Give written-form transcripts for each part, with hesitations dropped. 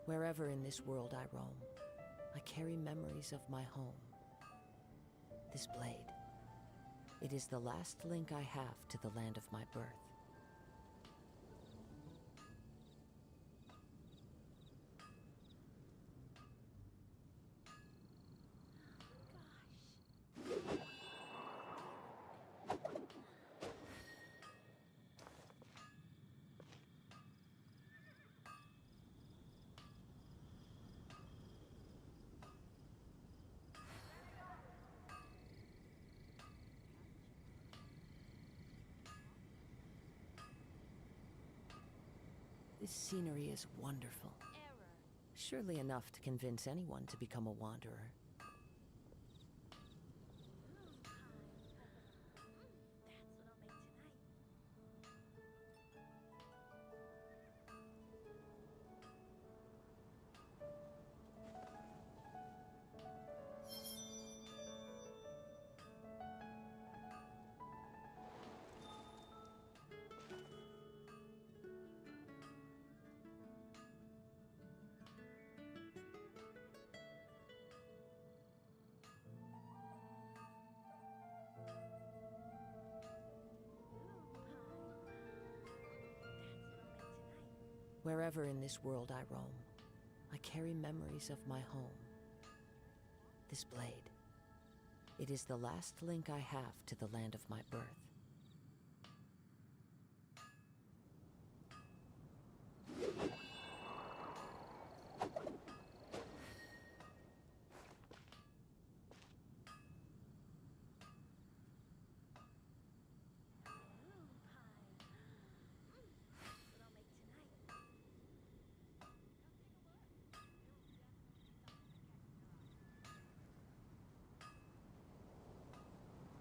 Wherever in this world I roam, I carry memories of my home. This blade, it is the last link I have to the land of my birth. This scenery is wonderful. Surely enough to convince anyone to become a wanderer. Wherever in this world I roam, I carry memories of my home. This blade, it is the last link I have to the land of my birth.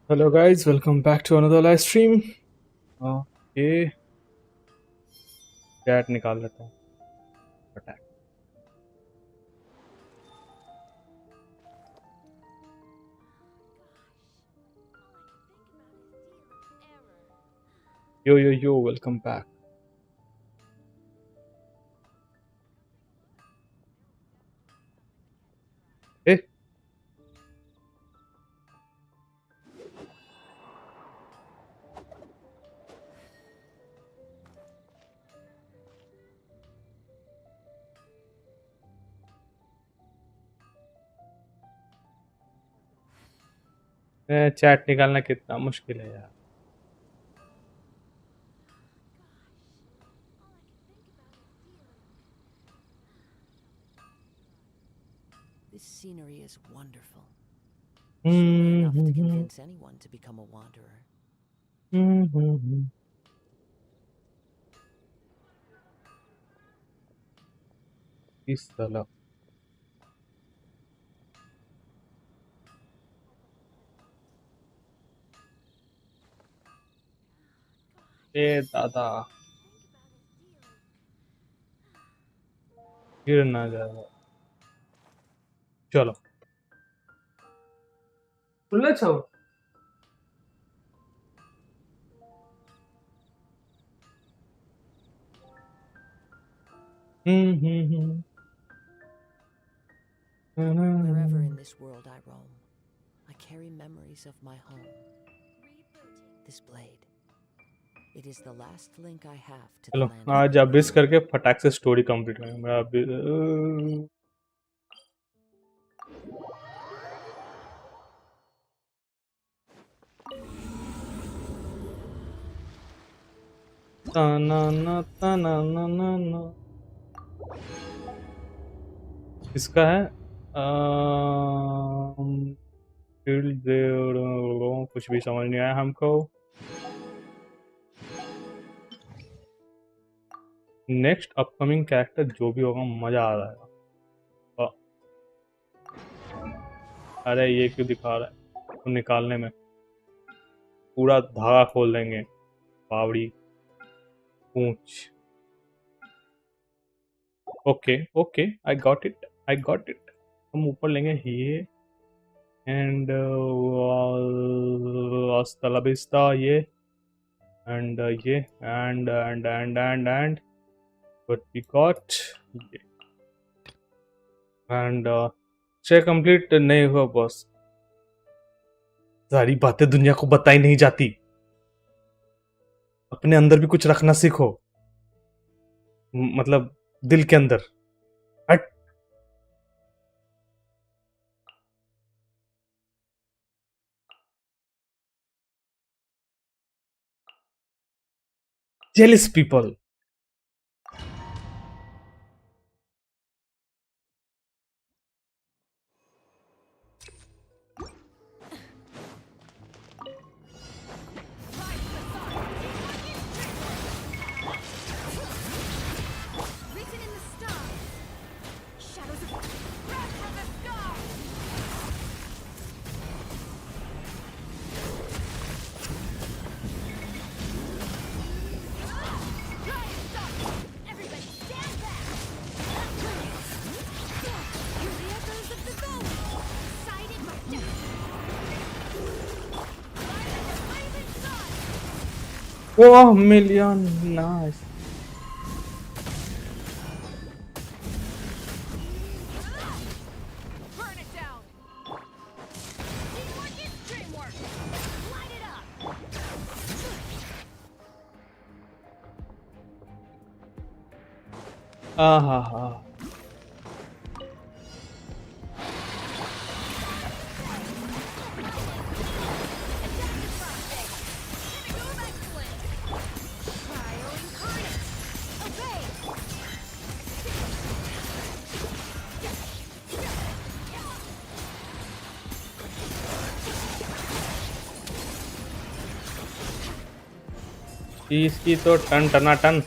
Hello guys, welcome back to another live stream. Okay, chat निकाल लेता हूँ. Attack. Yo, welcome back. Hey. Chat निकालना कितना मुश्किल है यार. This scenery is wonderful. Surely enough to convince anyone to become a wanderer. इस तरह. ए दादा. गिर ना जाए. चलो. खुला छो. Wherever in this world I roam, I carry memories of my home. This blade, it is the last link I have to the चलो land of आज my अब इस करके फटाक से स्टोरी कंप्लीट करेंगे. मेरा अभी ना इसका है फील्ड कुछ भी समझ नहीं आया हमको. नेक्स्ट अपकमिंग कैरेक्टर जो भी होगा मजा आ जाएगा. अरे ये क्यों दिखा रहा है तो निकालने में पूरा धागा खोल देंगे. बावड़ी पूंछ. Okay I got it. हम ऊपर लेंगे ये एंड hasta la vista ये एंड ये एंड what we got ये. एंड चेक कंप्लीट नहीं हुआ बॉस। सारी बातें दुनिया को बताई नहीं जाती, अपने अंदर भी कुछ रखना सीखो, मतलब दिल के अंदर। हट। जेलिस people. Written in the stars, shadows of wrath from the sky. Rise up! Everybody stand back! Hear the echoes of the golem, sided by death. Rise of the blazing sun! Oh million, nice. Burn it down! Teamwork is dreamwork! Light it up! आहा हा। इसकी तो ton टनाटन।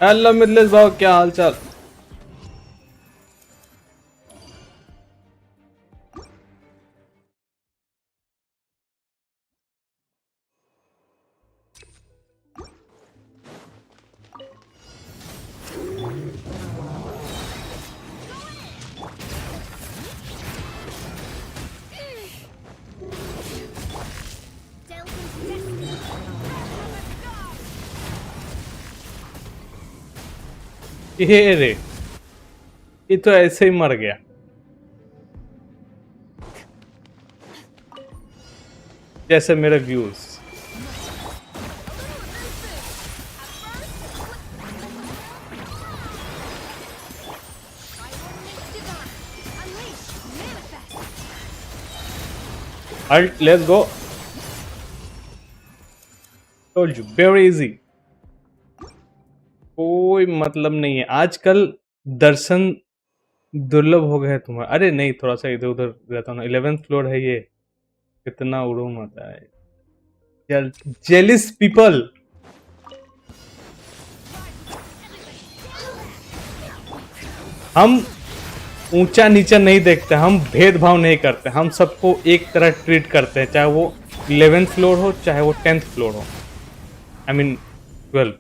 Hello Mithilesh भाव, क्या हाल चाल? ये रे, ये तो ऐसे ही मर गया। जैसे मेरे views. Alt, let's go. Told you, very easy. कोई मतलब नहीं है आजकल, दर्शन दुर्लभ हो गए तुम्हारे। अरे नहीं, थोड़ा सा इधर उधर रहता हूँ ना, 11th फ्लोर है ये, कितना उड़ू मत है यार। जेलिस पीपल। हम ऊंचा नीचा नहीं देखते, हम भेदभाव नहीं करते, हम सबको एक तरह ट्रीट करते हैं, चाहे वो 11th फ्लोर हो चाहे वो 10th फ्लोर हो, आई मीन 12।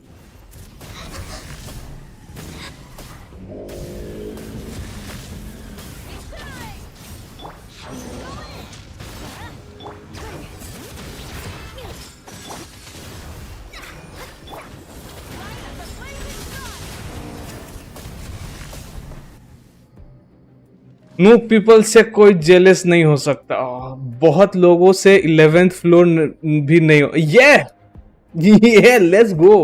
नो पीपल से कोई जेलस नहीं हो सकता। बहुत लोगों से 11th फ्लोर भी नहीं हो। ये लेट्स गो।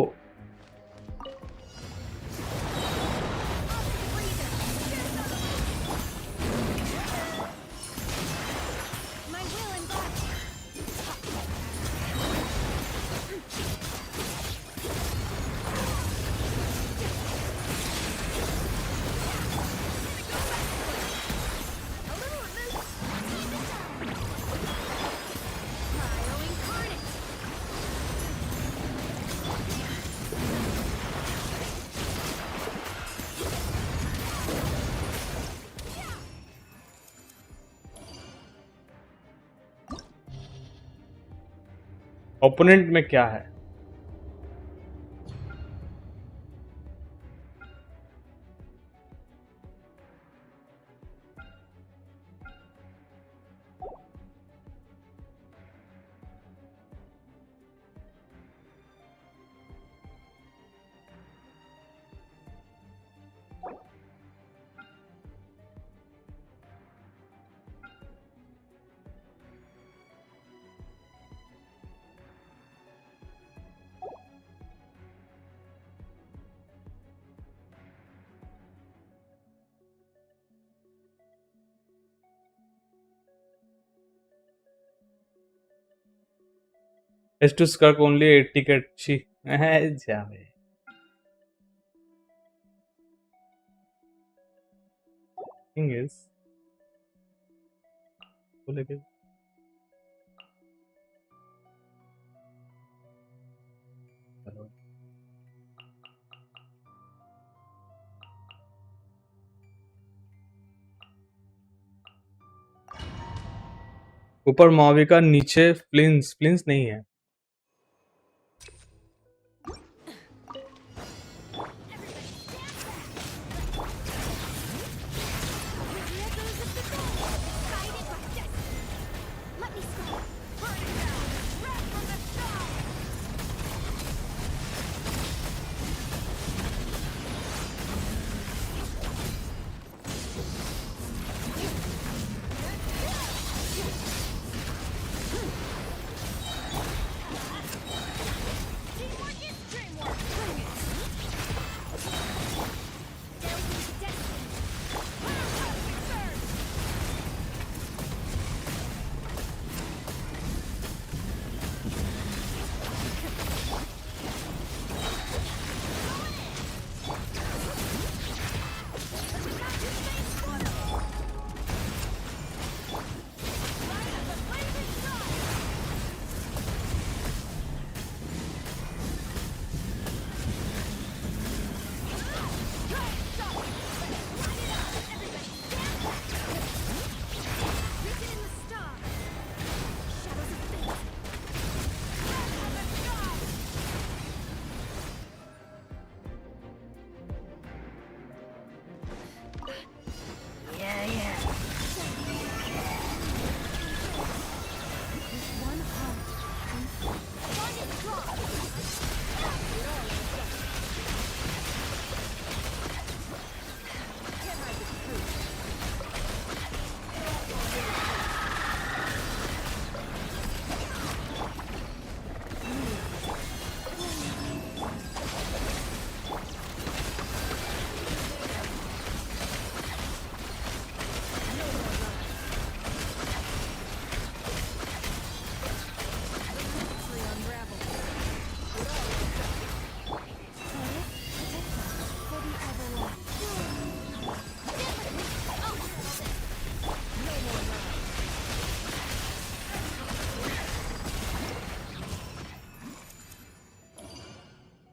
ओपोनेंट में क्या है? S2 Skirk only 80k. She. जावे. Thing is, बोलेगे. ऊपर माविका, नीचे फ्लिंस नहीं है.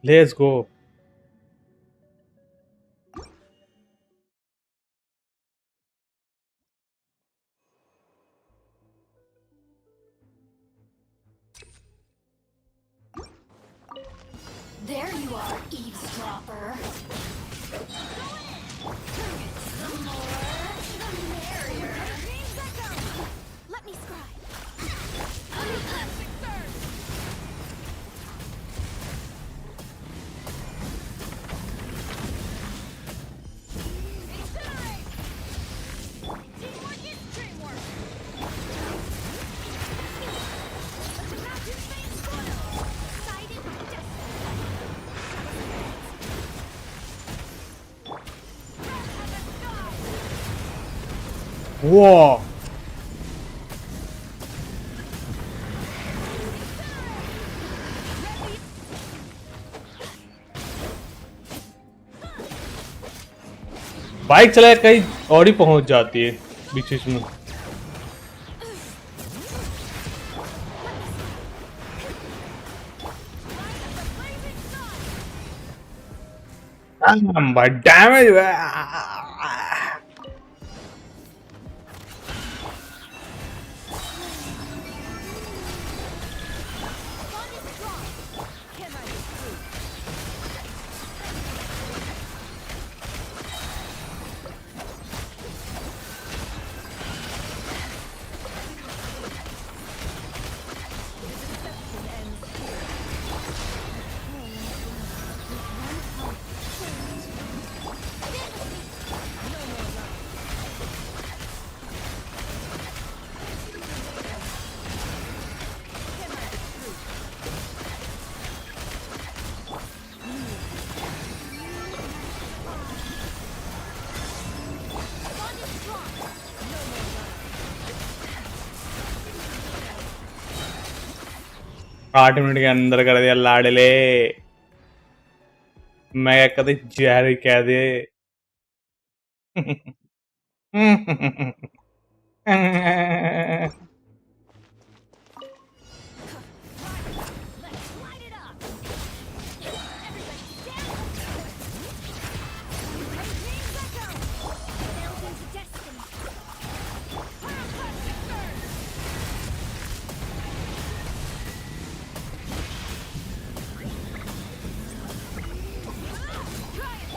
Let's go. There you are, eavesdropper. The more, the merrier. Let me scribe. Wow. Bike चलाए कहीं और ही पहुंच जाती है बीच बीच में. But damage. 8 मिनट के अंदर कर दिया लाडले। मैं कभी जहर ही कह दे। Let's light it up. Everybody stand up. Everything's echo. Sails into destiny. Pyroclastic burn. Try it.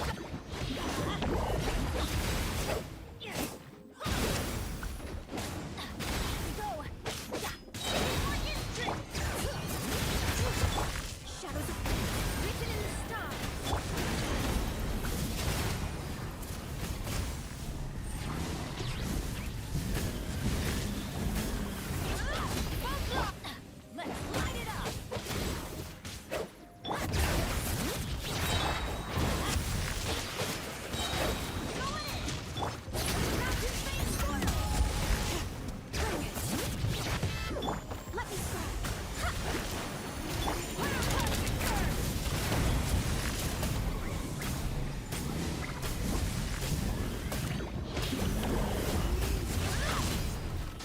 Go. More instant. Shadows of written in the stars. Let's light it up. Let me start.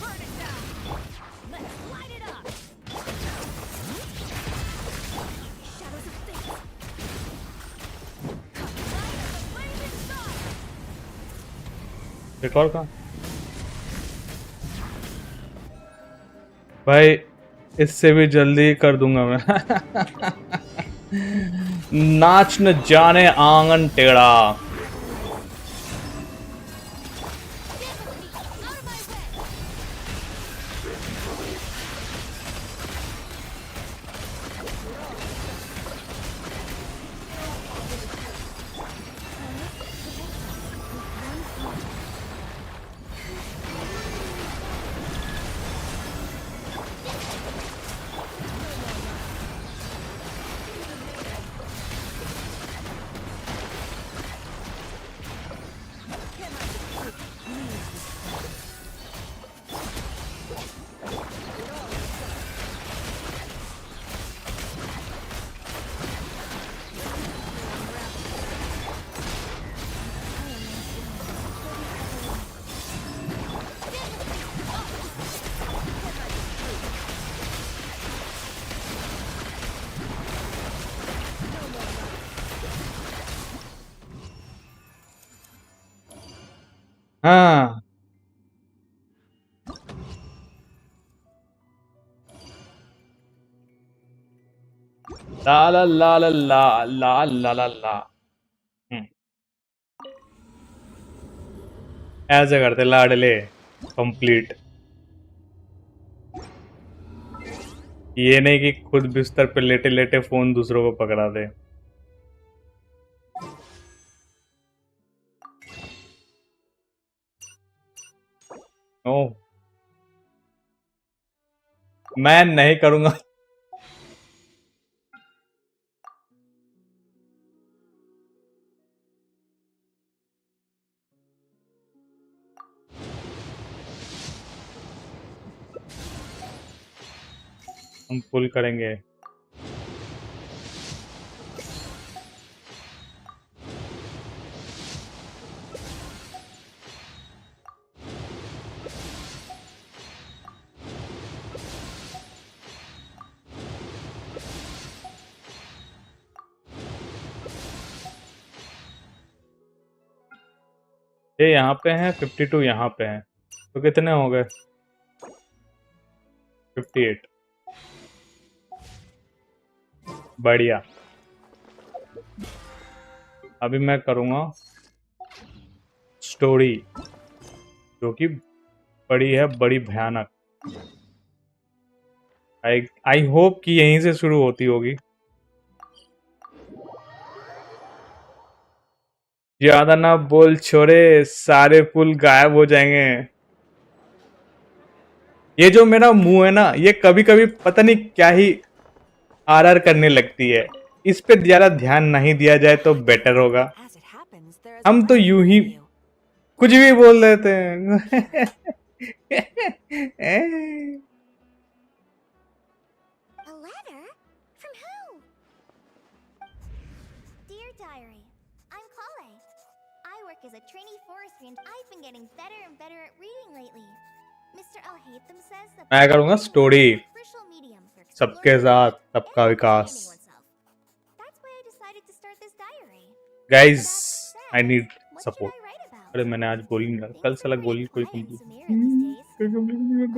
Burn it down. Let's light it up. Shadows of fate. Light of the blazing sun. Recall कहाँ? भाई इससे भी जल्दी कर दूंगा मैं। नाच न जाने आंगन टेढ़ा। Out of my way. हाँ ला ला ला ला ला ला ला ला ला। ऐसे करते लाडले कंप्लीट। ये नहीं कि खुद बिस्तर पे लेटे लेटे फोन दूसरों को पकड़ा दे। ओ मैं नहीं करूंगा। हम पुल करेंगे। ये यहाँ पे हैं 52 यहाँ पे हैं तो कितने हो गए 58। बढ़िया। अभी मैं करूँगा स्टोरी जो कि बड़ी है, बड़ी भयानक। आई होप कि यहीं से शुरू होती होगी। ज्यादा ना बोल छोरे, सारे फूल गायब हो जाएंगे। ये जो मेरा मुंह है ना, ये कभी कभी पता नहीं क्या ही आर करने लगती है। इस पे ज्यादा ध्यान नहीं दिया जाए तो बेटर होगा। As it happens, there is हम a तो letter यूं for ही you. कुछ भी बोल देते हैं। A letter? the trainee forestry and I've been getting better and better at reading lately. Mr. Al-Haytham says that मैं करूँगा story is a crucial medium for सबके exploring साथ and सबका विकास. understanding oneself. That's why I decided to start this diary. Guys, That I said, need what support. should I write about? अरे मैंने आज गोली नहीं डाला, कल Things साला are गोली pretty कोई quiet in complete Sumeru these days. Life is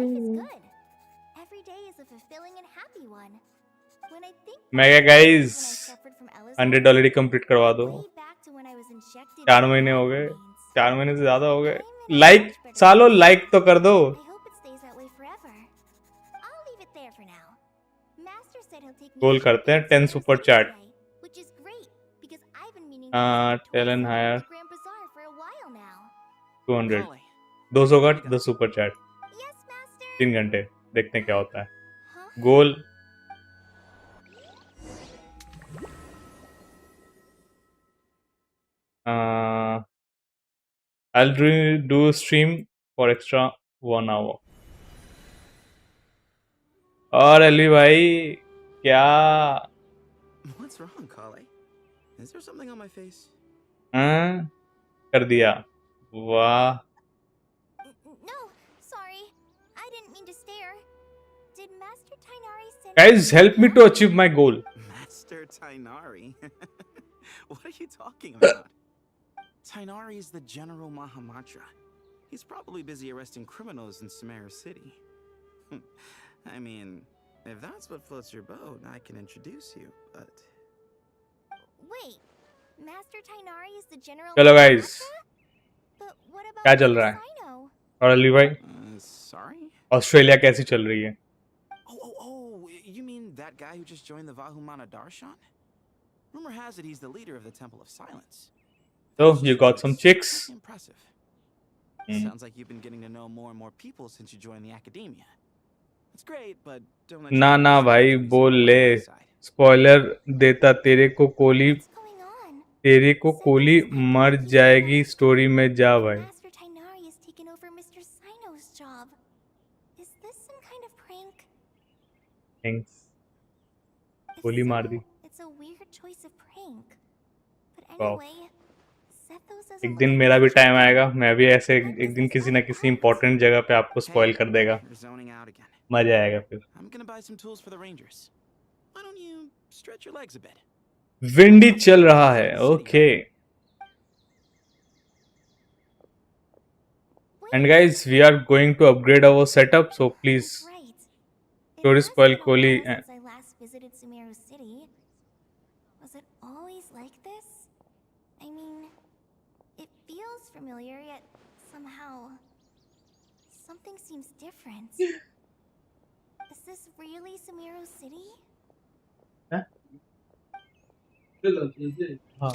नहीं. good. Every day is a fulfilling and happy one. When I think मैं क्या back to guys when I suffered from Ella's 100 already complete करवा दो. way back to when I was injected 4 with महीने हो blood गए, remains. 4 महीने से ज्यादा हो गए. I'm in a like much better सालो place. लाइक तो कर दो. I hope it stays that way forever. I'll leave it there for now. Master said he'll take me goal to करते हैं Japan's 10 Sumeru super City chat. today, which is great because I've been meaning to visit the toy talon section higher at the Grand Bazaar for a while now. 200 Holly, 200 का 10 super chat. Yes, Master. 3 घंटे देखते हैं क्या होता है. Huh? Goal I'll do stream for extra 1 hour. और अली भाई क्या what's wrong, Holly? Is there something on my face? हाँ, कर दिया. वाह. No, sorry. I didn't mean to stare. Did Master Tainari send Guys, help me to achieve my goal. Master Tainari? What are you talking about? Tainari is the General Mahamatra. He's probably busy arresting criminals in Sumeru City. I mean, if that's what floats your boat, I can introduce you, but... Wait, Master Tainari is the general. चलो guys, But what about क्या चल रहा है? Sino? और अली भाई Sorry? Australia कैसी चल रही है? Oh, you mean that guy who just joined the Vahumana Darshan? Rumor has it he's the leader of the Temple of Silence. So you got some chicks? Pretty impressive. Hmm. Sounds like you've been getting to know more and more people since you joined the academia. It's great, but don't let ना your ना ambitions भाई get you बोल swept ले. by the side. Spoiler देता तेरे को Koli What's going on? तेरे को कोली मर जाएगी स्टोरी में जा भाई. Master Tainari has taken over Mr. Sino's job. Is this some kind of prank? Thanks. If गोली मार दी. so, it's a weird choice of prank. But Wow. anyway, Zethos is एक दिन मेरा भी टाइम आएगा, मैं भी ऐसे एक दिन किसी ना किसी इम्पोर्टेंट जगह पे आपको स्पॉइल कर देगा. You're zoning out again. मजा आएगा फिर. I'm gonna buy some tools for the Rangers. Why don't you stretch your legs a bit? Windy चल रहा है. Okay. And guys, we are going to upgrade our setup, so please That's right. It Story has spoil been a Kohli while and- since I last visited Sumeru City. Was it always like this? I mean, it feels familiar, yet somehow something seems different. Is this really Sumeru City? हाँ.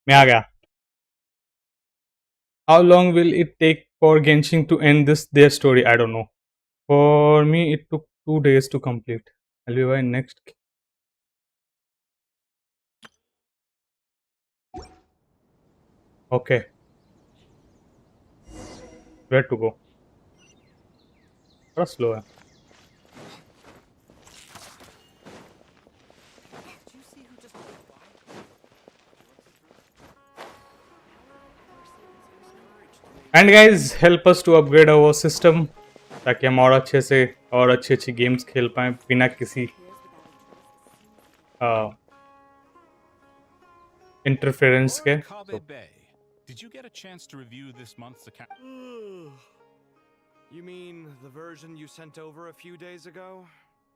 मैं आ गया. How long will it take for Genshin to end their story? I don't know. For me, it took 2 days to complete. I'll be right next. Okay, where to go? थोड़ा slow है. And guys, help us to upgrade our system ताकि हम और अच्छे से और अच्छी games खेल पाएं बिना किसी इंटरफेरेंस के. Kabe Bay, did you get a chance to review this month's account? You mean the version you sent over a few days ago?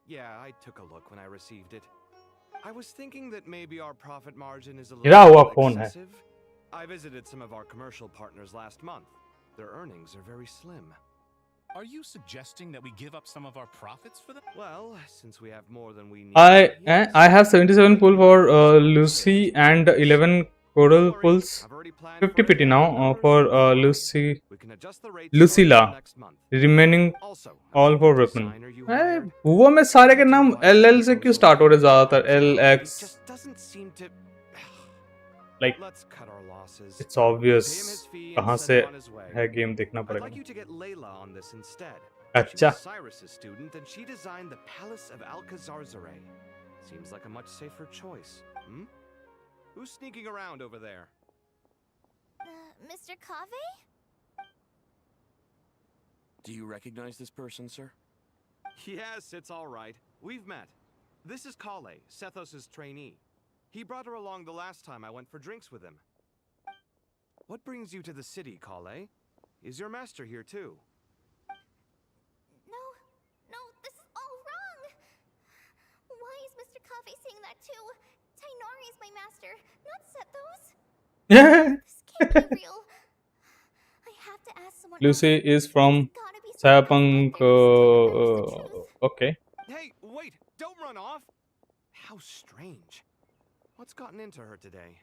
Yeah, I took a look when I received it. I was thinking that maybe our profit margin is a गिरा हुआ little phone है. excessive. I visited some of our commercial partners last month. Their earnings are very slim. Are you suggesting that we give up some of our profits for them? Well, since we have more than we need, yes. I have 77 pull for Lucy and 11 coral pulls. I've already planned 50 for it. PT now for Lucy We can adjust the rates Lucilla. starting next month. remaining Also, all about for the weapon. designer you hired, वो में सारे के नाम LL से क्यों start हो रहे ज़्यादातर it LX. just doesn't seem to. Like Let's cut our losses. it's obvious Pay him his fee and कहाँ send से him on his way. है गेम देखना I'd like पड़ेगा. you to get Layla on this instead. अच्छा. She's Cyrus's student, and she designed the Palace of Alcazarzaray. Seems like a much safer choice. Hmm? Who's sneaking around over there? Mr. Kave? Do you recognize this person, sir? Yes, it's all right. We've met. This is Kale, Sethos's trainee. He brought her along the last time I went for drinks with him. What brings you to the city, Kale? Is your master here too? No, this is all wrong! Why is Mr. Kave saying that too? Tainari is my master, not Sethos. This can't be real. I have to ask someone Lucy else. is from There's gotta be someone Cyberpunk. else out there who knows the truth. Okay. Hey, wait! Don't run off! How strange. What's gotten into her today?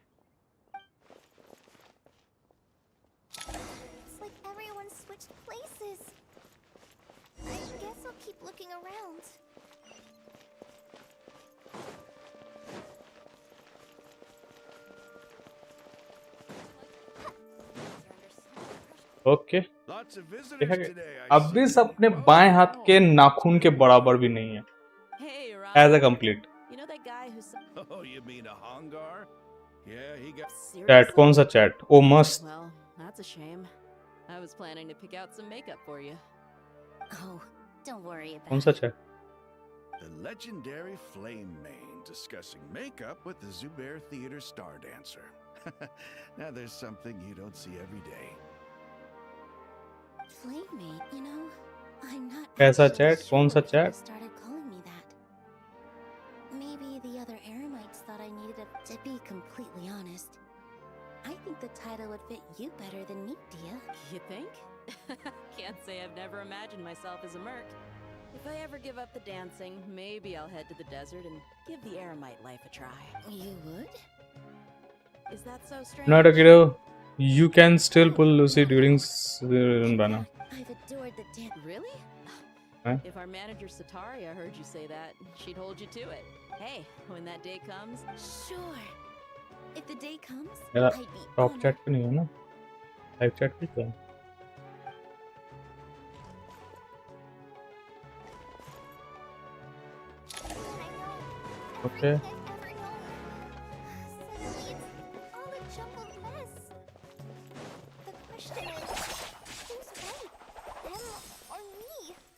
It's like everyone switched places. I guess I'll keep looking around. Okay. Lots of visitors देखा कि today. अब भी सब अपने बाएं हाथ के नाखून के बराबर भी नहीं है. Hey, As a Ryan. complete. You know that guy who's Oh, you mean a Hongar? Yeah, he got. Chat कौन सा chat? Oh must. Well, that's a shame. I was planning to pick out some makeup for you. Oh, don't worry about कौन it. सा chat? The legendary Flame Main discussing makeup with the Zubair Theater star dancer. Now there's something you don't see every day. Playmate, you know, I'm not. कैसा actually chat? कौन सा sure who chat? started calling me that. Maybe the other Eremites thought I needed a. To be completely honest, I think the title would fit you better than me, Dia. You think? Can't say I've never imagined myself as a merc. If I ever give up the dancing, maybe I'll head to the desert and give the Eremite life a try. You would? Is that so strange? NotAkihiro, you can still pull Lucy during banner. I've adored the dance. Really? Huh? If our manager Sataria heard you say that, she'd hold you to it. Hey, when that day comes, Sure. If the day comes, मेरा I'd be top honored. Chat पे नहीं है ना. Live chat पे तो है. Okay.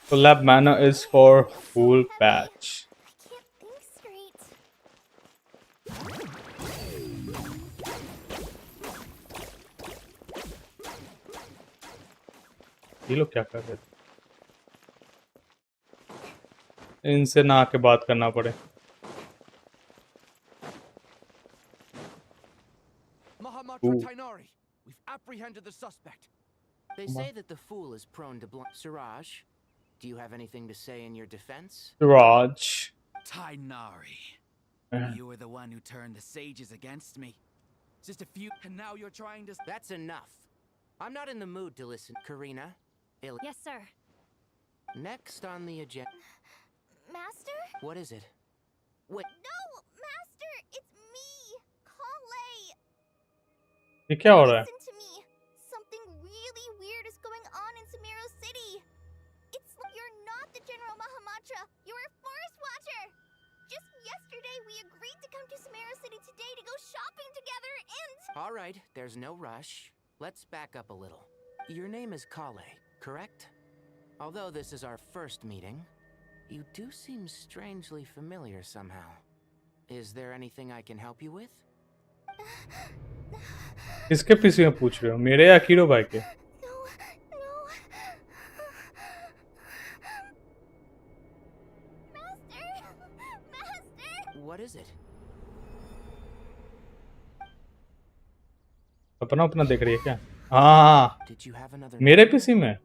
Collab mana is for full patch. I can't think straight. ये लोग क्या कर रहे थे? इनसे ना आके बात करना पड़े. Mahamatra Ooh. Tainari, we've apprehended the suspect. They say that the fool is prone to Siraj, do you have anything to say in your defense? Raj. Tainari, Uh, you were the one who turned the sages against me. Just a few, and now you're trying to... That's enough. I'm not in the mood to listen. Karina? Yes, sir. Next on the agenda... Master? What is it? Wait. No, Master! It's me! Kale! ये क्या हो रहा है? Listen to me. Something really weird is going on in Sumeru City. It's you're not the General Mahamatra. You're a forest watcher. Just yesterday, we agreed to come to Sumeru City today to go shopping together and... All right, there's no rush. Let's back up a little. Your name is Kale, correct? Although this is our first meeting, you do seem strangely familiar somehow. Is there anything I can help you with? किसके PC में पूछ रहे हो? मेरे या Akiro भाई के? No. Master! What is it? अपना देख रही है क्या? हाँ, Did you have another मेरे पीसी में?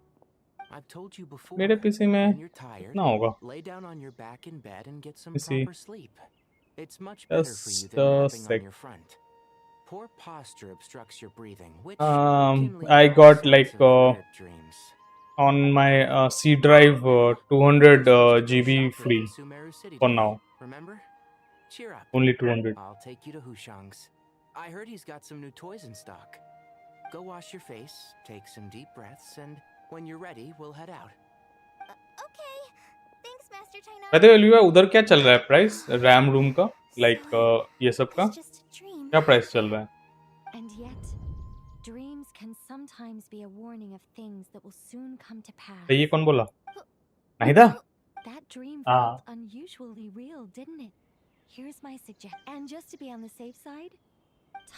I've told you before. मेरे पीसी में When you're tired, कितना होगा? lay down on your back in bed and get some PC proper sleep. It's much better for you than napping on your front. Poor posture obstructs your breathing, which can lead I to all got sorts like of weird dreams. on my C drive 200 GB free Sumeru City for today, now. Remember? Cheer up. Only 200. I'll take you to Hushang's. I heard he's got some new toys in stock. Go wash your face, take some deep breaths, and when you're ready, we'll head out. Okay. Thanks, Master Tainari. कहते हैं उधर क्या चल रहा है price RAM ROM का like ये सब का It's just a dream. क्या प्राइस चल रहा है? And yet, dreams can sometimes be a warning of things that will soon come to pass. ये कौन बोला? नहीं था? That dream Ah. felt unusually real, didn't it? Here's my suggestion. And just to be on the safe side,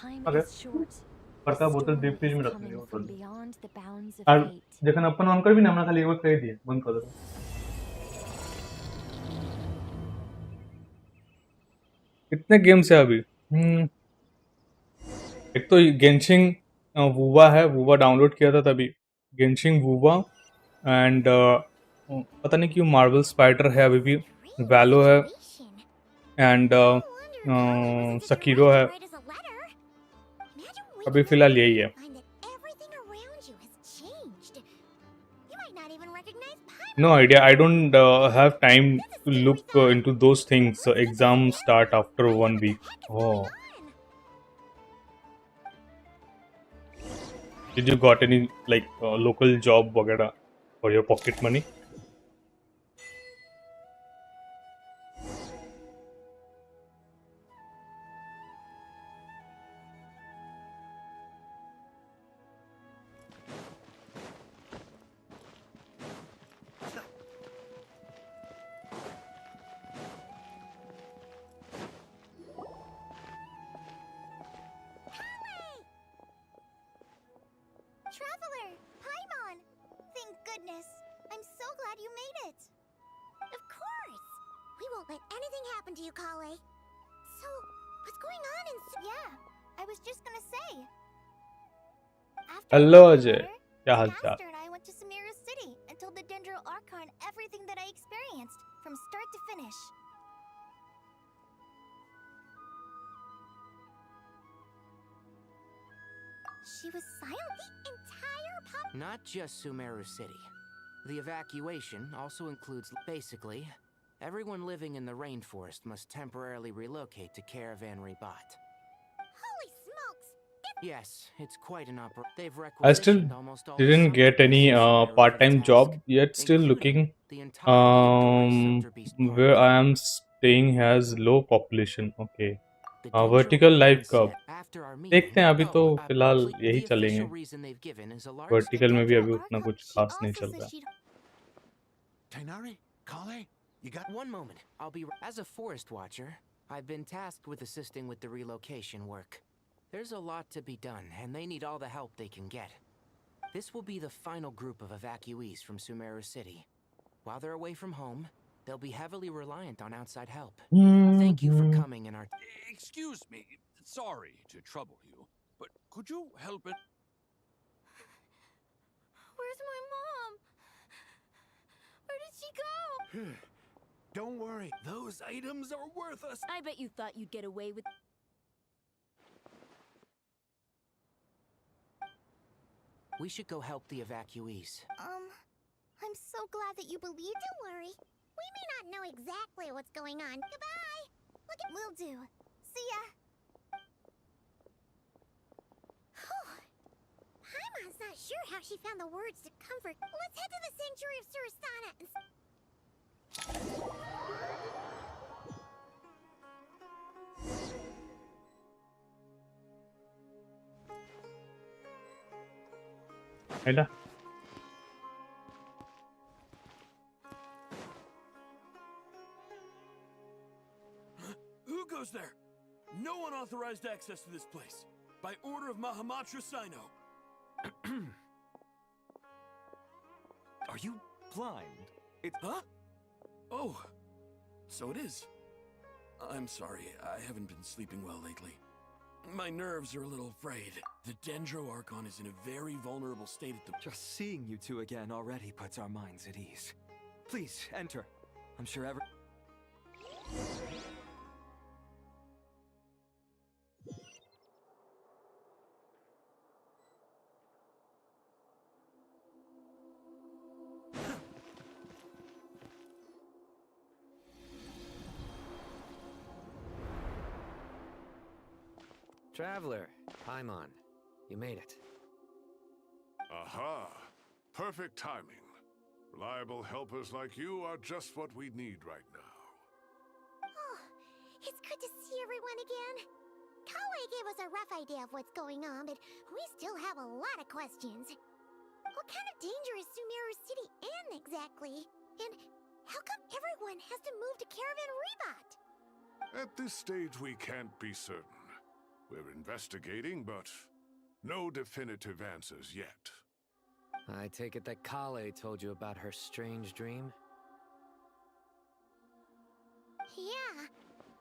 time Okay. is short. पड़ता बोतल Storm deep fridge में is रख coming Leo from beyond the bounds of और fate. जखन अपन on कर भी ना हमने खाली एक बार कह दिया बंद कर दो कितने गेम्स है अभी एक तो गेंशिंग वूवा है वूवा डाउनलोड किया था तभी गेंशिंग वूवा एंड पता नहीं क्यों मार्वल स्पाइडर है अभी भी वैलो है एंड सकीरो है अभी फिलहाल यही है No idea. I don't have time to look into those things. Exams start after 1 week. Oh. Did you got any like local job वगैरह for your pocket money? Traveler! Paimon! Thank goodness. I'm so glad you made it. Of course! We won't let anything happen to you, Kale. So, what's going on in Yeah, I was just gonna say. After Hello my Ajay. letter, क्या हाल चाल? Master and I went to Sumeru City and told the Dendro Archon everything that I experienced, from start to finish. She was silent the entire Not just Sumeru City. The evacuation also includes, basically, everyone living in the rainforest must temporarily relocate to Caravan Ribat. Holy smokes! Yes, it's quite an opera. They've I still requisitioned almost all the didn't get any subterfuges Sumeru for the part-time task, job yet. Still including looking. the entirety of Dory's Subterbeast Where Park. I am staying has low population. Okay. The Dendro Vertical live Archon कब? said after our meeting- देखते हैं अभी तो Oh, फिलहाल the यही official चलेंगे reason they've given is a large vertical में भी अभी Dendro उतना Archon, कुछ she खास नहीं also चल said रहा she'd Tainari? Kale? You got... One moment. I'll be... As a forest watcher, I've been tasked with assisting with the relocation work. There's a lot to be done, and they need all the help they can get. This will be the final group of evacuees from Sumeru City. While they're away from home, they'll be heavily reliant on outside help. Thank you for coming in our... Excuse me. Sorry to trouble you, but could you help it? Where's my mom? Where did she go? Don't worry, those items are worth us. I bet you thought you'd get away with... We should go help the evacuees. I'm so glad that you believe. Don't worry. We may not know exactly what's going on. Goodbye. Look at. Will do. See ya. Paimon's not sure how she found the words to comfort. Let's head to the Sanctuary of Surasana and... Ella. Who goes there? No unauthorized access to this place. By order of Mahamatra Sino. Are you blind? Huh? Oh, so it is. I'm sorry, I haven't been sleeping well lately. My nerves are a little frayed. The Dendro Archon is in a very vulnerable state at the... Just seeing you two again already puts our minds at ease. Please, enter. I'm sure every... Traveler, Paimon, you made it. Aha! Perfect timing. Reliable helpers like you are just what we need right now. Oh, it's good to see everyone again. Kawaii gave us a rough idea of what's going on, but we still have a lot of questions. What kind of danger is Sumeru City in exactly? And how come everyone has to move to Caravan Rebot? At this stage, we can't be certain. We're investigating, but no definitive answers yet. I take it that Kale told you about her strange dream? Yeah.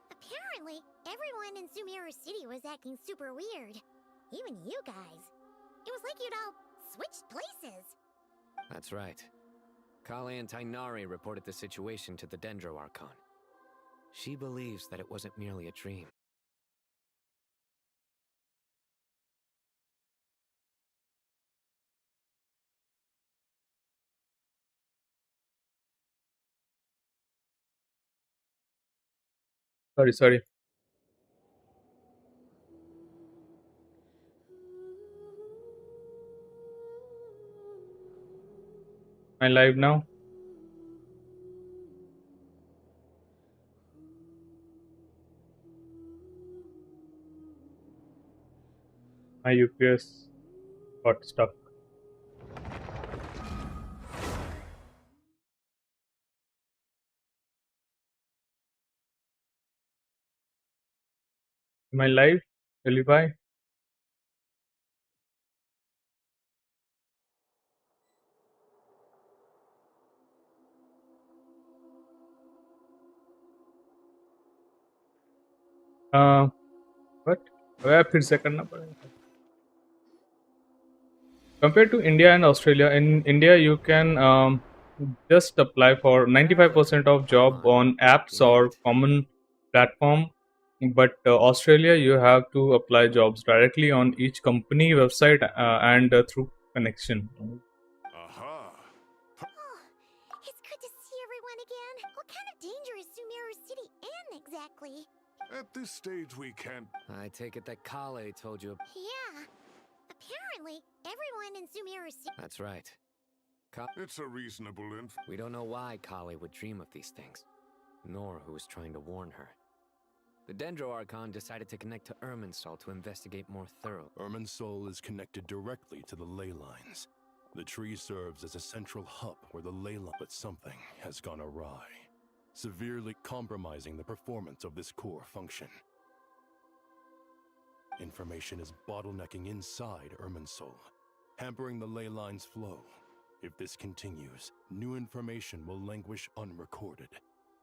Apparently, everyone in Sumeru City was acting super weird. Even you guys. It was like you'd all switched places. That's right. Kale and Tainari reported the situation to the Dendro Archon. She believes that it wasn't merely a dream. Sorry. Am I live now? My UPS got stuck. Am I live? Levi? What? अब फिर से करना पड़ेगा. Compared to India and Australia, in India you can just apply for 95% of job on apps or common platform, but Australia you have to apply jobs directly on each company website and through connection. Aha! Oh, it's good to see everyone again. What kind of danger is Sumeru City in exactly? At this stage, we can't... I take it that Kale told you... Yeah. Apparently, everyone in Sumeru City... That's right. It's a reasonable We don't know why Kale would dream of these things, nor who was trying to warn her. The Dendro Archon decided to connect to Irminsul to investigate more thoroughly. Irminsul is connected directly to the ley lines. The tree serves as a central hub where the ley line... But something has gone awry, severely compromising the performance of this core function. Information is bottlenecking inside Irminsul, hampering the ley line's flow. If this continues, new information will languish unrecorded,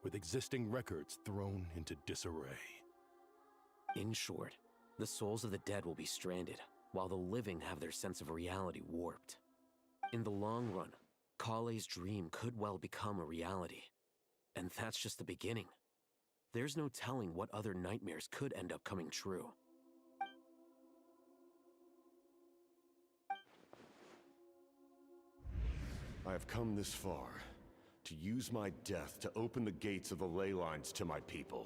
with existing records thrown into disarray. In short, the souls of the dead will be stranded, while the living have their sense of reality warped. In the long run, Kale's dream could well become a reality. And that's just the beginning. There's no telling what other nightmares could end up coming true. I have come this far to use my death to open the gates of the ley lines to my people.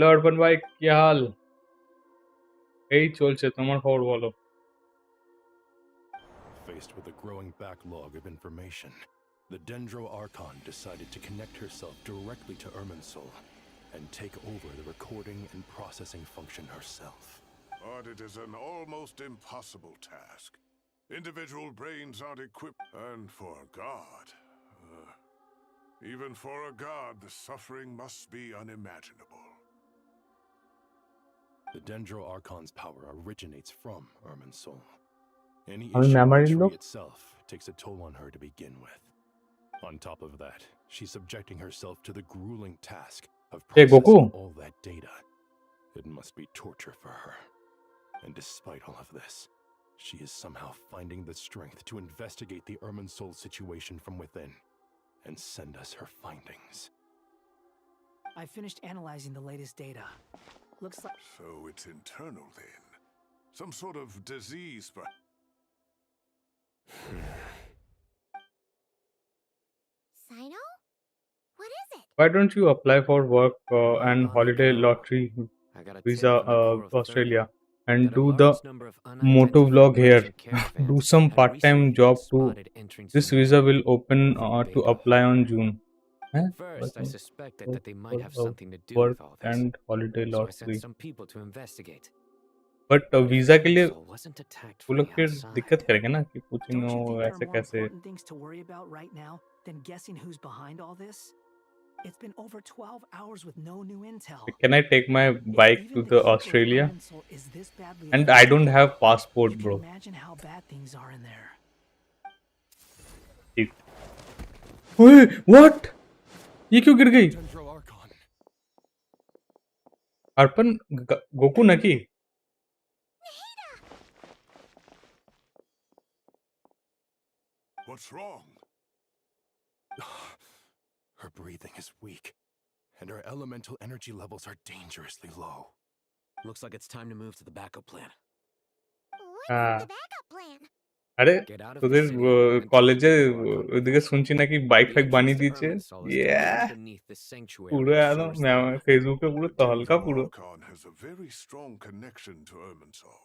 Lord বন ভাই কি হাল? এই চলছে, তোমার খবর বলো। Faced with a growing backlog of information, the Dendro Archon decided to connect herself directly to Irminsul and take over the recording and processing function herself. But it is an almost impossible task. Individual brains aren't equipped, and for a god, even for a god, the suffering must be unimaginable. The Dendro Archon's power originates from Irminsul. Any আমি issue মেমোরির with the লোক। tree itself takes a toll on her to begin with. On top of that, she's subjecting herself to the grueling task of Hey, Goku. processing all that data. It must be torture for her. And despite all of this, she is somehow finding the strength to investigate the Irminsul situation from within and send us her findings. I finished analyzing the latest data. Looks like... So it's internal then. Some sort of disease, but... Sino? What is it? Why don't you apply for work and holiday lottery visa Australia and do the moto vlog here? Do some part-time job too. This visa will open to apply on June. First, I suspected that they might have something to do Work with all this, and holiday so I lottery. sent some people to investigate. But visa के लिए Irminsul wasn't attacked वो from लोग the फिर outside. दिक्कत करेंगे ना कि पूछेंगे Don't you वो think there ऐसे are more कैसे. important things to worry about right now than guessing who's behind all this? It's been over 12 hours with no new intel. Can I take my bike to the Australia? And I don't have passport, bro. Imagine how bad things are in there. Wait, what? ये क्यों गिर गई? अर्पण Goku नकी. What's wrong? Her breathing is weak, and her elemental energy levels are dangerously low. Looks like it's time to move to the backup plan. हाँ. अरे তোদের কলেজে ওদিকে শুনছি নাকি বাইক ফাইক বানিয়ে দিয়েছে. পুরো একদম ফেসবুকে পুরো তহলকা পুরো. Archon has a very strong connection to Irminsul.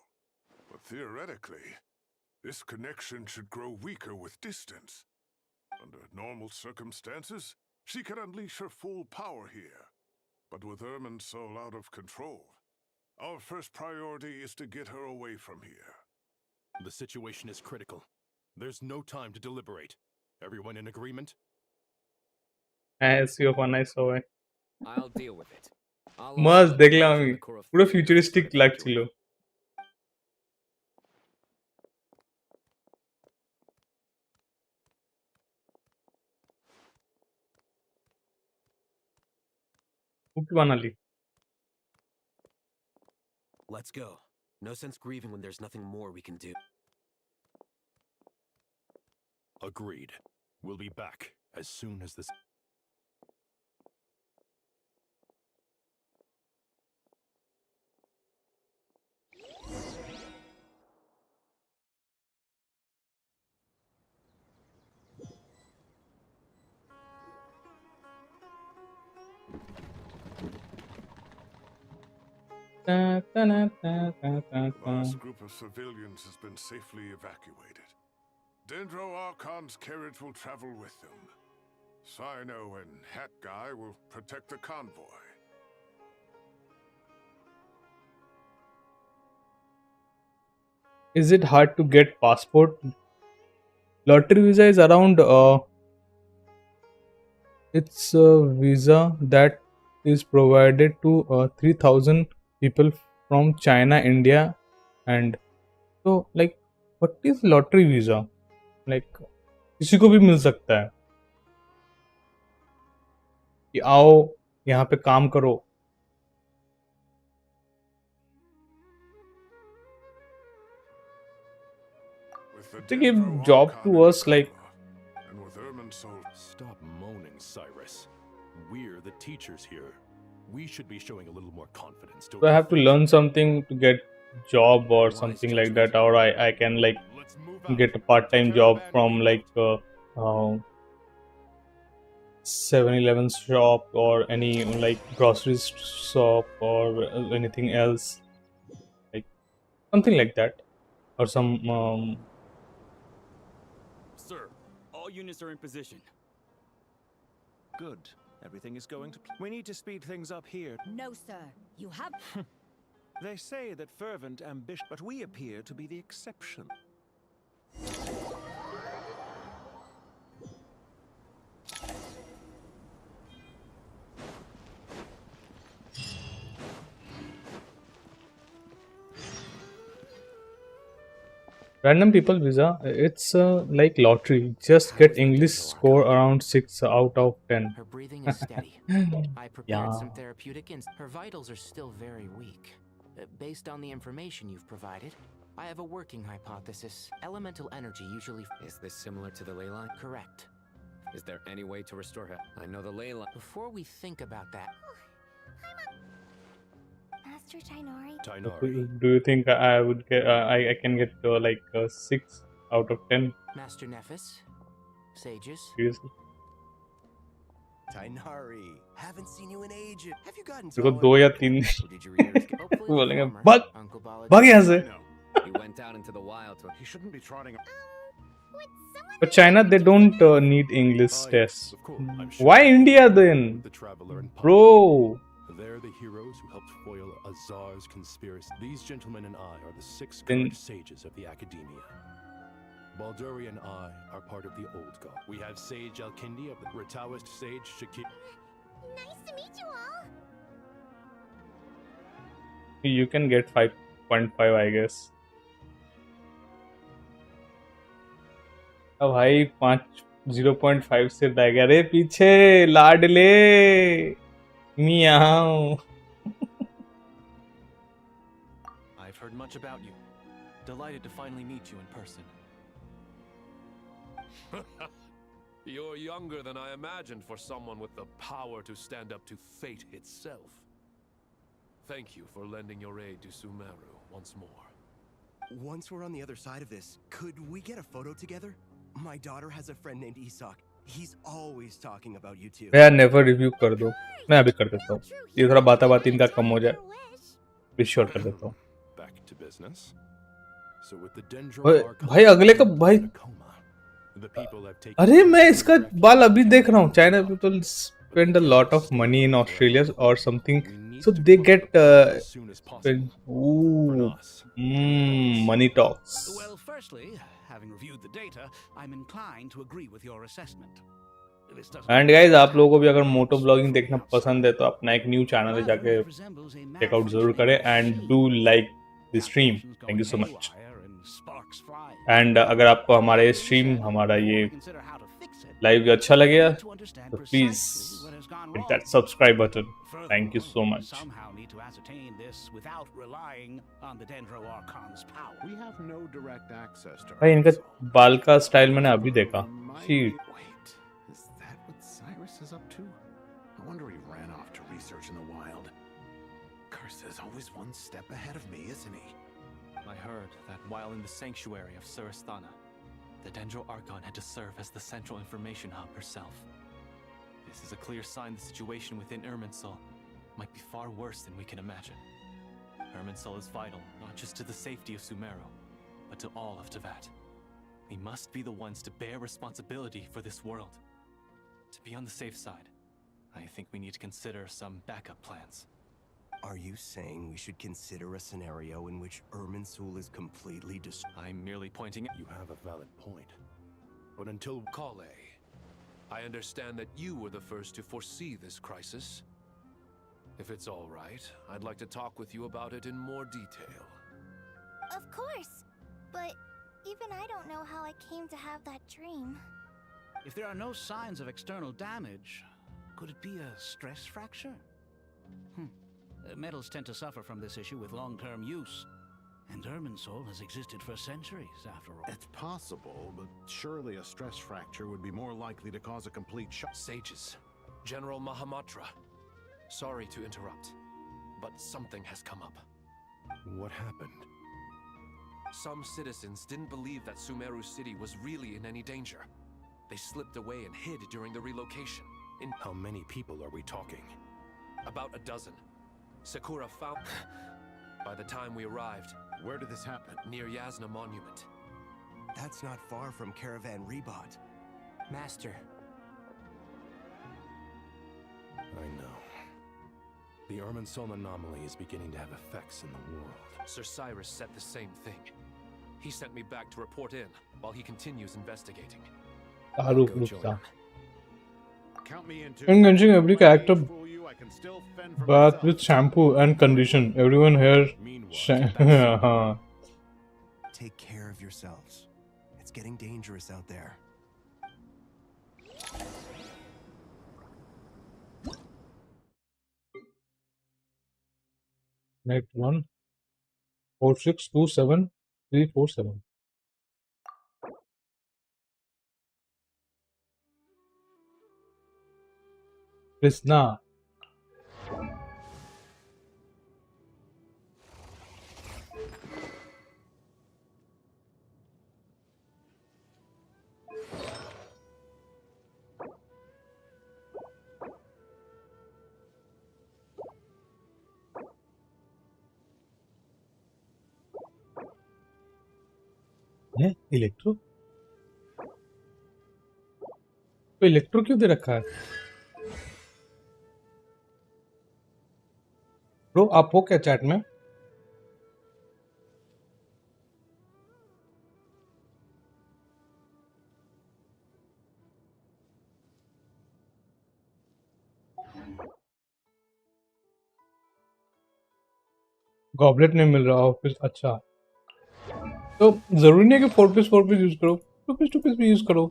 But theoretically, this connection should grow weaker with distance. Under normal circumstances, she can unleash her full power here. But with Irminsul out of control, our first priority is to get her away from here. The situation is critical. There's no time to deliberate. Everyone in agreement? ऐसी open so है. I'll deal with it. मस्त দেখলাম আমি. পুরো futuristic লাগছিল. Cookie Banali. Let's go. No sense grieving when there's nothing more we can do. Agreed. We'll be back as soon as this... Last group of civilians has been safely evacuated. Dendro Archon's carriage will travel with them. Sino and Hat Guy will protect the convoy. Is it hard to get passport? Lottery visa is around it's a visa that is provided to 3,000 people from China, India, and so like what is lottery visa? Like किसी को भी मिल सकता है कि आओ यहाँ पे काम करो. They give job to us like. Stop moaning, Cyrus. We're the teachers here. We should be showing a little more confidence. So I have to learn something to get job or something like that, or I can like get a part-time job from like 7-Eleven shop or any like grocery shop or anything else, like something like that, or some Sir, all units are in position. Good. Everything is going to We need to speed things up here. No, sir. You have... They say that fervent ambition, but we appear to be the exception. random people visa. It's like lottery. Just get English score around 6 out of 10. Her breathing is steady. I prepared Yeah. some therapeutic and her vitals are still very weak. Based on the information you've provided, I have a working hypothesis. Elemental energy usually... Is this similar to the ley line? Correct. Is there any way to restore her? I know the ley line. Before we think about that... Master Tainari. Do you think I would get? I can get like 6 out of 10? Master Nephis? Sages? Seriously? Tainari, haven't seen you in ages. Have you gotten देखो 2 या 3 बोलेंगे भाग यहाँ से. He went out into the wild. He shouldn't be trotting. But China, they don't need English tests. Why India then? Bro. They're the heroes who helped foil Azar's conspiracy. These gentlemen and I are the 6 Then- current sages of the academia. Balduri and I are part of the old guard. We have Sage Alkindi of the Rataoist Sage Shakir. Nice to meet you all. You can get 5.5, I guess. अब भाई 0.5 से रह गया रे पीछे लाडले Miao. I've heard much about you. Delighted to finally meet you in person. You're younger than I imagined for someone with the power to stand up to fate itself. Thank you for lending your aid to Sumeru once more. Once we're on the other side of this, could we get a photo together? My daughter has a friend named Isak. He's always talking about you two. यार never review कर दो. मैं अभी कर देता हूँ. ये थोड़ा बात इनका कम हो जाए. भी शॉर्ट कर देता हूँ. Back to business. So with the Dendro भाई अगले का भाई. the people have taken. अरे मैं इसका बाल अभी देख रहा हूँ. China people spend a lot of money in Australia or something, so they get money talks. Well, firstly, having reviewed the data, I'm inclined to agree with your assessment. And guys आप लोगों को भी अगर मोटो blogging देखना पसंद है तो अपना एक न्यू चैनल है जाके चेकआउट जरूर करें and do like the stream. Thank you so much. And अगर आपको हमारा ये स्ट्रीम हमारा ये लाइव अच्छा लगे तो please hit that subscribe button. Thank you so much. भाई इनका बाल का स्टाइल मैंने अभी देखा. Is up to? I wonder he ran off to research in the wild. Curse is always one step ahead of me, isn't he? I heard that while in the sanctuary of Surasthana, the Dendro Archon had to serve as the central information hub herself. This is a clear sign the situation within Irminsul might be far worse than we can imagine. Irminsul is vital, not just to the safety of Sumeru, but to all of Teyvat. We must be the ones to bear responsibility for this world. To be on the safe side, I think we need to consider some backup plans. Are you saying we should consider a scenario in which Irminsul is completely destroyed? I'm merely pointing at... You have a valid point. But until... Kale, I understand that you were the first to foresee this crisis. If it's all right, I'd like to talk with you about it in more detail. Of course. But even I don't know how I came to have that dream. If there are no signs of external damage, could it be a stress fracture? Metals tend to suffer from this issue with long-term use. And Irminsul has existed for centuries, after all. It's possible, but surely a stress fracture would be more likely to cause a complete shock. Sages, General Mahamatra, Sorry to interrupt, but something has come up. What happened? Some citizens didn't believe that Sumeru City was really in any danger. They slipped away and hid during the relocation. How many people are we talking? About a dozen. Sakura found... By the time we arrived... Where did this happen? Near Yasna Monument. That's not far from Caravan Rebot. Master. I know. The Irminsul anomaly is beginning to have effects in the world. Sir Cyrus said the same thing. He sent me back to report in, while he continues investigating. In Genshin, every character bath with shampoo and condition. Everyone here. Take care of yourselves. It's getting dangerous out there. Next one. 4627347. Krishna. है electro तो electro क्यों दे रखा है bro आप हो क्या chat में goblet नहीं मिल रहा ऑफिस अच्छा तो जरूरी नहीं है कि 4 पीस यूज करो 2 पीस भी यूज करो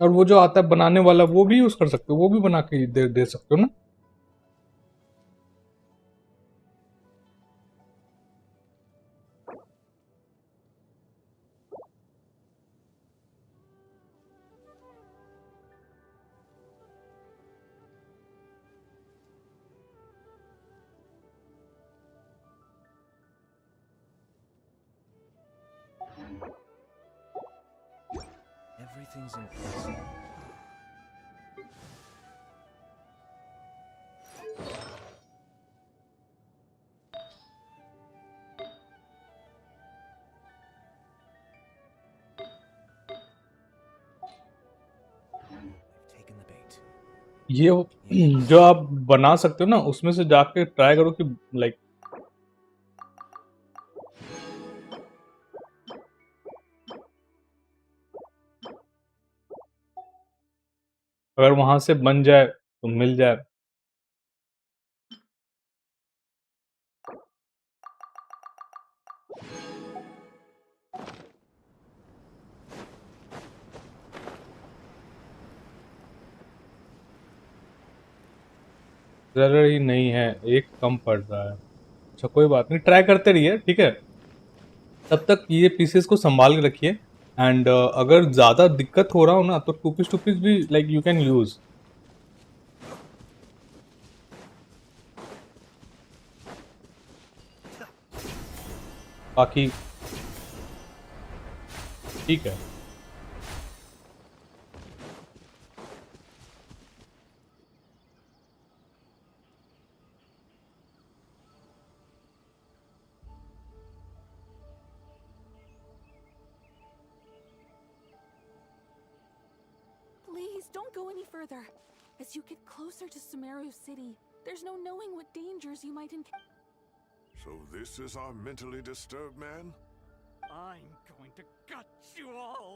और वो जो आता है बनाने वाला वो भी यूज कर सकते हो वो भी बना के दे सकते हो ना Everything's in place. ये जो आप बना सकते हो ना उसमें से जाके ट्राई करो कि लाइक अगर वहां से बन जाए तो मिल जाए जरूर ही नहीं है एक कम पड़ रहा है अच्छा कोई बात नहीं ट्राई करते रहिए ठीक है तब तक ये पीसेस को संभाल के रखिए एंड अगर ज़्यादा दिक्कत हो रहा हो ना तो 2 पीस भी लाइक यू कैन यूज बाकी ठीक है Please, don't go any further. As you get closer to Sumeru City, there's no knowing what dangers you might encounter. So this is our mentally disturbed man? I'm going to gut you all!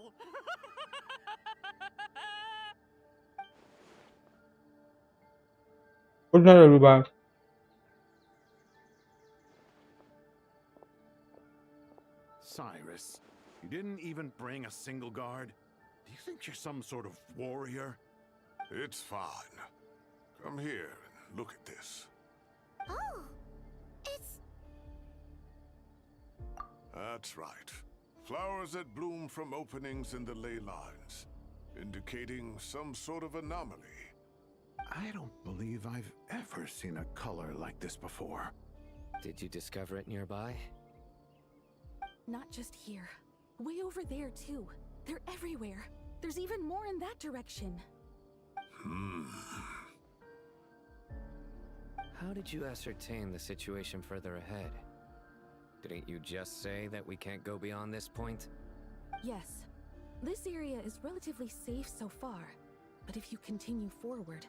Good night, everybody. Cyrus, you didn't even bring a single guard? Do you think you're some sort of warrior? It's fine. Come here and look at this. Oh, it's... That's right. Flowers that bloom from openings in the ley lines, indicating some sort of anomaly. I don't believe I've ever seen a color like this before. Did you discover it nearby? Not just here. Way over there, too. They're everywhere. There's even more in that direction. How did you ascertain the situation further ahead? Didn't you just say that we can't go beyond this point? Yes. This area is relatively safe so far. But if you continue forward,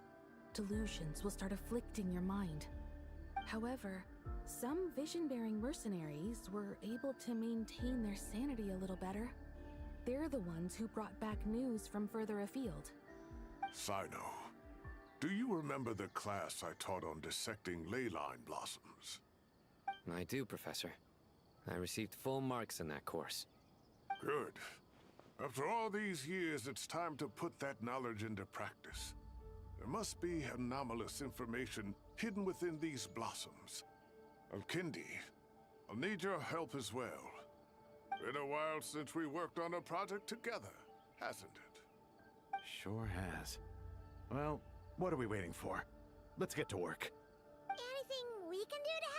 delusions will start afflicting your mind. However, some vision-bearing mercenaries were able to maintain their sanity a little better. They're the ones who brought back news from further afield. Sino, do you remember the class I taught on dissecting ley line blossoms? I do, Professor. I received full marks in that course. Good. After all these years, it's time to put that knowledge into practice. There must be anomalous information hidden within these blossoms. Alkindi, I'll need your help as well. Been a while since we worked on a project together, hasn't it? Sure has. Well, what are we waiting for? Let's get to work. Anything we can do to help?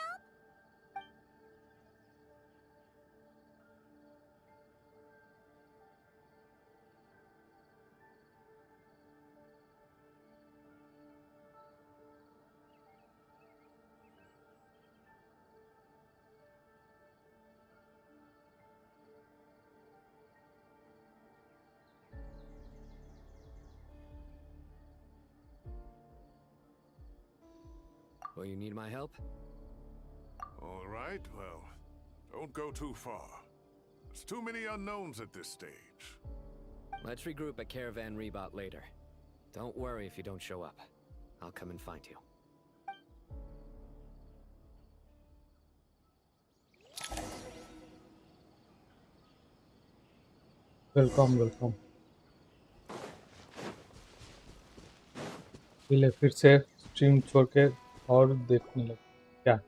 Will you need my help? All right, well, don't go too far. There's too many unknowns at this stage. Let's regroup at Caravan Rebot later. Don't worry if you don't show up. I'll come and find you. Welcome welcome. पहले फिर से stream छोड़ के और देखने लगे क्या?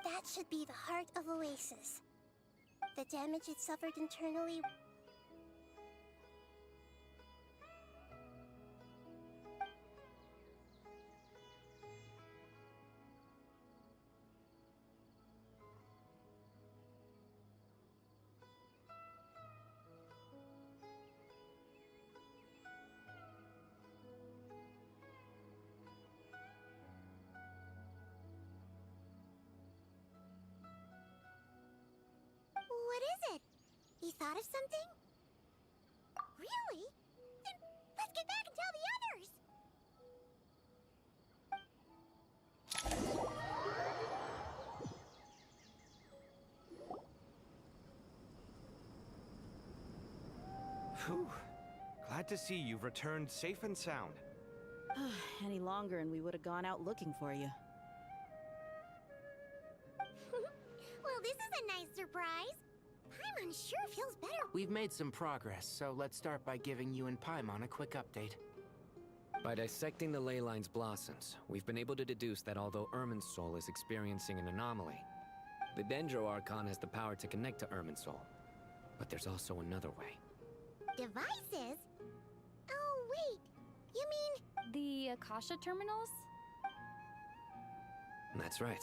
That should be the heart of Oasis. The damage it suffered internally... What is it? You thought of something? Really? Then let's get back and tell the others! Whew. Glad to see you've returned safe and sound. Any longer and we would have gone out looking for you. Well, this is a nice surprise. Paimon sure feels better. We've made some progress, so let's start by giving you and Paimon a quick update. By dissecting the ley line's blossoms, we've been able to deduce that although Irminsul is experiencing an anomaly, the Dendro Archon has the power to connect to Irminsul. But there's also another way. Devices? Oh, wait. You mean... The Akasha terminals? That's right.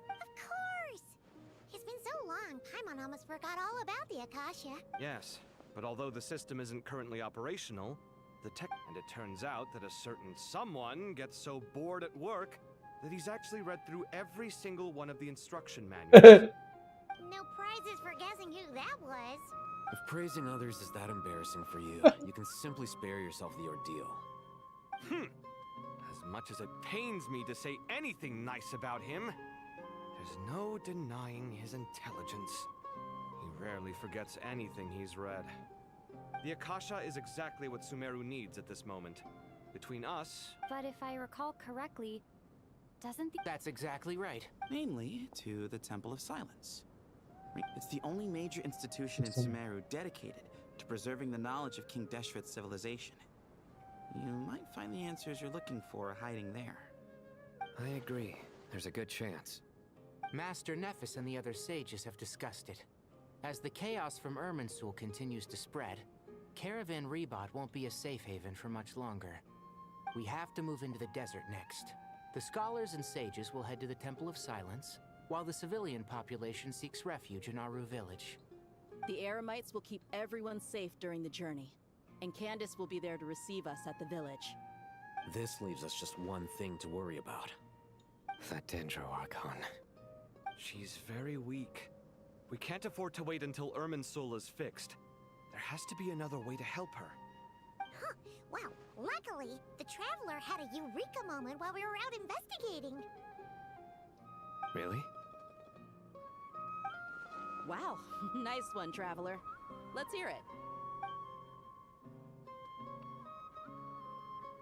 Of course! It's been so long, Paimon almost forgot all about the Akasha. Yes, but although the system isn't currently operational, the tech... And it turns out that a certain someone gets so bored at work that he's actually read through every single one of the instruction manuals. No prizes for guessing who that was. If praising others is that embarrassing for you, you can simply spare yourself the ordeal. As much as it pains me to say anything nice about him, there's no denying his intelligence. He rarely forgets anything he's read. The Akasha is exactly what Sumeru needs at this moment. Between us... But if I recall correctly, Doesn't the... That's exactly right. Namely, to the Temple of Silence. It's the only major institution in Sumeru dedicated to preserving the knowledge of King Deshret's civilization. You might find the answers you're looking for hiding there. I agree. There's a good chance. Master Nephis and the other sages have discussed it. As the chaos from Irminsul continues to spread, Caravan Rebot won't be a safe haven for much longer. We have to move into the desert next. The scholars and sages will head to the Temple of Silence, while the civilian population seeks refuge in Aru village. The Eremites will keep everyone safe during the journey, and Candace will be there to receive us at the village. This leaves us just one thing to worry about. That Dendro Archon. She's very weak. We can't afford to wait until Irminsul is fixed. There has to be another way to help her. Huh. Wow. Luckily, the Traveler had a eureka moment while we were out investigating. Really? Wow, nice one, Traveler. Let's hear it.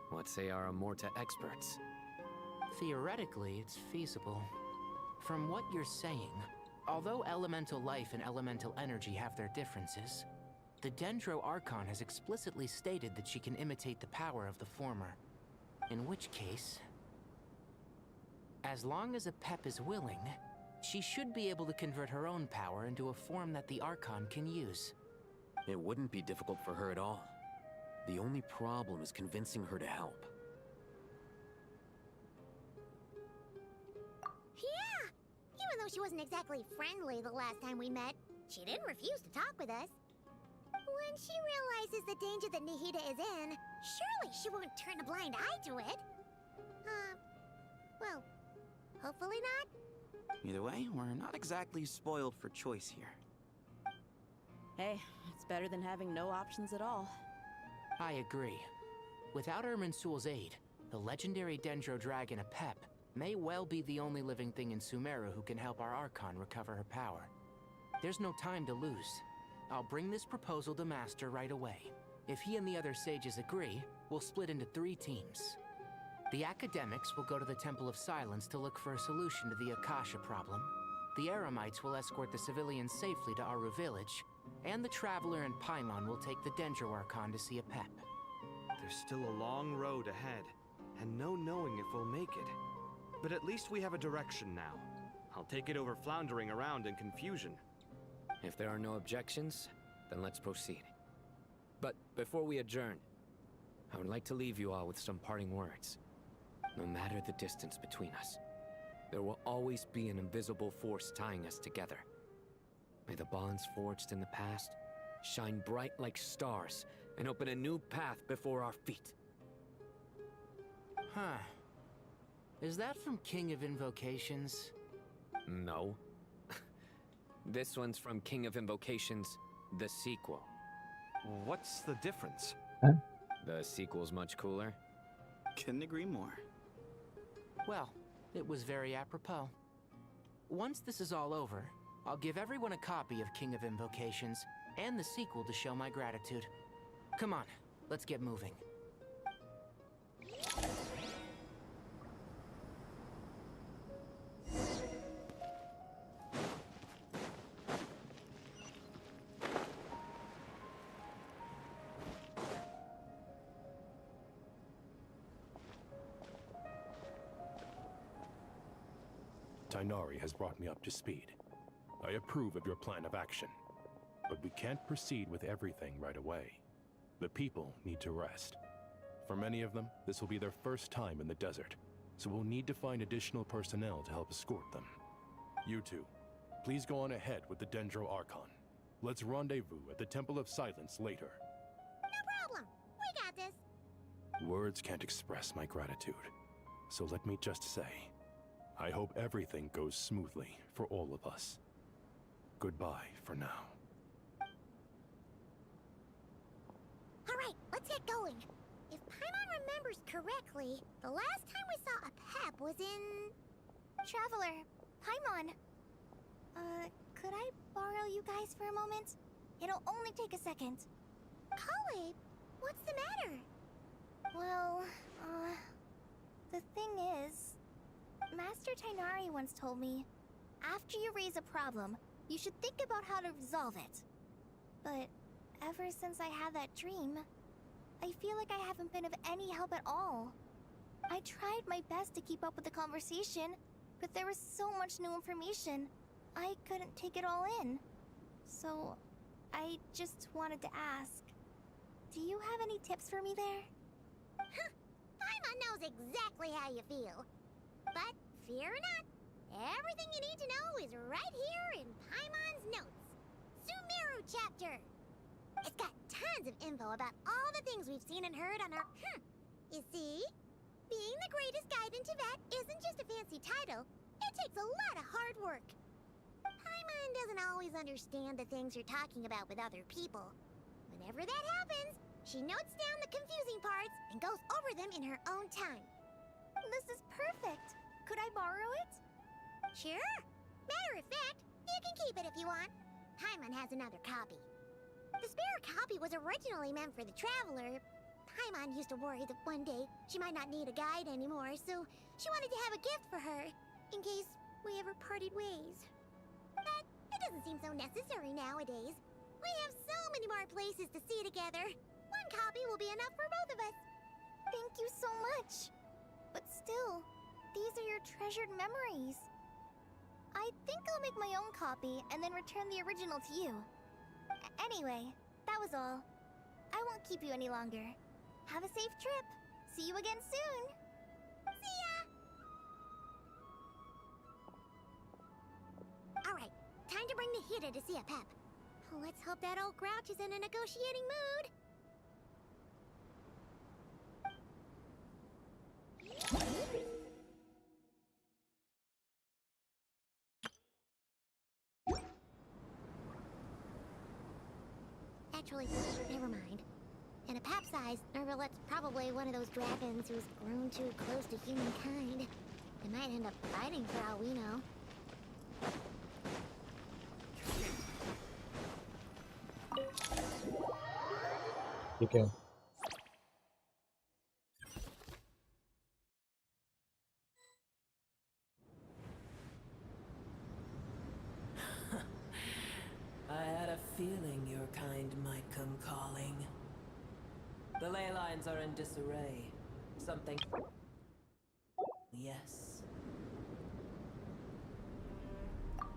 What say our Amorta experts? Theoretically, it's feasible. From what you're saying, although elemental life and elemental energy have their differences, the Dendro Archon has explicitly stated that she can imitate the power of the former. In which case, as long as a Pep is willing, she should be able to convert her own power into a form that the Archon can use. It wouldn't be difficult for her at all. The only problem is convincing her to help. Yeah! Even though she wasn't exactly friendly the last time we met, she didn't refuse to talk with us. When she realizes the danger that Nihida is in, surely she won't turn a blind eye to it. Well, hopefully not. Either way, we're not exactly spoiled for choice here. Hey, it's better than having no options at all. I agree. Without Irminsul's aid, the legendary Dendro Dragon Apep may well be the only living thing in Sumeru who can help our Archon recover her power. There's no time to lose. I'll bring this proposal to Master right away. If he and the other sages agree, we'll split into 3 teams. The academics will go to the Temple of Silence to look for a solution to the Akasha problem. The Eremites will escort the civilians safely to Aru village, and the Traveler and Paimon will take the Dendro Archon to see Apep. There's still a long road ahead, and no knowing if we'll make it. But at least we have a direction now. I'll take it over floundering around in confusion. If there are no objections, then let's proceed. But before we adjourn, I would like to leave you all with some parting words. No matter the distance between us, there will always be an invisible force tying us together. May the bonds forged in the past shine bright like stars and open a new path before our feet. Huh. Is that from King of Invocations? No. This one's from King of Invocations, the sequel. What's the difference? The sequel's much cooler. Couldn't agree more. Well, it was very apropos. Once this is all over, I'll give everyone a copy of King of Invocations and the sequel to show my gratitude. Come on, let's get moving. Tighnari has brought me up to speed. I approve of your plan of action, but we can't proceed with everything right away. The people need to rest. For many of them, this will be their first time in the desert, so we'll need to find additional personnel to help escort them. You two, please go on ahead with the Dendro Archon. Let's rendezvous at the Temple of Silence later. No problem. We got this. Words can't express my gratitude, so let me just say, I hope everything goes smoothly for all of us. Goodbye for now. Alright, let's get going. If Paimon remembers correctly, the last time we saw a Pep was in... Traveler, Paimon. Could I borrow you guys for a moment? It'll only take a second. Kale, what's the matter? Well, the thing is... Master Tainari once told me, after you raise a problem, you should think about how to resolve it. But ever since I had that dream, I feel like I haven't been of any help at all. I tried my best to keep up with the conversation, but there was so much new information, I couldn't take it all in. So, I just wanted to ask, do you have any tips for me there? Paimon knows exactly how you feel. But fear not, everything you need to know is right here in Paimon's notes. Sumeru chapter. It's got tons of info about all the things we've seen and heard on our... You see? Being the greatest guide in Tibet isn't just a fancy title. It takes a lot of hard work. Paimon doesn't always understand the things you're talking about with other people. Whenever that happens, she notes down the confusing parts and goes over them in her own time. This is perfect. Could I borrow it? Sure. Matter of fact, you can keep it if you want. Paimon has another copy. The spare copy was originally meant for the traveler. Paimon used to worry that one day she might not need a guide anymore, so she wanted to have a gift for her, in case we ever parted ways. But it doesn't seem so necessary nowadays. We have so many more places to see together. One copy will be enough for both of us. Thank you so much. But still, these are your treasured memories. I think I'll make my own copy and then return the original to you. Anyway, that was all. I won't keep you any longer. Have a safe trip. See you again soon. See ya! Alright, time to bring the Hida to see a pep. Let's hope that old grouch is in a negotiating mood. Actually, never mind. In a pap-sized Nervalet's probably one of those dragons who's grown too close to humankind. They might end up fighting for all we know. Okay. I had a feeling your kind might come calling. The ley lines are in disarray. Something... Yes.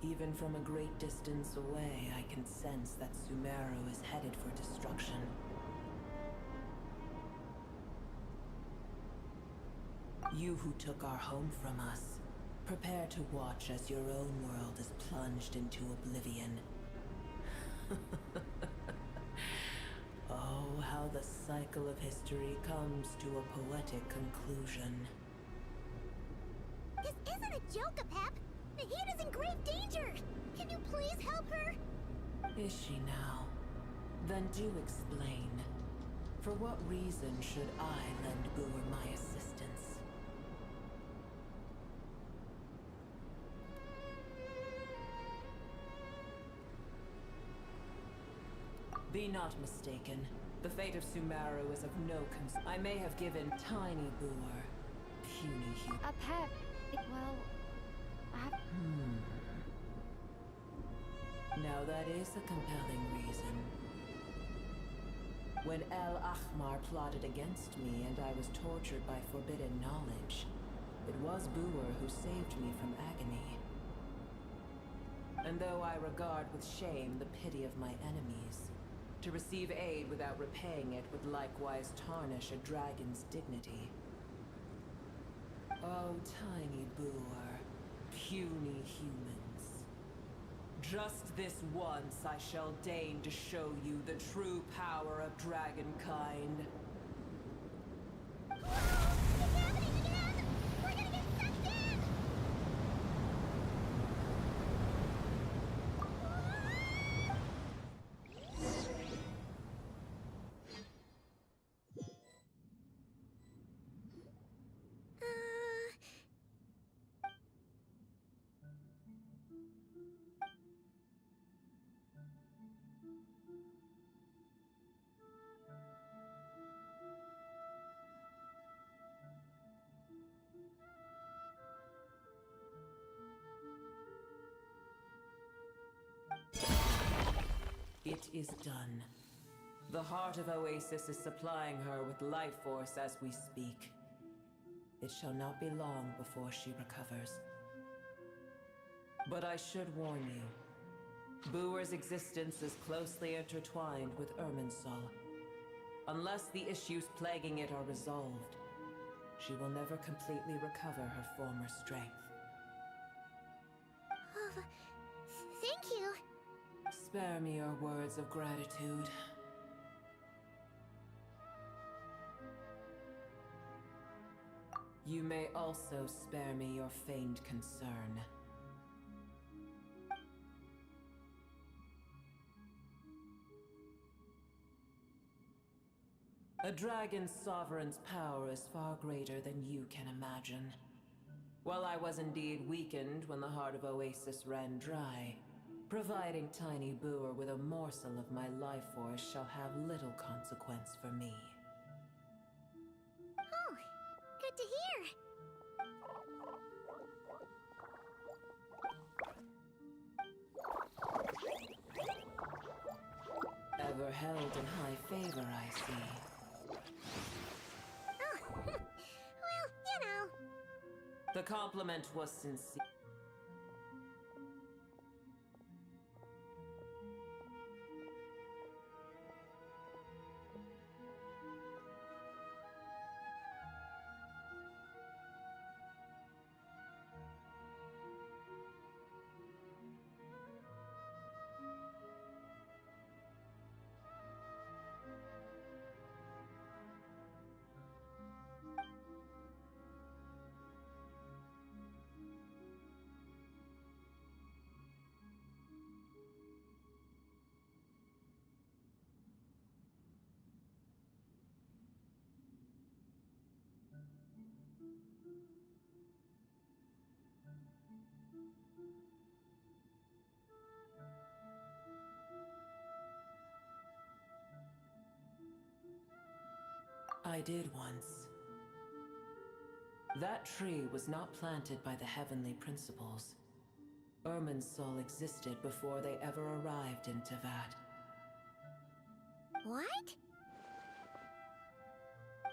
Even from a great distance away, I can sense that Sumeru is headed for destruction. You who took our home from us, prepare to watch as your own world is plunged into oblivion. Oh, how the cycle of history comes to a poetic conclusion. This isn't a joke, Apep! Nahida's in grave danger! Can you please help her? Is she now? Then do explain. For what reason should I lend Booer my assistance? Be not mistaken. The fate of Sumeru is of no concern. I may have given tiny Booer puny human. Apep, well, Now that is a compelling reason. When El Ahmar plotted against me and I was tortured by forbidden knowledge, it was Booer who saved me from agony. And though I regard with shame the pity of my enemies, to receive aid without repaying it would likewise tarnish a dragon's dignity. Oh, tiny Booer, puny humans. Just this once I shall deign to show you the true power of dragonkind. It's happening again! We're gonna get sucked in! It is done. The heart of Oasis is supplying her with life force as we speak. It shall not be long before she recovers. But I should warn you. Booer's existence is closely intertwined with Irminsul. Unless the issues plaguing it are resolved, she will never completely recover her former strength. Oh, thank you. Spare me your words of gratitude. You may also spare me your feigned concern. A dragon's sovereign's power is far greater than you can imagine. While I was indeed weakened when the heart of Oasis ran dry, providing Tiny Booer with a morsel of my life force shall have little consequence for me. Oh, good to hear. Ever held in high favor, I see. Oh, well, you know. The compliment was sincere. I did once. That tree was not planted by the heavenly principles. Irminsul existed before they ever arrived in Teyvat. What?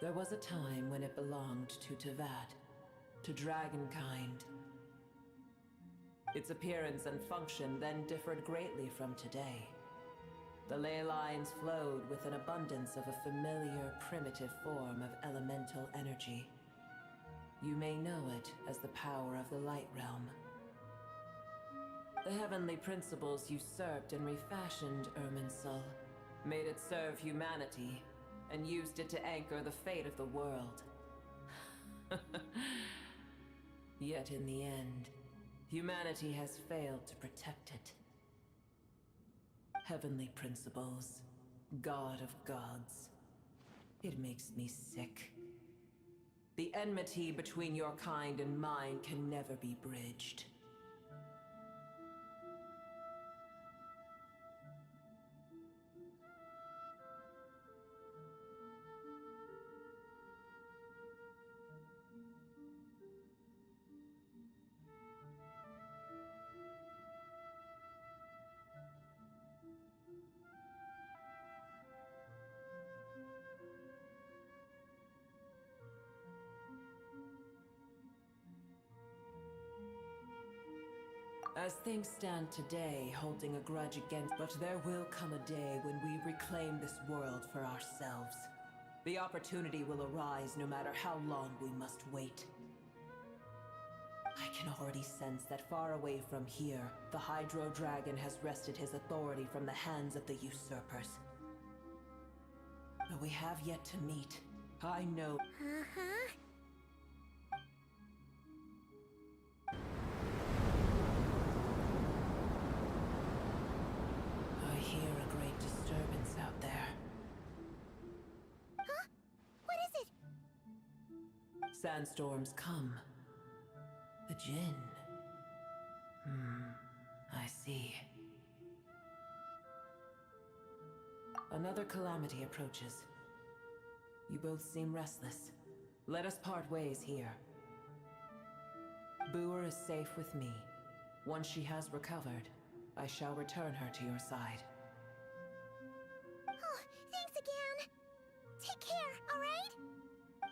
There was a time when it belonged to Teyvat, to dragonkind. Its appearance and function then differed greatly from today. The ley lines flowed with an abundance of a familiar, primitive form of elemental energy. You may know it as the power of the Light Realm. The heavenly principles usurped and refashioned Irminsul, made it serve humanity, and used it to anchor the fate of the world. Yet in the end, humanity has failed to protect it. Heavenly principles, God of gods. It makes me sick. The enmity between your kind and mine can never be bridged. As things stand today, holding a grudge against, but there will come a day when we reclaim this world for ourselves. The opportunity will arise no matter how long we must wait. I can already sense that far away from here, the Hydro Dragon has wrested his authority from the hands of the usurpers. Though we have yet to meet, I know. Uh-huh. I hear a great disturbance out there. Huh? What is it? Sandstorms come. The Jinn. I see. Another calamity approaches. You both seem restless. Let us part ways here. Booer is safe with me. Once she has recovered, I shall return her to your side.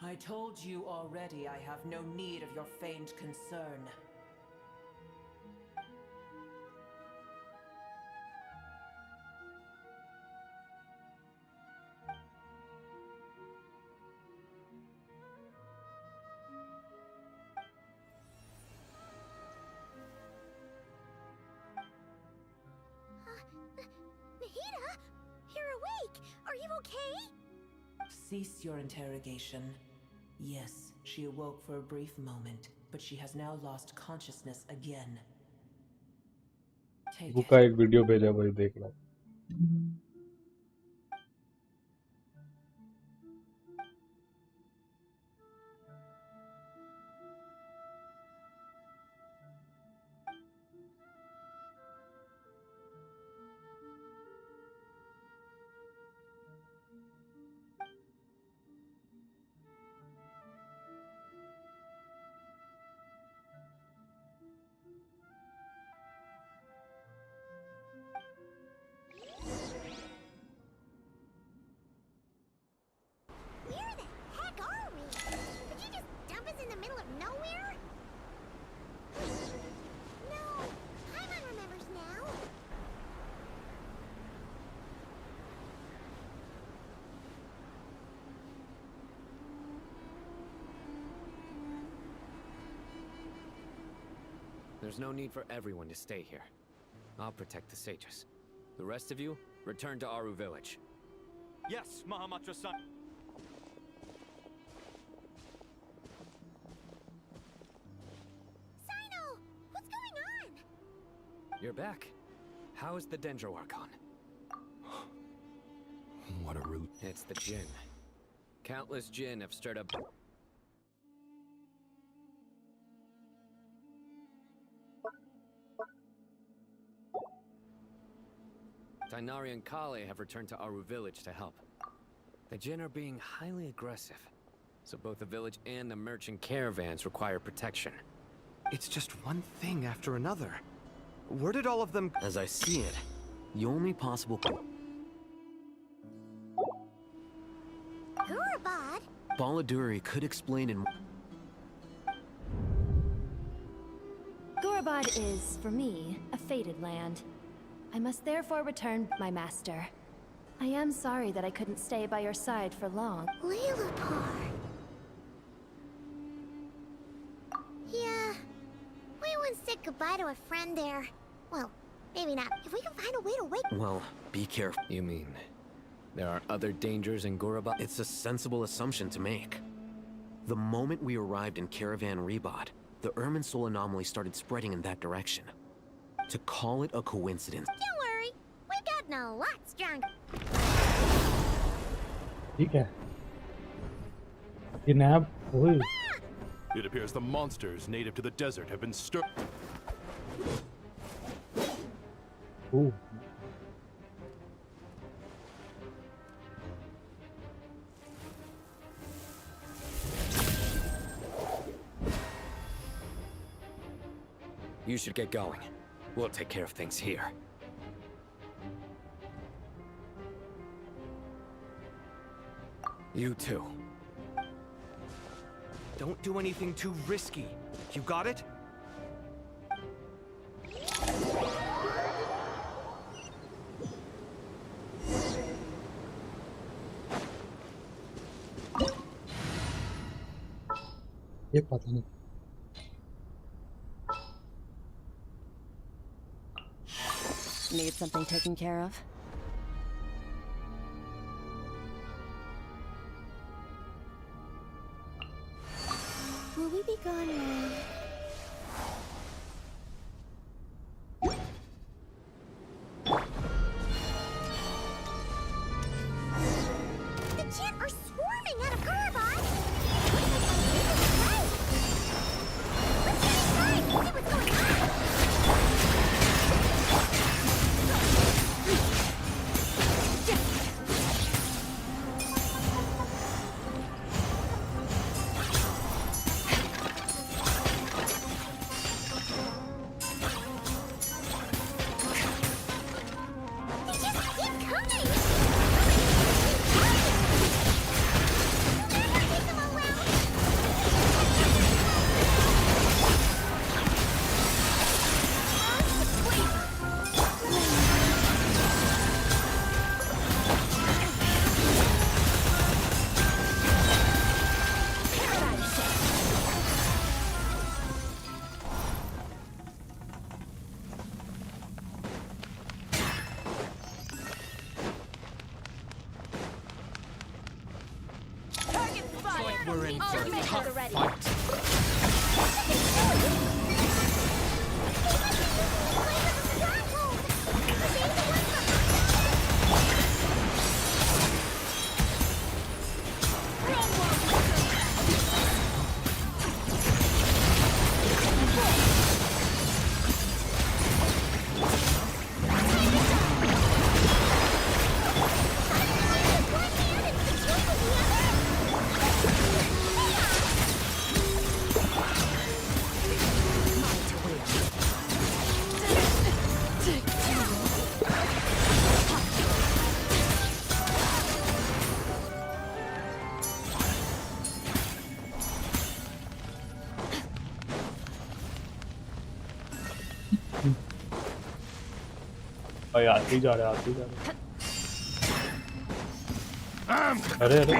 I told you already I have no need of your feigned concern. Nahida, you're awake. Are you okay? Cease your interrogation. Yes, she awoke for a brief moment, but she has now lost consciousness again. Take का एक video भेजा भाई देख लो. Where the heck are we? Did you just dump us in the middle of nowhere? No, Paimon remembers now. There's no need for everyone to stay here. I'll protect the sages. The rest of you, return to Aru village. Yes, Mahamatra-san. Sino, what's going on? You're back. How is the Dendro Archon? What a relief. It's the Jinn. Countless Jinn have stirred up... Tainari and Kale have returned to Aru village to help. The Jinn are being highly aggressive, so both the village and the merchant caravans require protection. It's just one thing after another. Where did all of them... As I see it, the only possible... Gurabad? Baladuri could explain in... Gurabad is, for me, a fated land. I must therefore return, my master. I am sorry that I couldn't stay by your side for long. Lilipar. Yeah, we once said goodbye to a friend there. Well, maybe not. If we can find a way to wake... Well, be careful. You mean, there are other dangers in Gurabad? It's a sensible assumption to make. The moment we arrived in Caravan Rebod, the Irminsul anomaly started spreading in that direction. To call it a coincidence... Don't worry, we've gotten a lot stronger. ठीक है. Kidnap. Oi. It appears the monsters native to the desert have been stirred. Ooh. You should get going. We'll take care of things here. You too. Don't do anything too risky. You got it? ये पता नहीं. Need something taken care of? Will we be gone long? The Jinn are swarming out of Gurabad! Let's get inside and see what's going on! We're in for a tough fight. भाई आते ही जा रहे आते ही जा रहे अरे अरे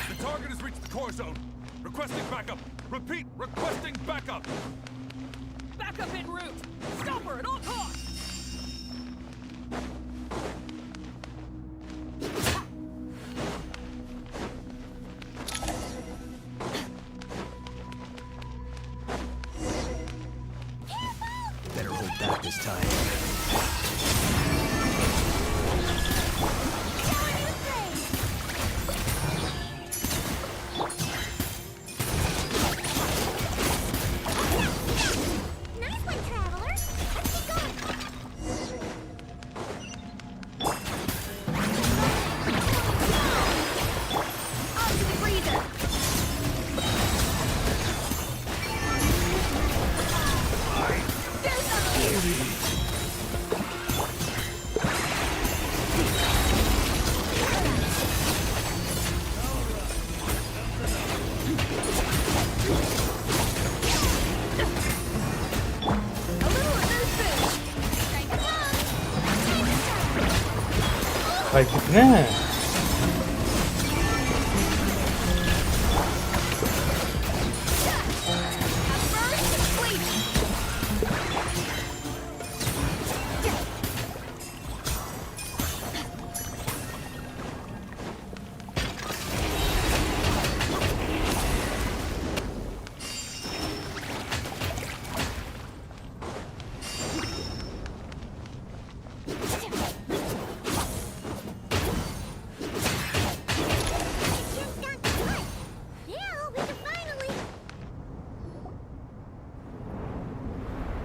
The target has reached the core zone. Requesting backup. Repeat, requesting backup. Backup en route. Stop her at all costs. Better hold back this time. भाई कितने हैं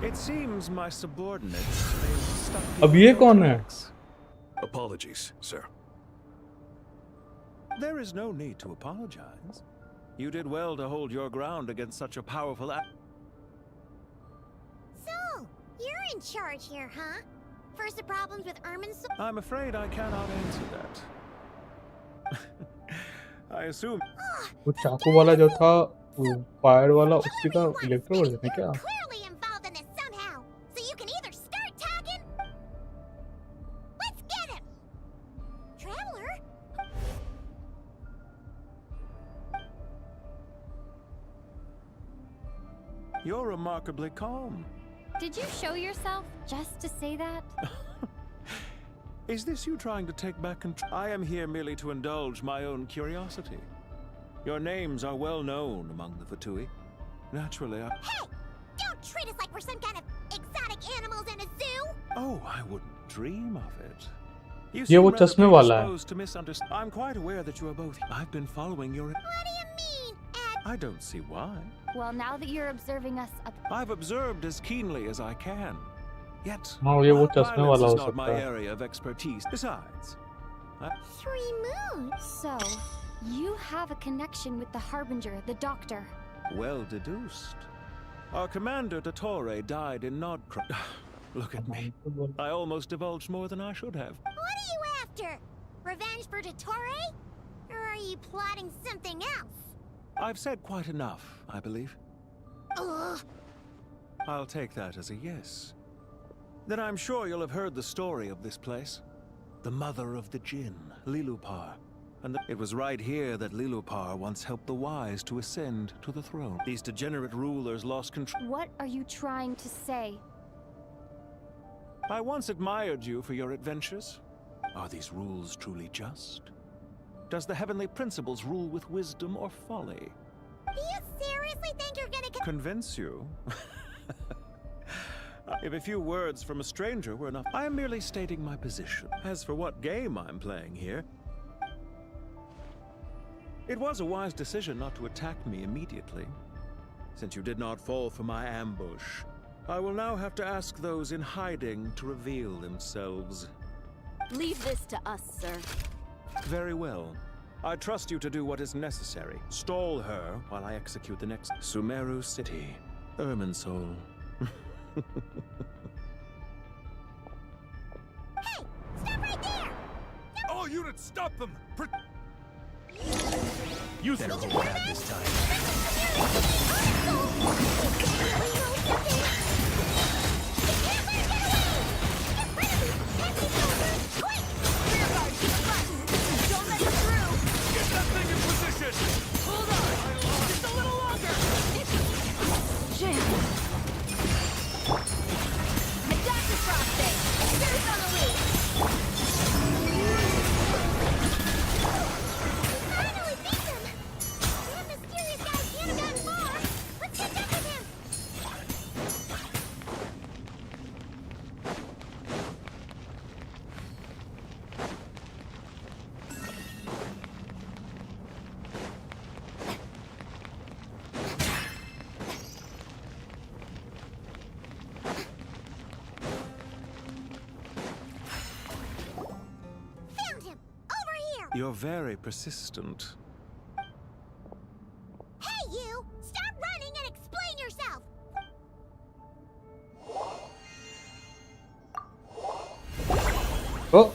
It seems my subordinates stuck. अब ये कौन है Apologies, sir. There is no need to apologize. You did well to hold your ground against such a powerful So, you're in charge here, huh? First the problems with Irminsul. I'm afraid I cannot answer that. I assume. वो चाकू वाला जो था वो fire वाला उसी का electro version है क्या Clearly involved in this somehow. So you can either start talking. Let's get him. Traveler. You're remarkably calm. Did you show yourself just to say that? Is this you trying to take back control? I am here merely to indulge my own curiosity. Your names are well known among the Fatui. Naturally, Hey! Don't treat us like we're some kind of exotic animals in a zoo! Oh, I wouldn't dream of it. You ये वो seem rather चश्मे वाला है predisposed to misunderstand. I'm quite aware that you are both. I've been following your. What do you mean, Ed? I don't see why. Well, now that you're observing us up. I've observed as keenly as I can. Yet, हाँ ये वो चश्मे violence वाला is हो not my सकता है area of expertise. Besides, 3 moons. So, you have a connection with the Harbinger, the Doctor. well deduced. Our commander, Dottore, died in Nodcroft. Look at me. I almost divulged more than I should have. What are you after? Revenge for Dottore? Or are you plotting something else? I've said quite enough, I believe. Ugh. I'll take that as a yes. Then I'm sure you'll have heard the story of this place. The mother of the Jinn, Lilupar. And it was right here that Lilupar once helped the wise to ascend to the throne. These degenerate rulers lost control. What are you trying to say? I once admired you for your adventures. Are these rules truly just? Does the heavenly principles rule with wisdom or folly? Do you seriously think you're gonna convince you? If a few words from a stranger were enough, I am merely stating my position. As for what game I'm playing here, it was a wise decision not to attack me immediately. Since you did not fall for my ambush, I will now have to ask those in hiding to reveal themselves. Leave this to us, sir. Very well. I trust you to do what is necessary. Stall her while I execute the next Sumeru City, Irminsul. Hey! Stop right there! All units, stop them! You better hold that this time. Don't let him through! Get that thing in position! Hold on! Just a little longer! Jim! Attack the frosting! There's on the lead! Finally beat them! That mysterious guy can't have gotten far! Let's catch up with him! Found him! Over here! You're very persistent. Hey, you! Stop running and explain yourself! Oh,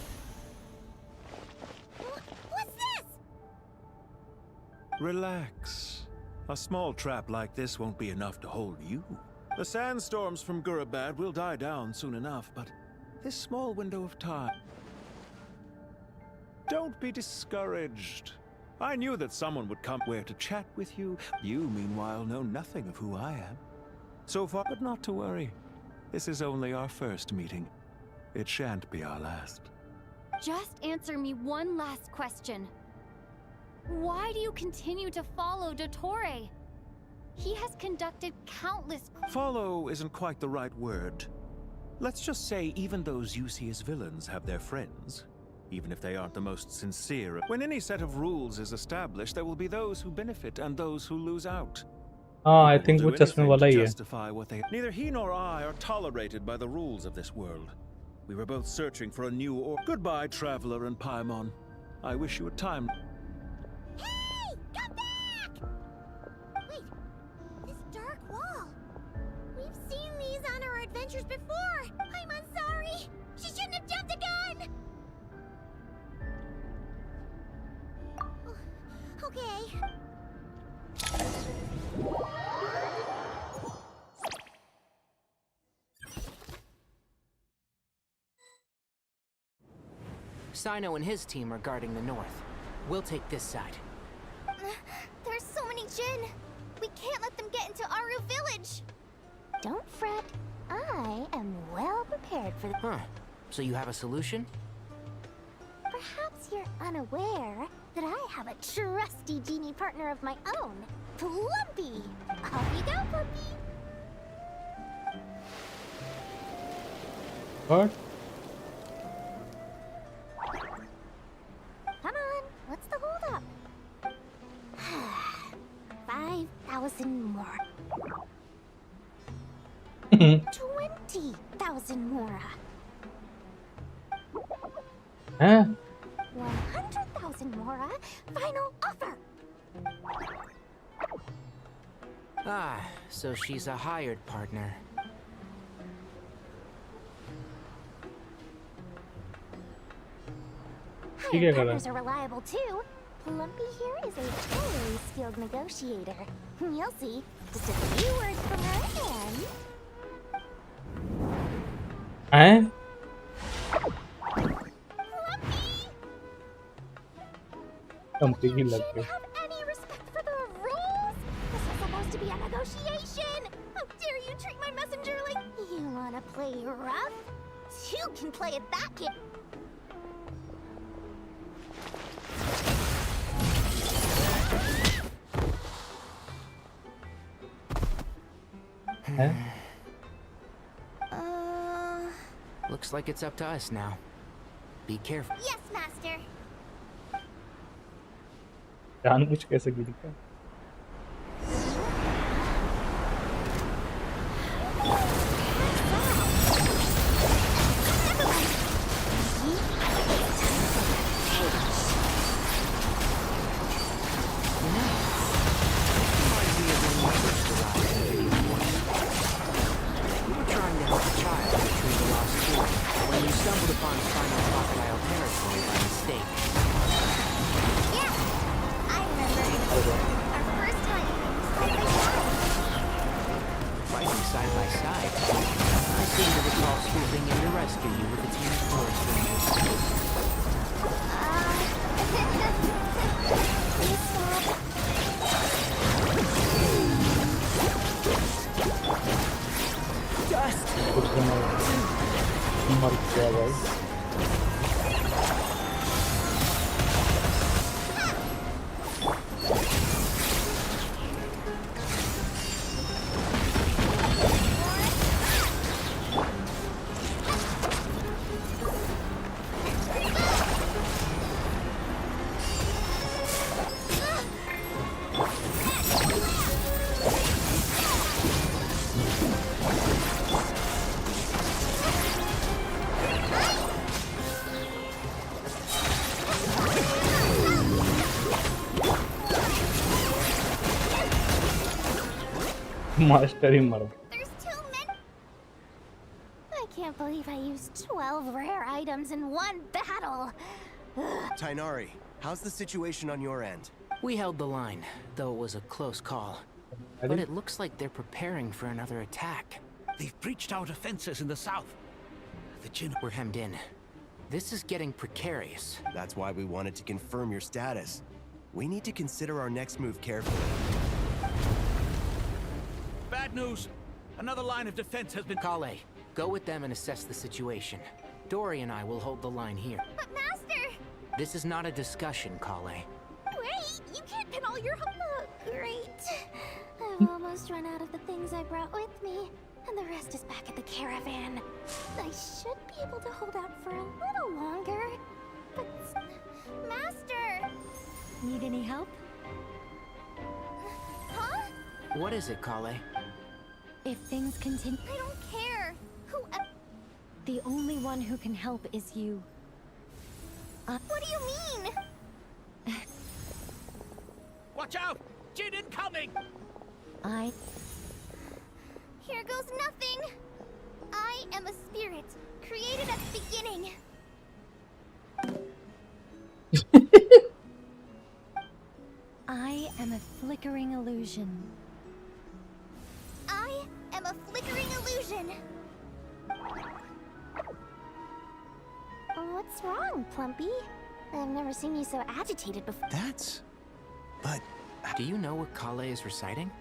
What's this? Relax. A small trap like this won't be enough to hold you. The sandstorms from Gurabad will die down soon enough, but this small window of time... Don't be discouraged. I knew that someone would come where to chat with you. You, meanwhile, know nothing of who I am. So far, but not to worry. This is only our first meeting. It shan't be our last. Just answer me one last question. Why do you continue to follow Dottore? He has conducted countless... Follow isn't quite the right word. Let's just say even those you see as villains have their friends. Even if they aren't the most sincere. When any set of rules is established, there will be those who benefit and those who lose out. I think वो चश्मे वाला ही है. Justify what they... Neither he nor I are tolerated by the rules of this world. We were both searching for a new or... Goodbye, Traveler and Paimon. I wish you a time... Hey! Come back! Wait, this dark wall. We've seen these on our adventures before. I'm sorry. She shouldn't have jumped the gun. Okay. Sino and his team are guarding the north. We'll take this side. There's so many Jinn. We can't let them get into Aru village. Don't fret. I am well prepared for the... Huh. So you have a solution? Perhaps you're unaware that I have a trusty genie partner of my own, Plumpy. Off you go, Plumpy. What? Come on, what's the holdup? 5,000 more. 20,000 more. Huh? 100,000 more. Final offer. Ah, so she's a hired partner. Hired partners are reliable too. Plumpy here is a very skilled negotiator. You'll see. Just a few words from her and... हैं? Company लग गई। Have any respect for the rules? This is supposed to be a negotiation. How dare you treat my messenger like... You wanna play rough? You can play it that game. हैं? Looks like it's up to us now. Be careful. Yes, master. जानबूझ कैसे गिरी क्या? मर गया भाई। Master ही मरा। There's too many. I can't believe I used 12 rare items in one battle. Tainari, how's the situation on your end? We held the line, though it was a close call. But it looks like they're preparing for another attack. They've breached our defenses in the south. The Jin were hemmed in. This is getting precarious. That's why we wanted to confirm your status. We need to consider our next move carefully. Bad news! Another line of defense has been... Kale, go with them and assess the situation. Dory and I will hold the line here. But Master! This is not a discussion, Kale. Wait, you can't pin all your hope. Oh, great. I've almost run out of the things I brought with me, and the rest is back at the caravan. I should be able to hold out for a little longer, but... Master! Need any help? Huh? What is it, Kale? If things continue... I don't care. Who... The only one who can help is you. What do you mean? Watch out! Jin incoming! Here goes nothing. I am a spirit, created at the beginning. I am a flickering illusion. I am a flickering illusion. What's wrong, Plumpy? I've never seen you so agitated before. But... Do you know what Kale is reciting?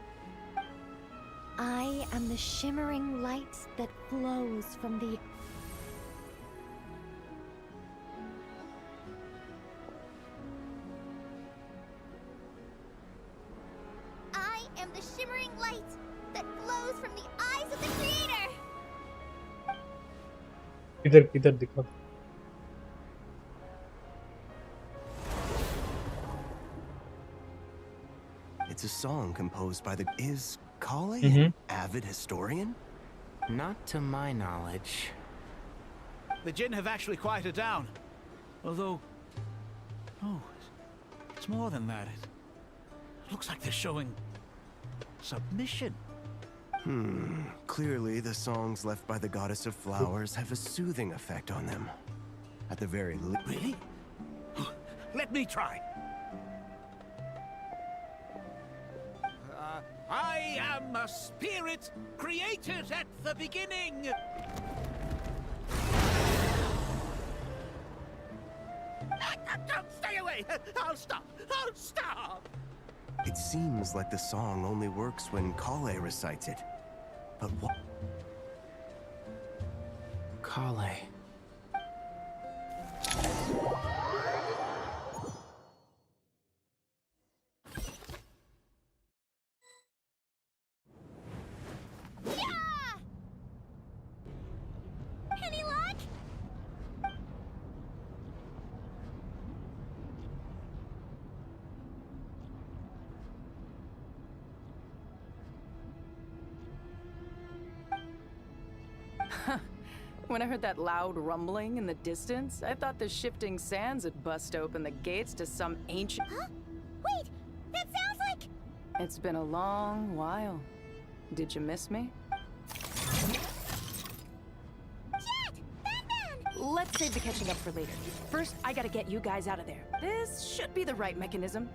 I am the shimmering light that flows from the... I am the shimmering light that flows from the eyes of the Creator. किधर किधर दिखा? It's a song composed by the... Is Kale an avid historian? Not to my knowledge. The Jin have actually quieted down. Although... Oh, it's more than that. It looks like they're showing... submission. Clearly the songs left by the Goddess of Flowers have a soothing effect on them. At the very least... Really? Let me try. I am a spirit created at the beginning. I'll stop! I'll stop! It seems like the song only works when Kale recites it. But what? Kale. Any luck? When I heard that loud rumbling in the distance, I thought the shifting sands had bust open the gates to some ancient... Huh? Wait! That sounds like... It's been a long while. Did you miss me? Let's save the catching up for later. First, I gotta get you guys out of there. This should be the right mechanism.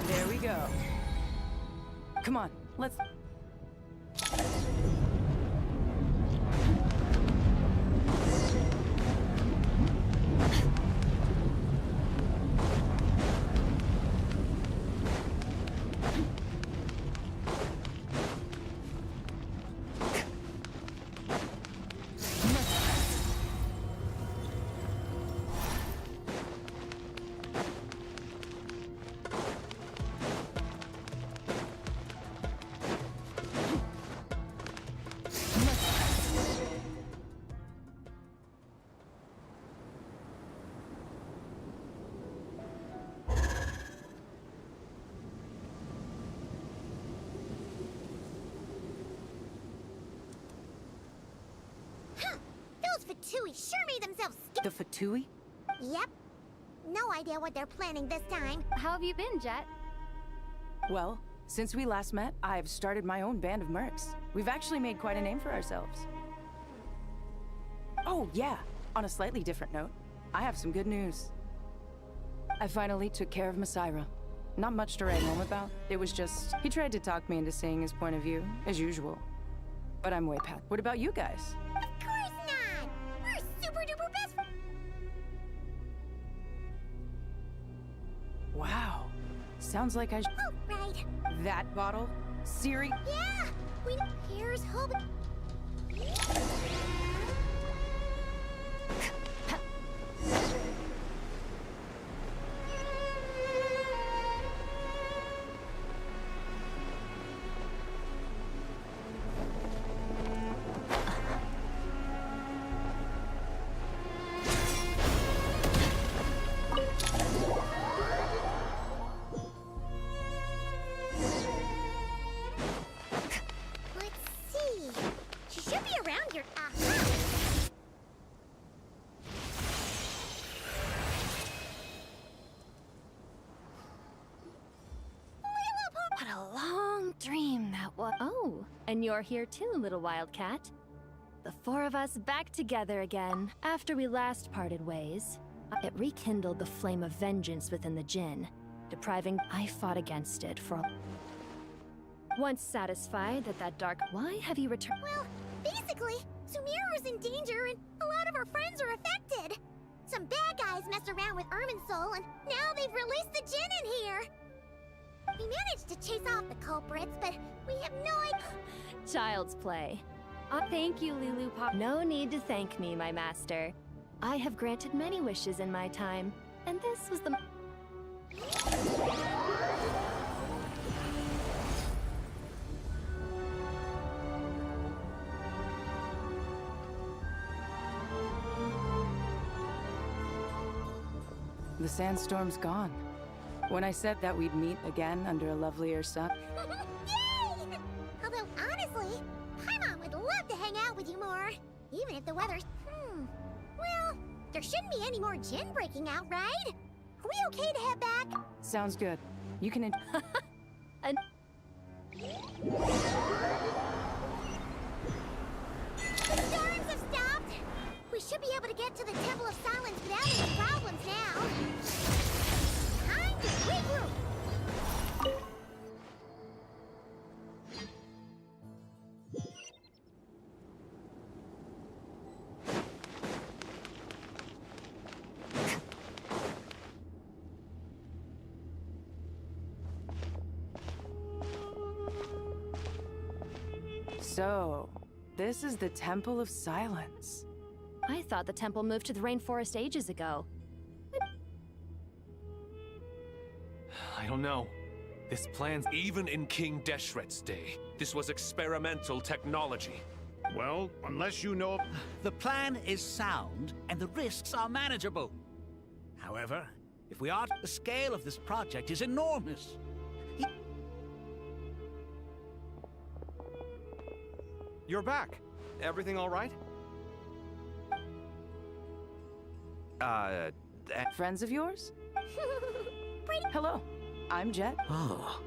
There we go. Come on, let's... Those Fatui sure made themselves The Fatui? Yep. No idea what they're planning this time. How have you been, Jet? Well, since we last met, I've started my own band of mercs. We've actually made quite a name for ourselves. Oh, yeah. On a slightly different note, I have some good news. I finally took care of Masaira. Not much to write home about. It was just, he tried to talk me into seeing his point of view, as usual. But I'm way past. What about you guys? Of course not! We're super duper best friends! Wow. Sounds like I Oh, right. That bottle? Siri? Yeah! Here's hoping... Oh, and you're here too, little wildcat. The four of us back together again. After we last parted ways, it rekindled the flame of vengeance within the Jinn, depriving... I fought against it for a... Once satisfied that dark... Why have you returned? Well, basically, Sumeru's in danger and a lot of our friends are affected. Some bad guys messed around with Irminsul and now they've released the Jinn in here. We managed to chase off the culprits, but we have no idea... Child's play. Thank you, Lulu Pop. No need to thank me, my master. I have granted many wishes in my time, and this was the... The sandstorm's gone. When I said that we'd meet again under a lovelier sun... Yay! Although, honestly, Paimon would love to hang out with you more. Even if the weather's... Well, there shouldn't be any more Jinn breaking out, right? Are we okay to head back? Sounds good. You can... The storms have stopped! We should be able to get to the Temple of Silence without any problems now. Time to regroup! So, this is the Temple of Silence. I thought the temple moved to the rainforest ages ago. I don't know. This plan's... Even in King Deshret's day, this was experimental technology. Well, unless you know... The plan is sound, and the risks are manageable. However, if we are... The scale of this project is enormous. You're back. Everything all right? Friends of yours? Hello, I'm Jet. Oh,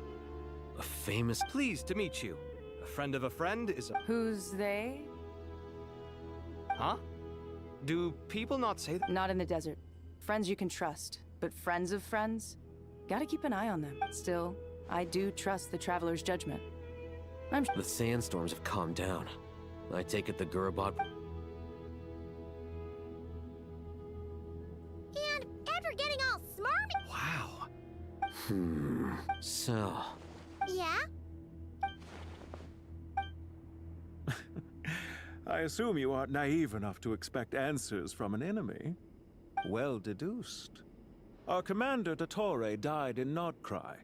a famous... Pleased to meet you. A friend of a friend is a... Who's they? Huh? Do people not say that? Not in the desert. Friends you can trust, but friends of friends? Gotta keep an eye on them. Still, I do trust the Traveler's judgment. The sandstorms have calmed down. I take it the Gurabot... And ever getting all smarmy. Wow. So... Yeah? I assume you aren't naive enough to expect answers from an enemy. Well deduced. Our commander, Dottore, died in Nordcry.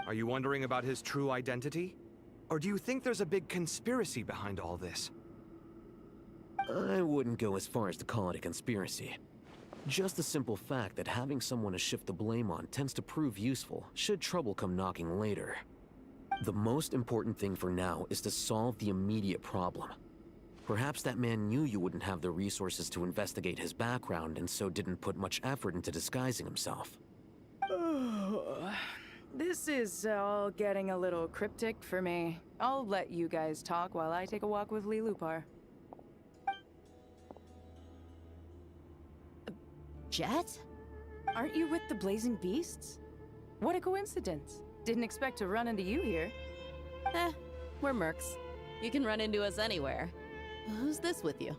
Are you wondering about his true identity? Or do you think there's a big conspiracy behind all this? I wouldn't go as far as to call it a conspiracy. Just the simple fact that having someone to shift the blame on tends to prove useful, should trouble come knocking later. The most important thing for now is to solve the immediate problem. Perhaps that man knew you wouldn't have the resources to investigate his background and so didn't put much effort into disguising himself. This is all getting a little cryptic for me. I'll let you guys talk while I take a walk with Lilupar. Jet? Aren't you with the Blazing Beasts? What a coincidence. Didn't expect to run into you here. We're mercs. You can run into us anywhere. Who's this with you?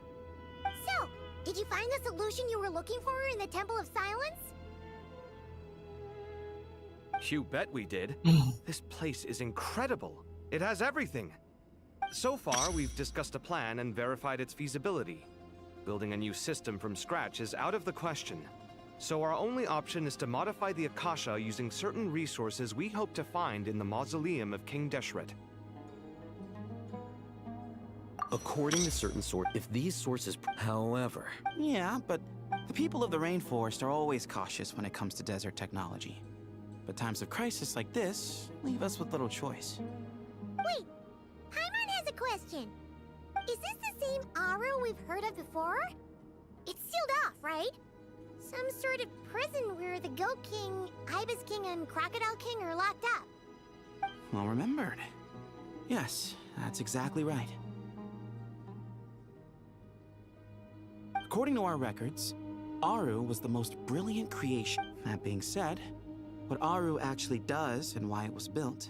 So, did you find the solution you were looking for in the Temple of Silence? You bet we did. This place is incredible. It has everything. So far, we've discussed a plan and verified its feasibility. Building a new system from scratch is out of the question. So our only option is to modify the Akasha using certain resources we hope to find in the mausoleum of King Deshret. According to certain sources, if these sources... However... Yeah, but the people of the rainforest are always cautious when it comes to desert technology. But times of crisis like this leave us with little choice. Wait, Paimon has a question. Is this the same Aru we've heard of before? It's sealed off, right? Some sort of prison where the Goat King, Ibis King, and Crocodile King are locked up. Well remembered. Yes, that's exactly right. According to our records, Aru was the most brilliant creation. That being said, what Aru actually does and why it was built,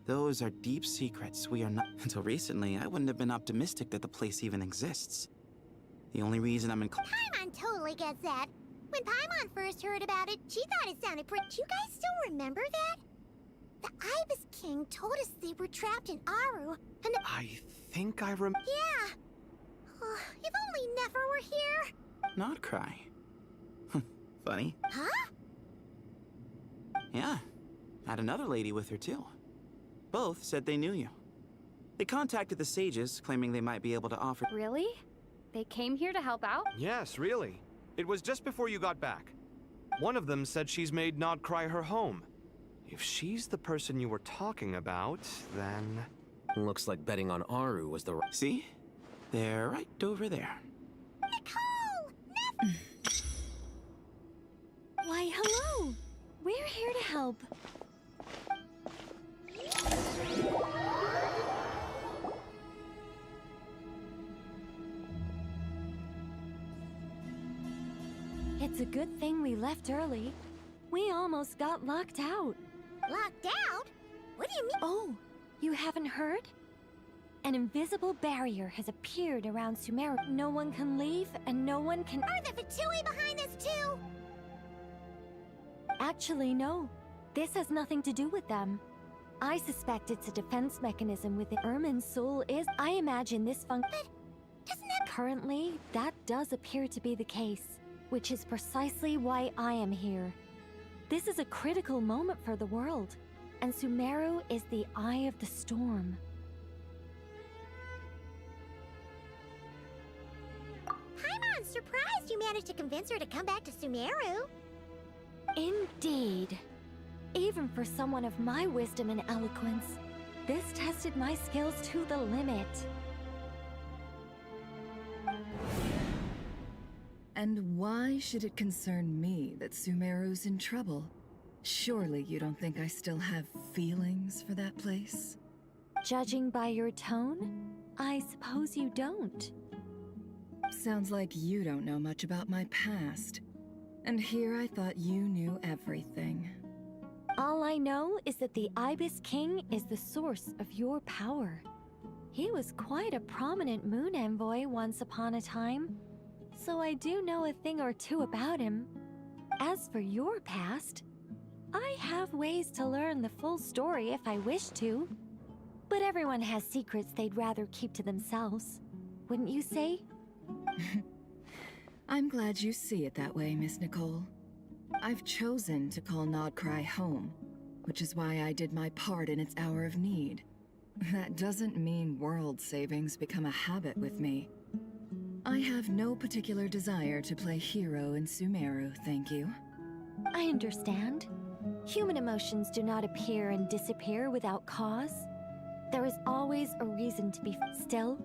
those are deep secrets we are not... Until recently, I wouldn't have been optimistic that the place even exists. The only reason I'm in... Paimon totally gets that. When Paimon first heard about it, she thought it sounded pretty... You guys still remember that? The Ibis King told us they were trapped in Aru, and the... I think I Yeah! Oh, if only Nefer were here! Not cry. Funny. Huh? Yeah. Had another lady with her too. Both said they knew you. They contacted the sages, claiming they might be able to offer... Really? They came here to help out? Yes, really. It was just before you got back. One of them said she's made Nordcry her home. If she's the person you were talking about, then... Looks like betting on Aru was the right... See? They're right over there. Nicole! Never... Why, hello! We're here to help. It's a good thing we left early. We almost got locked out. Locked out? What do you mean? Oh, you haven't heard? An invisible barrier has appeared around Sumeru. No one can leave, and no one can... Are the Fatui behind this too? Actually, no. This has nothing to do with them. I suspect it's a defense mechanism within Ermin's soul is... I imagine this function... Doesn't that... Currently, that does appear to be the case, which is precisely why I am here. This is a critical moment for the world, and Sumeru is the eye of the storm. Paimon's surprised you managed to convince her to come back to Sumeru. Indeed. Even for someone of my wisdom and eloquence, this tested my skills to the limit. And why should it concern me that Sumeru's in trouble? Surely you don't think I still have feelings for that place? Judging by your tone, I suppose you don't. Sounds like you don't know much about my past. And here I thought you knew everything. All I know is that the Ibis King is the source of your power. He was quite a prominent moon envoy once upon a time, so I do know a thing or two about him. As for your past, I have ways to learn the full story if I wish to. But everyone has secrets they'd rather keep to themselves, wouldn't you say? I'm glad you see it that way, Miss Nicole. I've chosen to call Nodcry home, which is why I did my part in its hour of need. That doesn't mean world savings become a habit with me. I have no particular desire to play hero in Sumeru, thank you. I understand. Human emotions do not appear and disappear without cause. There is always a reason to be still.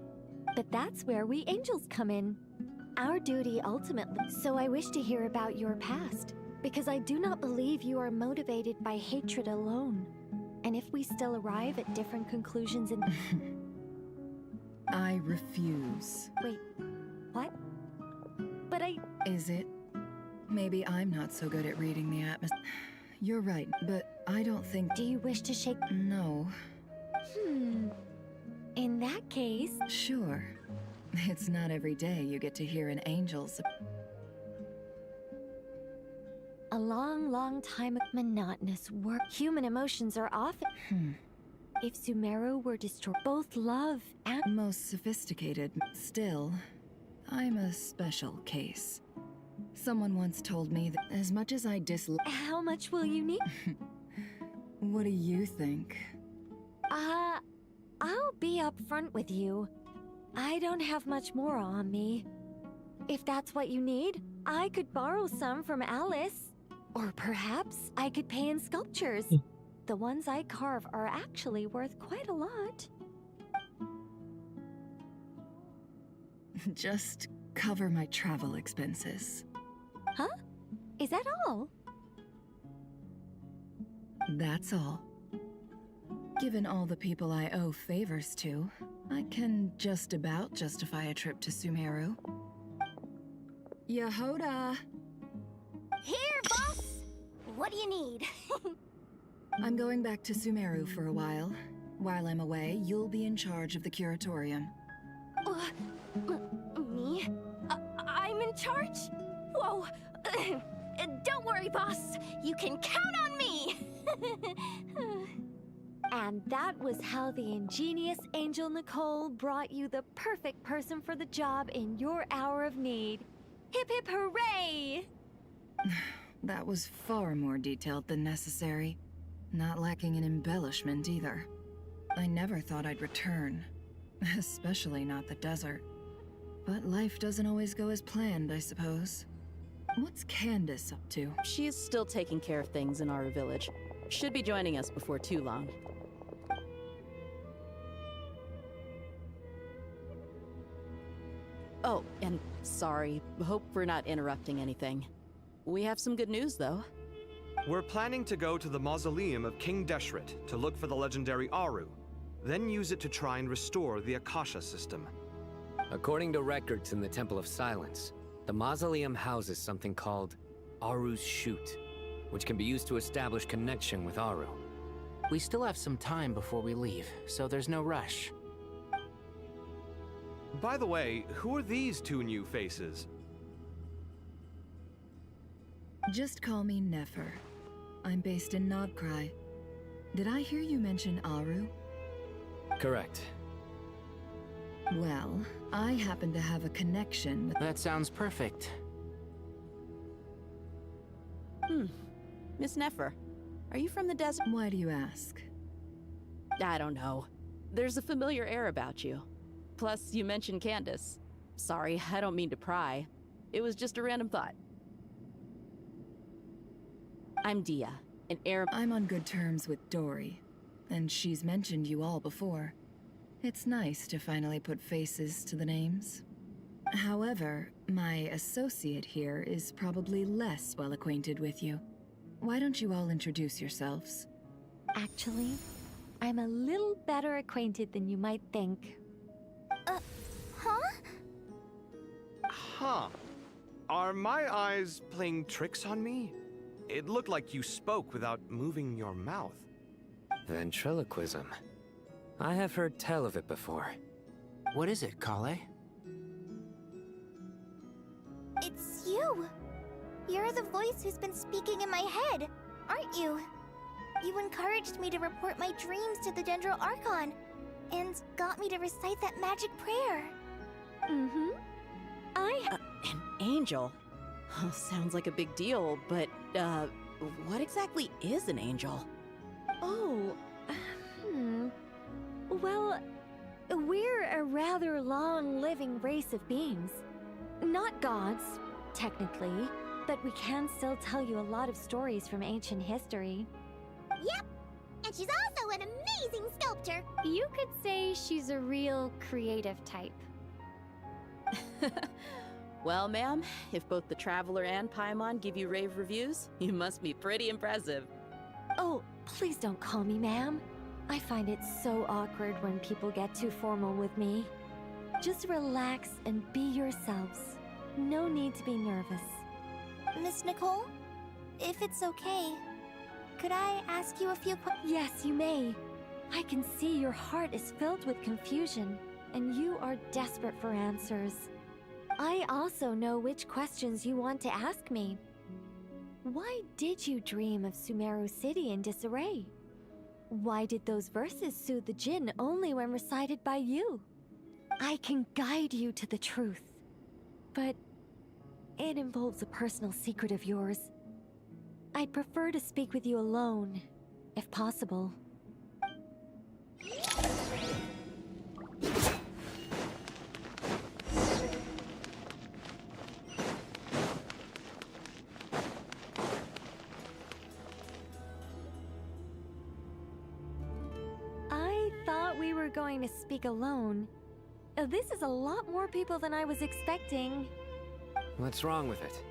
But that's where we angels come in. Our duty ultimately. So I wish to hear about your past, because I do not believe you are motivated by hatred alone. And if we still arrive at different conclusions in... I refuse. Wait, what? But I... Is it? Maybe I'm not so good at reading the atmosphere. You're right, but I don't think... Do you wish to shake... No. In that case... Sure. It's not every day you get to hear an angel's... A long, long time of monotonous work. Human emotions are often... If Sumeru were destroyed, both love and... Most sophisticated. Still, I'm a special case. Someone once told me that as much as I dislike... How much will you need? What do you think? I'll be upfront with you. I don't have much more on me. If that's what you need, I could borrow some from Alice. Or perhaps I could pay in sculptures. The ones I carve are actually worth quite a lot. Just cover my travel expenses. Huh? Is that all? That's all. Given all the people I owe favors to, I can just about justify a trip to Sumeru. Yehoda! Here, boss! What do you need? I'm going back to Sumeru for a while. While I'm away, you'll be in charge of the curatorium. Me? I'm in charge? Whoa! Don't worry, boss. You can count on me! And that was how the ingenious Angel Nicole brought you the perfect person for the job in your hour of need. Hip hip hooray! That was far more detailed than necessary. Not lacking in embellishment either. I never thought I'd return. Especially not the desert. But life doesn't always go as planned, I suppose. What's Candace up to? She is still taking care of things in our village. Should be joining us before too long. Oh, and sorry. Hope we're not interrupting anything. We have some good news, though. We're planning to go to the mausoleum of King Deshret to look for the legendary Aru, then use it to try and restore the Akasha system. According to records in the Temple of Silence, the mausoleum houses something called Aru's Chute, which can be used to establish connection with Aru. We still have some time before we leave, so there's no rush. By the way, who are these two new faces? Just call me Nefer. I'm based in Nodcry. Did I hear you mention Aru? Correct. Well, I happen to have a connection with— That sounds perfect. Miss Nefer, are you from the desert? Why do you ask? I don't know. There's a familiar air about you. Plus, you mentioned Candace. Sorry, I don't mean to pry. It was just a random thought. I'm Dia, an heir— I'm on good terms with Dory, and she's mentioned you all before. It's nice to finally put faces to the names. However, my associate here is probably less well acquainted with you. Why don't you all introduce yourselves? Actually, I'm a little better acquainted than you might think. Huh? Huh. Are my eyes playing tricks on me? It looked like you spoke without moving your mouth. Ventriloquism. I have heard tell of it before. What is it, Kale? It's you! You're the voice who's been speaking in my head, aren't you? You encouraged me to report my dreams to the Dendro Archon, and got me to recite that magic prayer. Mm-hmm. An angel? Sounds like a big deal, but, what exactly is an angel? Oh, Well, we're a rather long-living race of beings. Not gods, technically, but we can still tell you a lot of stories from ancient history. Yep! And she's also an amazing sculptor! You could say she's a real creative type. Well, ma'am, if both the Traveler and Paimon give you rave reviews, you must be pretty impressive. Oh, please don't call me ma'am. I find it so awkward when people get too formal with me. Just relax and be yourselves. No need to be nervous. Miss Nicole, if it's okay, could I ask you a few questions? Yes, you may. I can see your heart is filled with confusion, and you are desperate for answers. I also know which questions you want to ask me. Why did you dream of Sumeru City in disarray? Why did those verses soothe the Jinn only when recited by you? I can guide you to the truth, but it involves a personal secret of yours. I'd prefer to speak with you alone, if possible. I thought we were going to speak alone. This is a lot more people than I was expecting. What's wrong with it?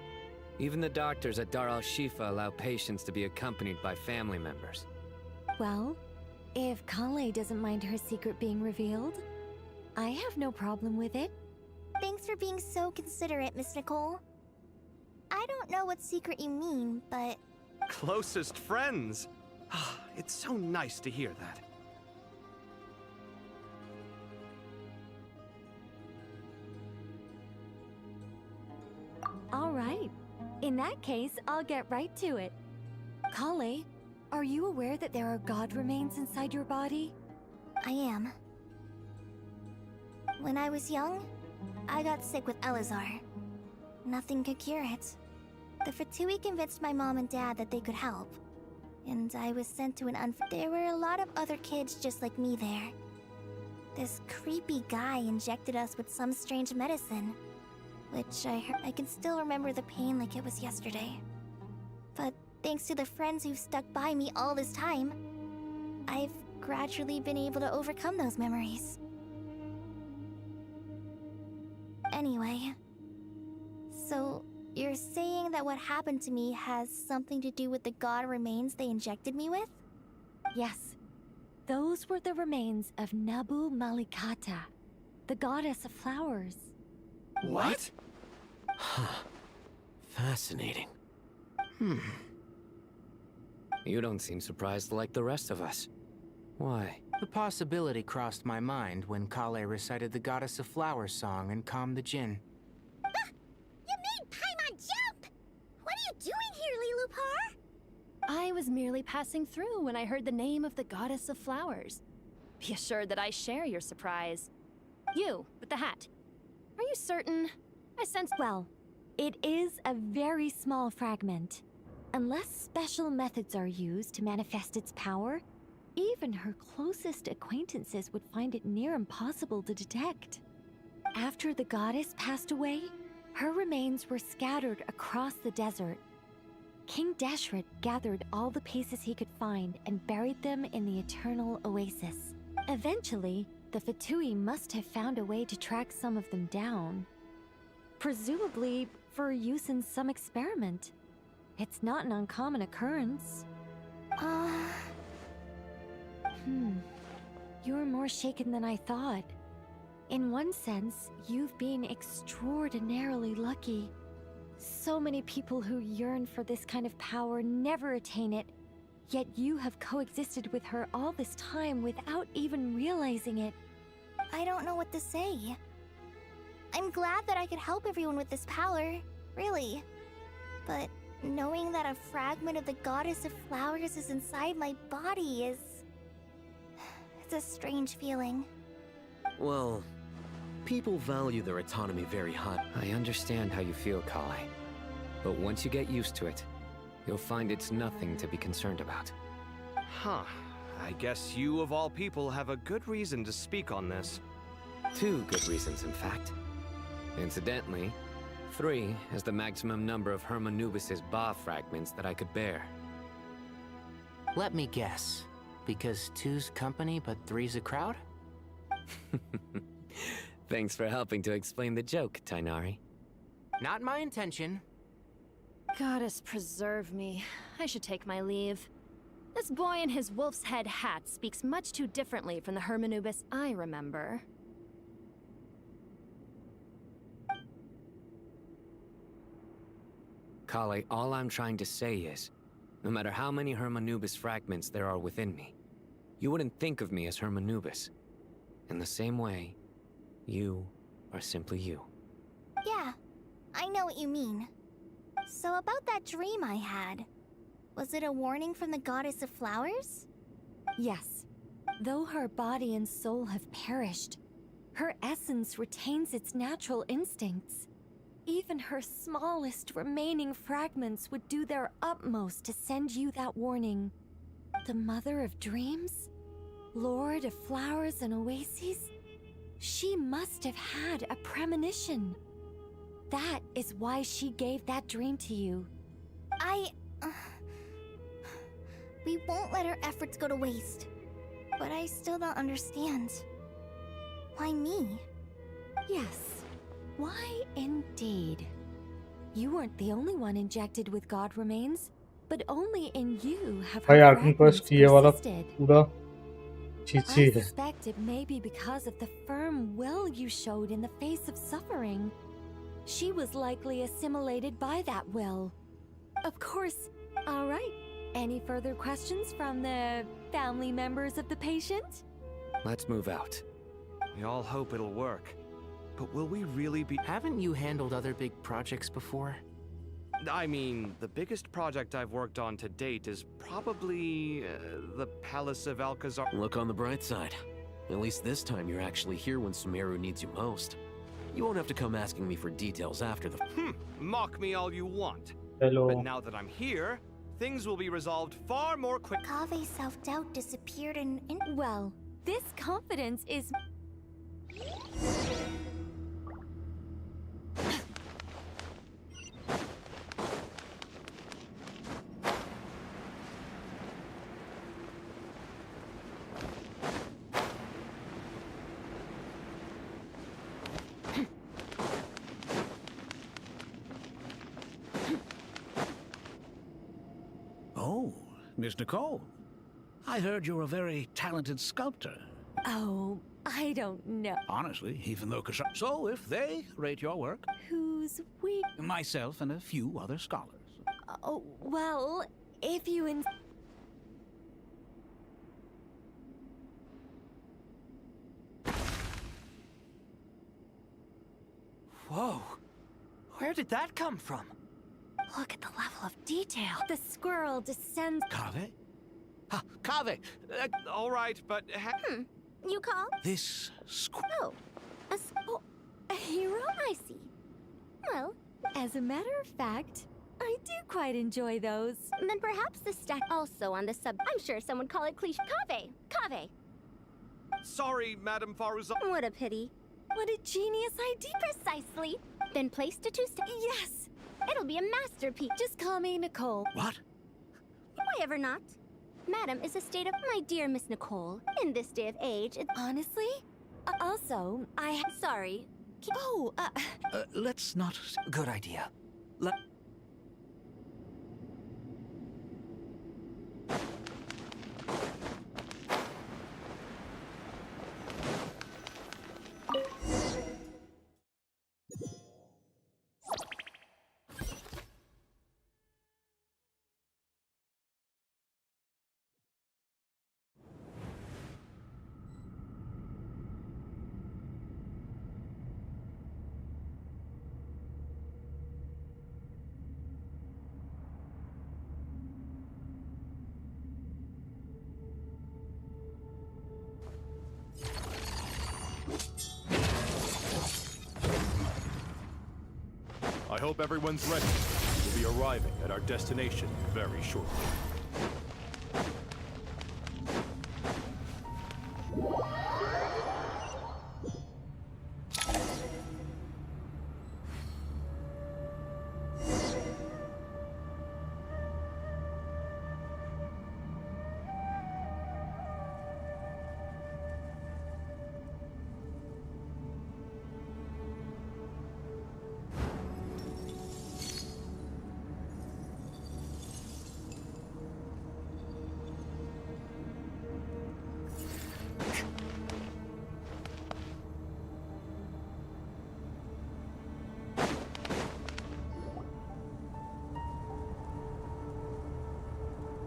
Even the doctors at Dar al-Shifa allow patients to be accompanied by family members. Well, if Kale doesn't mind her secret being revealed, I have no problem with it. Thanks for being so considerate, Miss Nicole. I don't know what secret you mean, but... Closest friends! It's so nice to hear that. All right. In that case, I'll get right to it. Kale, are you aware that there are god remains inside your body? I am. When I was young, I got sick with Elazar. Nothing could cure it. The Fatui convinced my mom and dad that they could help. And I was sent to an There were a lot of other kids just like me there. This creepy guy injected us with some strange medicine, which I can still remember the pain like it was yesterday. But thanks to the friends who've stuck by me all this time, I've gradually been able to overcome those memories. Anyway, so you're saying that what happened to me has something to do with the god remains they injected me with? Yes. Those were the remains of Nabu Malikata, the goddess of flowers. What? Huh. Fascinating. You don't seem surprised like the rest of us. Why? The possibility crossed my mind when Kale recited the Goddess of Flowers song and calmed the Jinn. You made Paimon jump! What are you doing here, Lilupar? I was merely passing through when I heard the name of the Goddess of Flowers. Be assured that I share your surprise. You, with the hat. Are you certain? I sense well. It is a very small fragment. Unless special methods are used to manifest its power, even her closest acquaintances would find it near impossible to detect. After the goddess passed away, her remains were scattered across the desert. King Deshret gathered all the pieces he could find and buried them in the Eternal Oasis. Eventually, the Fatui must have found a way to track some of them down. Presumably for use in some experiment. It's not an uncommon occurrence. You're more shaken than I thought. In one sense, you've been extraordinarily lucky. So many people who yearn for this kind of power never attain it, yet you have coexisted with her all this time without even realizing it. I don't know what to say. I'm glad that I could help everyone with this power, really. But knowing that a fragment of the Goddess of Flowers is inside my body is... it's a strange feeling. Well, people value their autonomy very high. I understand how you feel, Kale. But once you get used to it, you'll find it's nothing to be concerned about. Huh. I guess you, of all people, have a good reason to speak on this. 2 good reasons, in fact. Incidentally, 3 is the maximum number of Hermanubis' Ba fragments that I could bear. Let me guess. Because 2's company, but 3's a crowd? Thanks for helping to explain the joke, Tainari. Not my intention. Goddess preserve me. I should take my leave. This boy in his wolf's head hat speaks much too differently from the Hermanubis I remember. Kale, all I'm trying to say is, no matter how many Hermanubis fragments there are within me, you wouldn't think of me as Hermanubis. In the same way, you are simply you. Yeah, I know what you mean. So about that dream I had, was it a warning from the Goddess of Flowers? Yes. Though her body and soul have perished, her essence retains its natural instincts. Even her smallest remaining fragments would do their utmost to send you that warning. The Mother of Dreams? Lord of Flowers and Oases? She must have had a premonition. That is why she gave that dream to you. We won't let her efforts go to waste. But I still don't understand. Why me? Yes. Why indeed? You weren't the only one injected with God remains, but only in you have her fragments persisted. I suspect it may be because of the firm will you showed in the face of suffering. She was likely assimilated by that will. Of course. All right. Any further questions from the family members of the patient? Let's move out. We all hope it'll work. But will we really be— Haven't you handled other big projects before? I mean, the biggest project I've worked on to date is probably the Palace of Alcazar. Look on the bright side. At least this time you're actually here when Sumeru needs you most. You won't have to come asking me for details after the— Mock me all you want. Hello. But now that I'm here, things will be resolved far more quickly. Kave's self-doubt disappeared in... Well, this confidence is... Oh, Miss Nicole. I heard you're a very talented sculptor. Oh, I don't know. Honestly, even though... So if they rate your work... Who's we? Myself and a few other scholars. Oh, well, if you Whoa. Where did that come from? Look at the level of detail. The squirrel descends. Kave? Kave! All right, but... You call? This Oh, a hero? I see. Well, As a matter of fact, I do quite enjoy those. then perhaps the stack also on the sub. I'm sure some would call it cliche. Kave. Sorry, Madame Faruza. What a pity. What a genius idea. Precisely. Then place to two steps. Yes! It'll be a masterpiece. Just call me Nicole. What? Why ever not? Madam is a state of my dear Miss Nicole. In this day of age, Honestly? Also, sorry. Let's not... Good idea. I hope everyone's ready. We'll be arriving at our destination very shortly.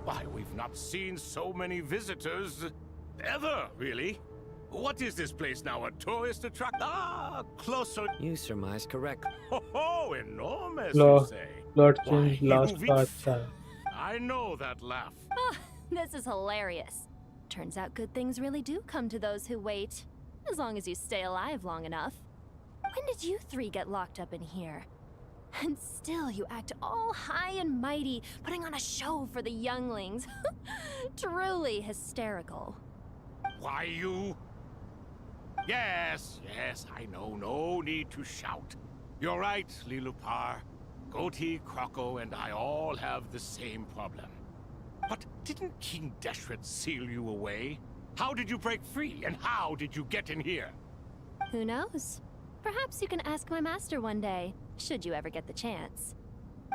Why, we've not seen so many visitors ever, really. What is this place now, a tourist attraction? Ah, closer. You surmise correct. Oh, enormous, Law- you say? Lord Why, change last you've part. I know that laugh. This is hilarious. Turns out good things really do come to those who wait. As long as you stay alive long enough. When did you three get locked up in here? And still you act all high and mighty, putting on a show for the younglings. Truly hysterical. Why, you... Yes, I know. No need to shout. You're right, Lilupar. Goatee, Croco, and I all have the same problem. But didn't King Deshret seal you away? How did you break free, and how did you get in here? Who knows? Perhaps you can ask my master one day, should you ever get the chance.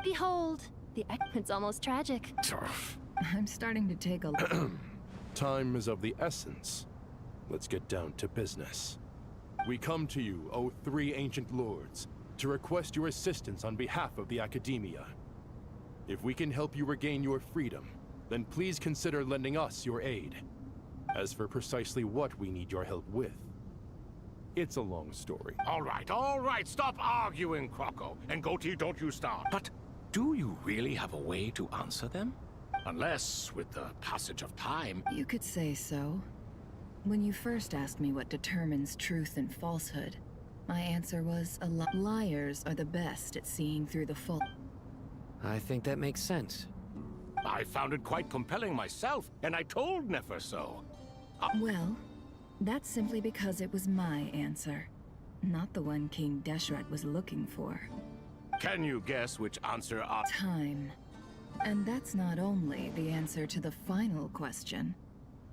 Behold, it's almost tragic. I'm starting to take a... Time is of the essence. Let's get down to business. We come to you, O three ancient lords, to request your assistance on behalf of the Academia. If we can help you regain your freedom, then please consider lending us your aid. As for precisely what we need your help with, it's a long story. All right, stop arguing, Croco. And Goatee, don't you start. But do you really have a way to answer them? Unless, with the passage of time... You could say so. When you first asked me what determines truth and falsehood, my answer was liars are the best at seeing through the fault. I think that makes sense. I found it quite compelling myself, and I told Nefer so. Well, that's simply because it was my answer, not the one King Deshret was looking for. Can you guess which answer I... Time. And that's not only the answer to the final question.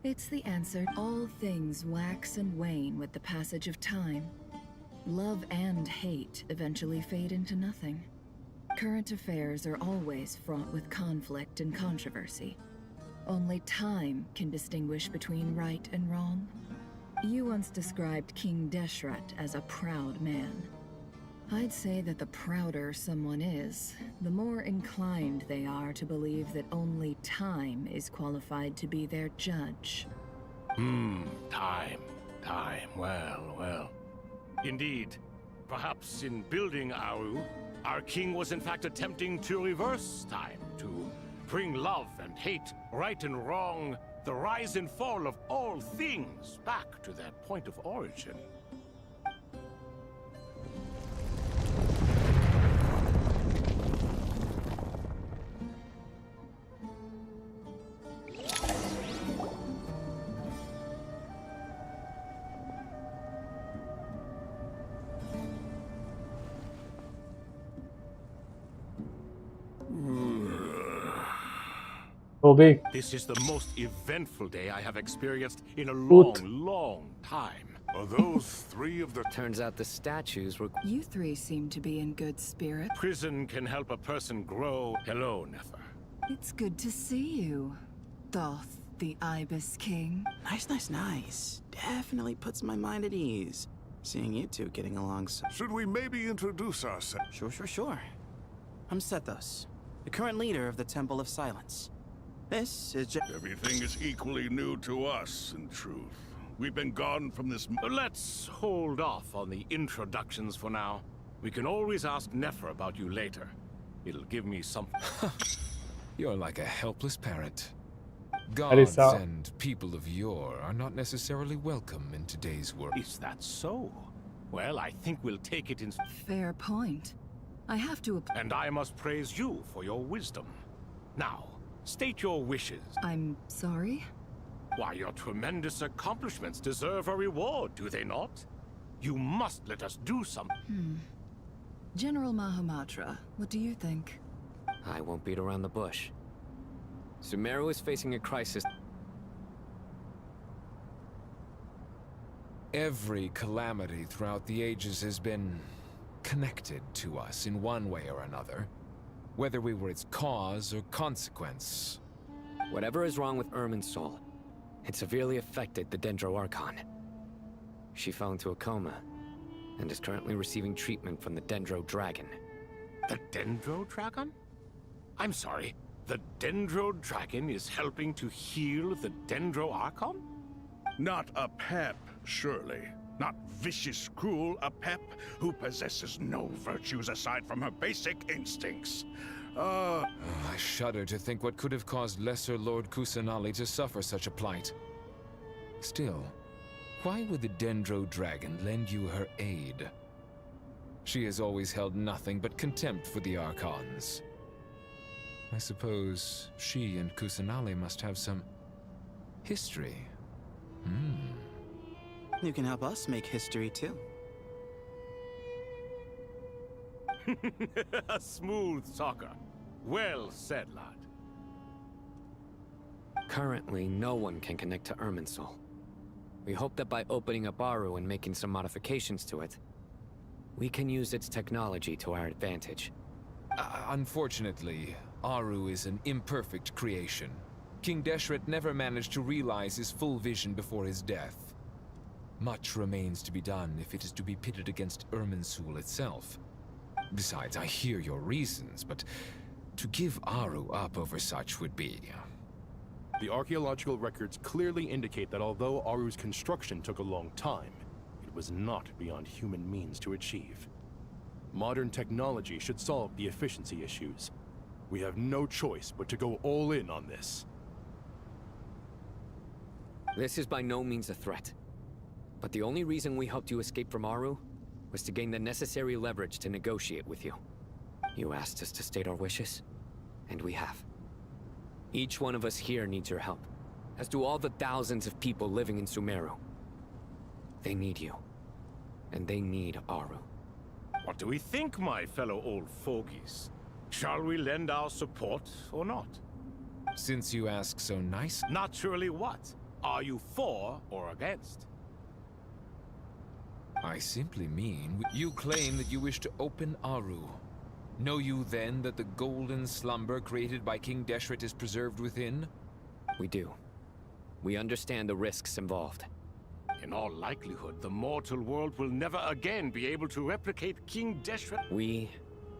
It's the answer. All things wax and wane with the passage of time. Love and hate eventually fade into nothing. Current affairs are always fraught with conflict and controversy. Only time can distinguish between right and wrong. You once described King Deshret as a proud man. I'd say that the prouder someone is, the more inclined they are to believe that only time is qualified to be their judge. Time. Well. Indeed. Perhaps in building Aru, our king was in fact attempting to reverse time, to bring love and hate, right and wrong, the rise and fall of all things back to their point of origin. This is the most eventful day I have experienced in a long time. Are those three of the... Turns out the statues were... You three seem to be in good spirit. Prison can help a person grow. Hello, Nefer. It's good to see you, Thoth, the Ibis King. Nice. Definitely puts my mind at ease. Seeing you two getting along so... Should we maybe introduce ourselves? Sure. I'm Sethos, the current leader of the Temple of Silence. This is just... Everything is equally new to us, in truth. We've been gone from this... Let's hold off on the introductions for now. We can always ask Nefer about you later. It'll give me something. You're like a helpless parent. Gods and people of yore are not necessarily welcome in today's world. Is that so? Well, I think we'll take it in... Fair point. I have to... And I must praise you for your wisdom. Now, state your wishes. I'm sorry? Why, your tremendous accomplishments deserve a reward, do they not? You must let us do something. General Mahamatra, what do you think? I won't beat around the bush. Sumeru is facing a crisis. Every calamity throughout the ages has been connected to us in one way or another, whether we were its cause or consequence. Whatever is wrong with Irminsul, it severely affected the Dendro Archon. She fell into a coma and is currently receiving treatment from the Dendro Dragon. The Dendro Dragon? I'm sorry, the Dendro Dragon is helping to heal the Dendro Archon? Not a pep, surely. Not vicious, cruel, a pep who possesses no virtues aside from her basic instincts. I shudder to think what could have caused Lesser Lord Kusanali to suffer such a plight. Still, why would the Dendro Dragon lend you her aid? She has always held nothing but contempt for the Archons. I suppose she and Kusanali must have some history. You can help us make history too. A smooth talker. Well said, lad. Currently, no one can connect to Irminsul. We hope that by opening up Aru and making some modifications to it, we can use its technology to our advantage. Unfortunately, Aru is an imperfect creation. King Deshret never managed to realize his full vision before his death. Much remains to be done if it is to be pitted against Irminsul itself. Besides, I hear your reasons, but to give Aru up over such would be... The archaeological records clearly indicate that although Aru's construction took a long time, it was not beyond human means to achieve. Modern technology should solve the efficiency issues. We have no choice but to go all in on this. This is by no means a threat. But the only reason we helped you escape from Aru was to gain the necessary leverage to negotiate with you. You asked us to state our wishes, and we have. Each one of us here needs your help, as do all the thousands of people living in Sumeru. They need you, and they need Aru. What do we think, my fellow old fogies? Shall we lend our support or not? Since you ask so nice... Naturally what? Are you for or against? I simply mean, you claim that you wish to open Aru. Know you then that the golden slumber created by King Deshret is preserved within? We do. We understand the risks involved. In all likelihood, the mortal world will never again be able to replicate King Deshret. We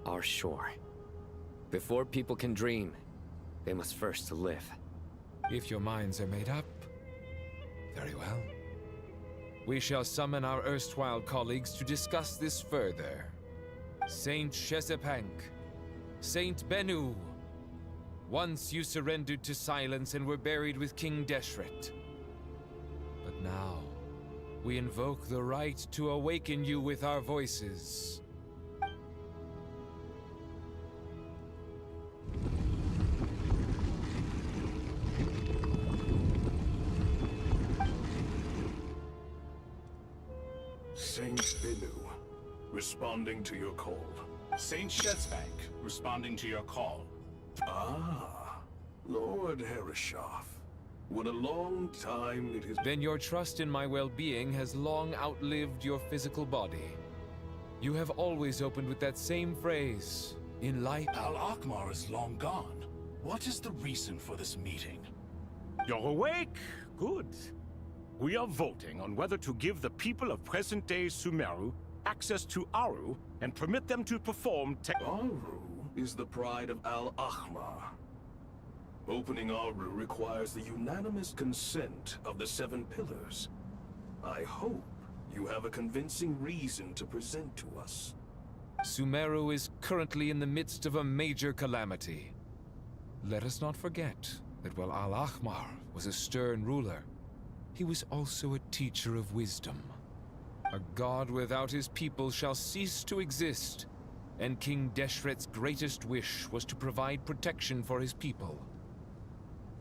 are sure. Before people can dream, they must first live. If your minds are made up, very well. We shall summon our erstwhile colleagues to discuss this further. Saint Chesapank, Saint Bennu, once you surrendered to silence and were buried with King Deshret. But now, we invoke the right to awaken you with our voices. Saint Bennu, responding to your call. Saint Shetsbank, responding to your call. Ah, Lord Herreshoff. What a long time it has been. Then your trust in my well-being has long outlived your physical body. You have always opened with that same phrase, in life. Al-Akmar is long gone. What is the reason for this meeting? You're awake? Good. We are voting on whether to give the people of present-day Sumeru access to Aru and permit them to perform Aru is the pride of Al-Akmar. Opening Aru requires the unanimous consent of the 7 pillars. I hope you have a convincing reason to present to us. Sumeru is currently in the midst of a major calamity. Let us not forget that while Al-Akmar was a stern ruler, he was also a teacher of wisdom. A god without his people shall cease to exist, and King Deshret's greatest wish was to provide protection for his people.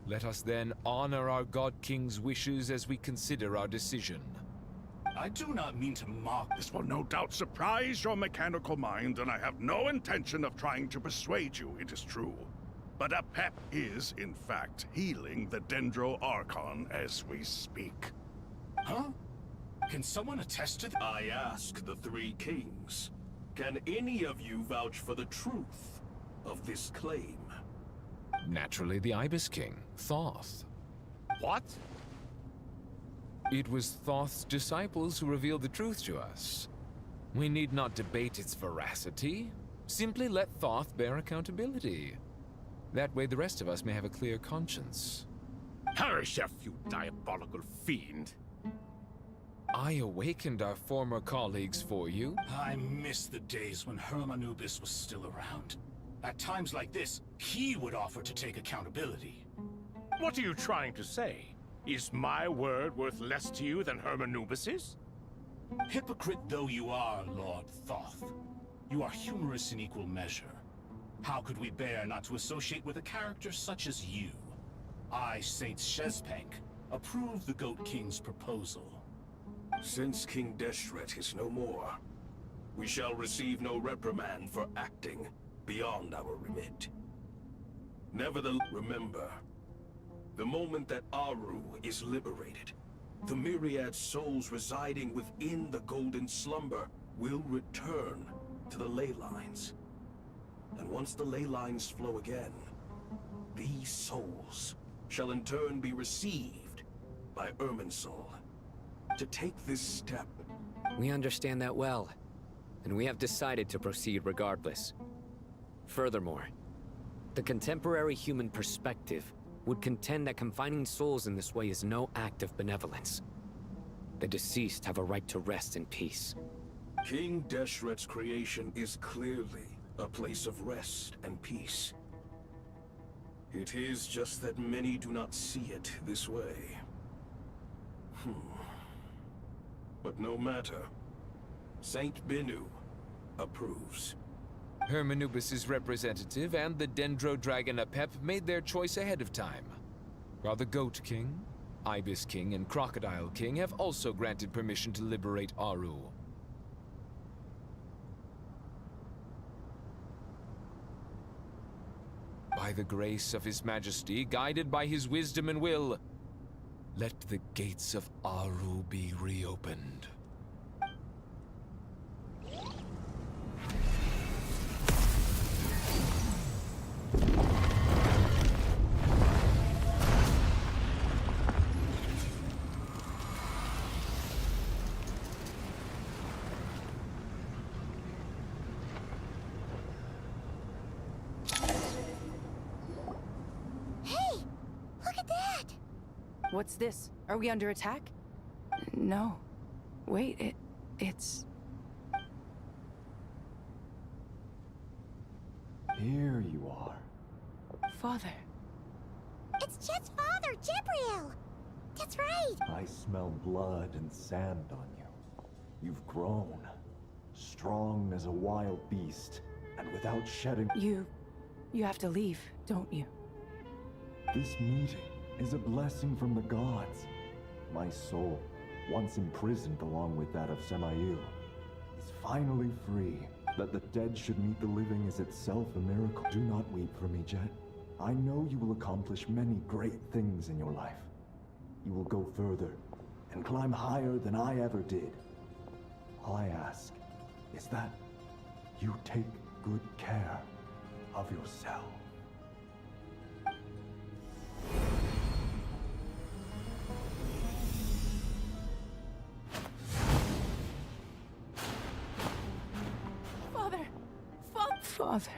Let us then honor our God King's wishes as we consider our decision. I do not mean to mock. This will no doubt surprise your mechanical mind, and I have no intention of trying to persuade you, it is true. But Apep is, in fact, healing the Dendro Archon as we speak. Huh? Can someone attest to that? I ask the 3 kings. Can any of you vouch for the truth of this claim? Naturally, the Ibis King, Thoth. What? It was Thoth's disciples who revealed the truth to us. We need not debate its veracity. Simply let Thoth bear accountability. That way the rest of us may have a clear conscience. Hereshef, you diabolical fiend! I awakened our former colleagues for you. I miss the days when Hermanubis was still around. At times like this, he would offer to take accountability. What are you trying to say? Is my word worth less to you than Hermanubis's? Hypocrite though you are, Lord Thoth, you are humorous in equal measure. How could we bear not to associate with a character such as you? I, Saint Shezpank, approve the Goat King's proposal. Since King Deshret is no more, we shall receive no reprimand for acting beyond our remit. Nevertheless, remember, the moment that Aru is liberated, the myriad souls residing within the Golden Slumber will return to the ley lines. And once the ley lines flow again, these souls shall in turn be received by Irminsul. To take this step... We understand that well, and we have decided to proceed regardless. Furthermore, the contemporary human perspective would contend that confining souls in this way is no act of benevolence. The deceased have a right to rest in peace. King Deshret's creation is clearly a place of rest and peace. It is just that many do not see it this way. But no matter. Saint Bennu approves. Hermanubis' representative and the Dendro Dragon Apep made their choice ahead of time, while the Goat King, Ibis King, and Crocodile King have also granted permission to liberate Aru. By the grace of His Majesty, guided by his wisdom and will, let the gates of Aru be reopened. What's this? Are we under attack? No. Wait, it's... Here you are. Father. It's Jet's father, Jibril! That's right! I smell blood and sand on you. You've grown. Strong as a wild beast, and without shedding... You have to leave, don't you? This meeting is a blessing from the gods. My soul, once imprisoned along with that of Semail, is finally free. That the dead should meet the living is itself a miracle. Do not weep for me, Jet. I know you will accomplish many great things in your life. You will go further and climb higher than I ever did. All I ask is that you take good care of yourself. Father.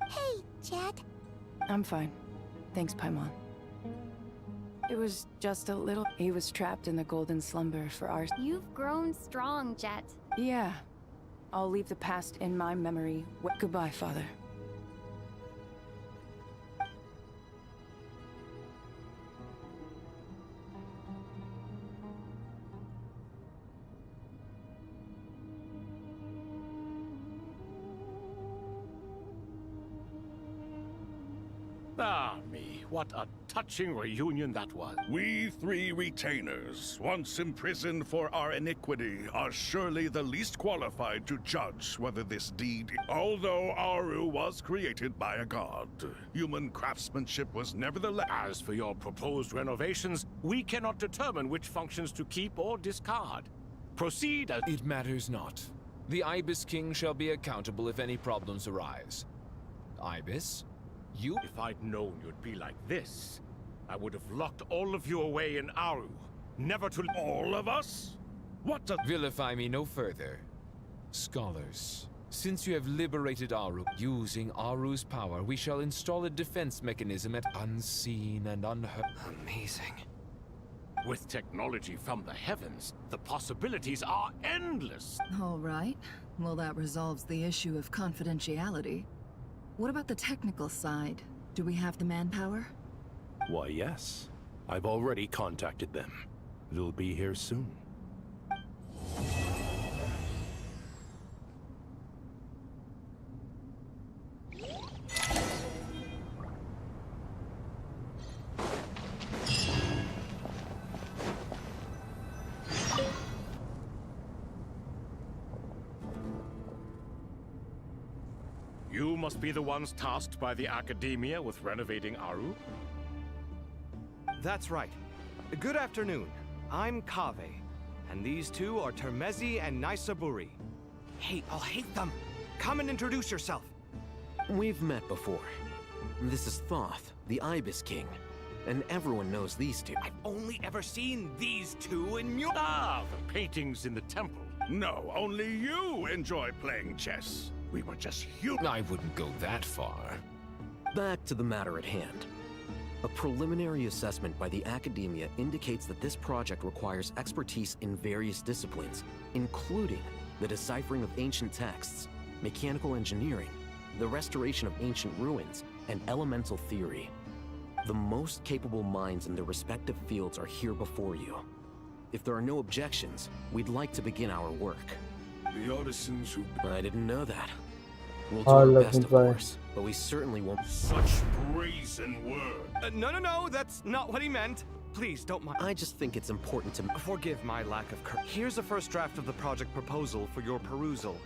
Hey, Jet. I'm fine. Thanks, Paimon. It was just a little... He was trapped in the golden slumber for our... You've grown strong, Jet. Yeah. I'll leave the past in my memory. Goodbye, Father. Ah, me. What a touching reunion that was. We three retainers, once imprisoned for our iniquity, are surely the least qualified to judge whether this deed... Although Aru was created by a god, human craftsmanship was nevertheless... As for your proposed renovations, we cannot determine which functions to keep or discard. Proceed as... It matters not. The Ibis King shall be accountable if any problems arise. Ibis? You? If I'd known you'd be like this, I would have locked all of you away in Aru, never to... All of us? What the... Vilify me no further. Scholars, since you have liberated Aru, using Aru's power, we shall install a defense mechanism at unseen and unheard... Amazing. With technology from the heavens, the possibilities are endless. All right. Well, that resolves the issue of confidentiality. What about the technical side? Do we have the manpower? Why, yes. I've already contacted them. They'll be here soon. You must be the ones tasked by the Academia with renovating Aru? That's right. Good afternoon. I'm Kaveh, and these two are Termezi and Naisaburi. Hey, I'll hate them. Come and introduce yourself. We've met before. This is Thoth, the Ibis King, and everyone knows these two. I've only ever seen these two in the paintings in the temple. No, only you enjoy playing chess. We were just human. I wouldn't go that far. Back to the matter at hand. A preliminary assessment by the Academia indicates that this project requires expertise in various disciplines, including the deciphering of ancient texts, mechanical engineering, the restoration of ancient ruins, and elemental theory. The most capable minds in their respective fields are here before you. If there are no objections, we'd like to begin our work. The artisans who... I didn't know that. We'll do our best, of course, but we certainly won't... Such brazen words. No, that's not what he meant. Please, don't mind. I just think it's important to... Forgive my lack of courage. Here's the first draft of the project proposal for your perusal.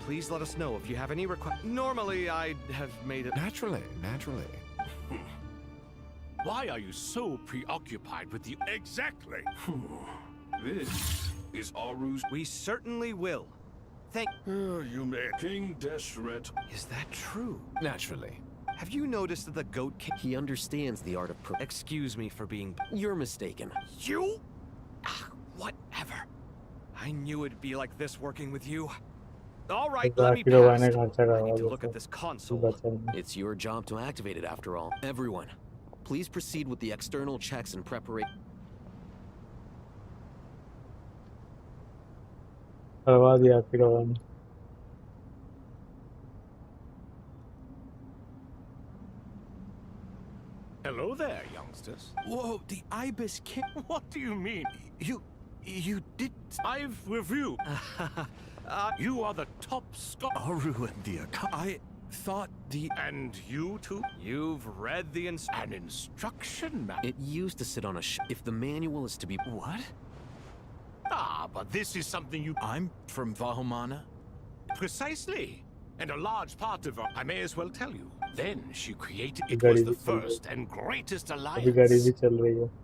Please let us know if you have any requests. Normally, I'd have made it... Naturally. Why are you so preoccupied with the... Exactly. This is Aru's... We certainly will. You may... King Deshret... Is that true? Naturally. Have you noticed that the Goat King... He understands the art of... Excuse me for being... You're mistaken. You? Whatever. I knew it'd be like this working with you. All right, let me pass. I need to look at this console. It's your job to activate it after all. Everyone, please proceed with the external checks and preparation. करवा दिया फिर उन्होंने। Hello there, youngsters. Whoa, the Ibis King? What do you mean? You did... I've reviewed. You are the top scholar. Aru and the I thought the... And you too? You've read the an instruction manual. It used to sit on a if the manual is to be... What? Ah, but this is something you... I'm from Vahomana. Precisely. And a large part of her, I may as well tell you. Then she created, it was the first and greatest alliance.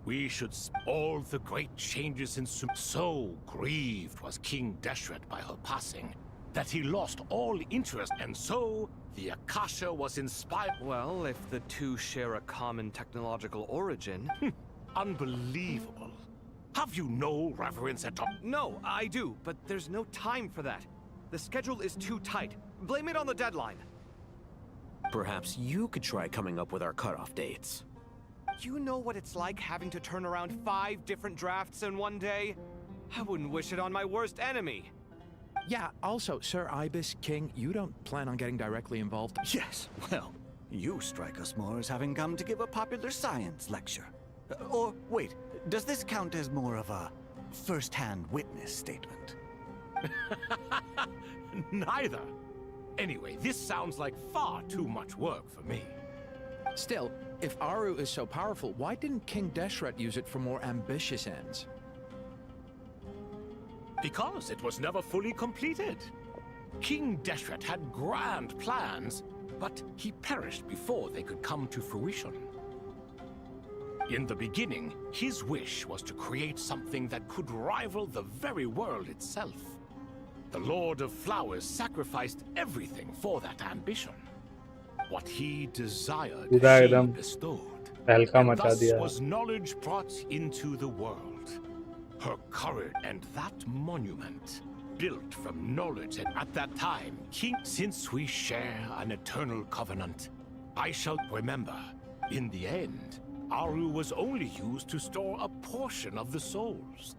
We should all the great changes in so grieved was King Deshret by her passing that he lost all interest, and so the Akasha was inspired. Well, if the two share a common technological origin... Unbelievable. Have you no reverence at all? No, I do, but there's no time for that. The schedule is too tight. Blame it on the deadline. Perhaps you could try coming up with our cutoff dates. You know what it's like having to turn around 5 different drafts in one day? I wouldn't wish it on my worst enemy. Yeah, also, Sir Ibis King, you don't plan on getting directly involved? Yes, well, you strike us more as having come to give a popular science lecture. Or, wait, does this count as more of a first-hand witness statement? Neither. Anyway, this sounds like far too much work for me. Still, if Aru is so powerful, why didn't King Deshret use it for more ambitious ends? Because it was never fully completed. King Deshret had grand plans, but he perished before they could come to fruition. In the beginning, his wish was to create something that could rival the very world itself. The Lord of Flowers sacrificed everything for that ambition. What he desired, she bestowed. And thus was knowledge brought into the world. Her courage and that monument, built from knowledge, and at that time, King, since we share an eternal covenant, I shall remember, in the end, Aru was only used to store a portion of the souls.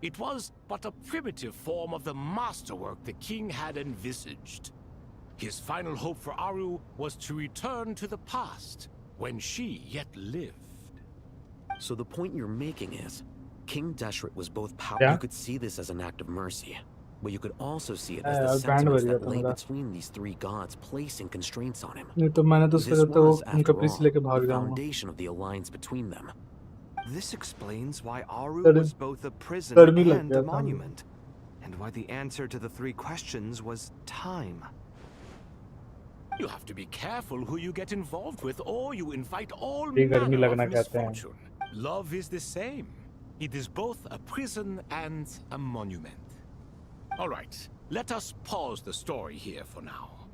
It was but a primitive form of the masterwork the king had envisaged. His final hope for Aru was to return to the past, when she yet lived. So the point you're making is, King Deshret was both powerful. Yeah. You could see this as an act of mercy, but you could also see it as the sentiments that lay between these 3 gods placing constraints on him. This was, after all, the foundation of the alliance between them. This explains why Aru That was is- both a prison that me and like a that, monument, and why the answer to the 3 questions was time. You have to be careful who you get involved with, or you invite all ये गर्मी manner लगना of कहते हैं। misfortune. Love is the same. It is both a prison and a monument. All right, let us pause the story here for now.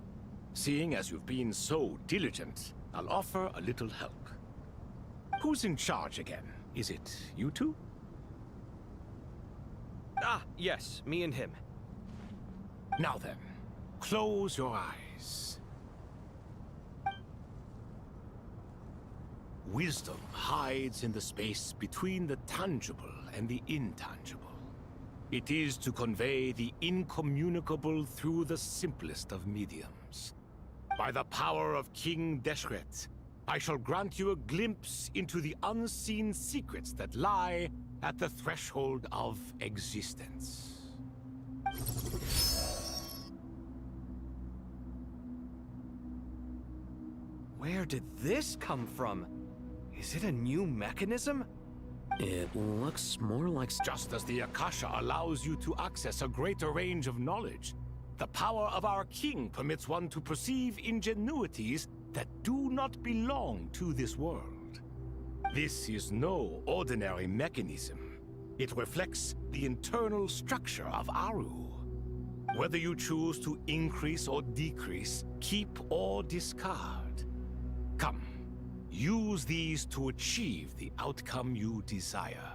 Seeing as you've been so diligent, I'll offer a little help. Who's in charge again? Is it you two? Ah, yes, me and him. Now then, close your eyes. Wisdom hides in the space between the tangible and the intangible. It is to convey the incommunicable through the simplest of mediums. By the power of King Deshret, I shall grant you a glimpse into the unseen secrets that lie at the threshold of existence. Where did this come from? Is it a new mechanism? It looks more like... Just as the Akasha allows you to access a greater range of knowledge, the power of our king permits one to perceive ingenuities that do not belong to this world. This is no ordinary mechanism. It reflects the internal structure of Aru. Whether you choose to increase or decrease, keep or discard. Come, use these to achieve the outcome you desire.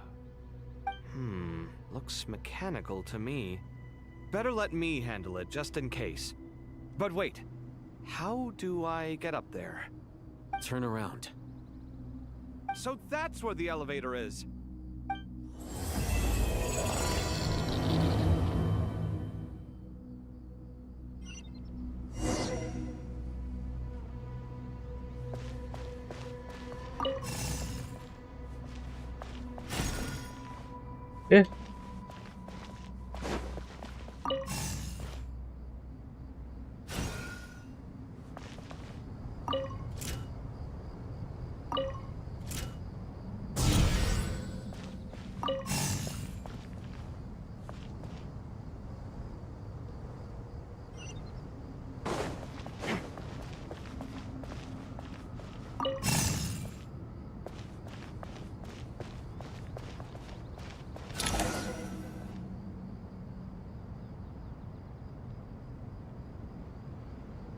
Looks mechanical to me. Better let me handle it, just in case. But wait, how do I get up there? Turn around. So that's where the elevator is. Eh?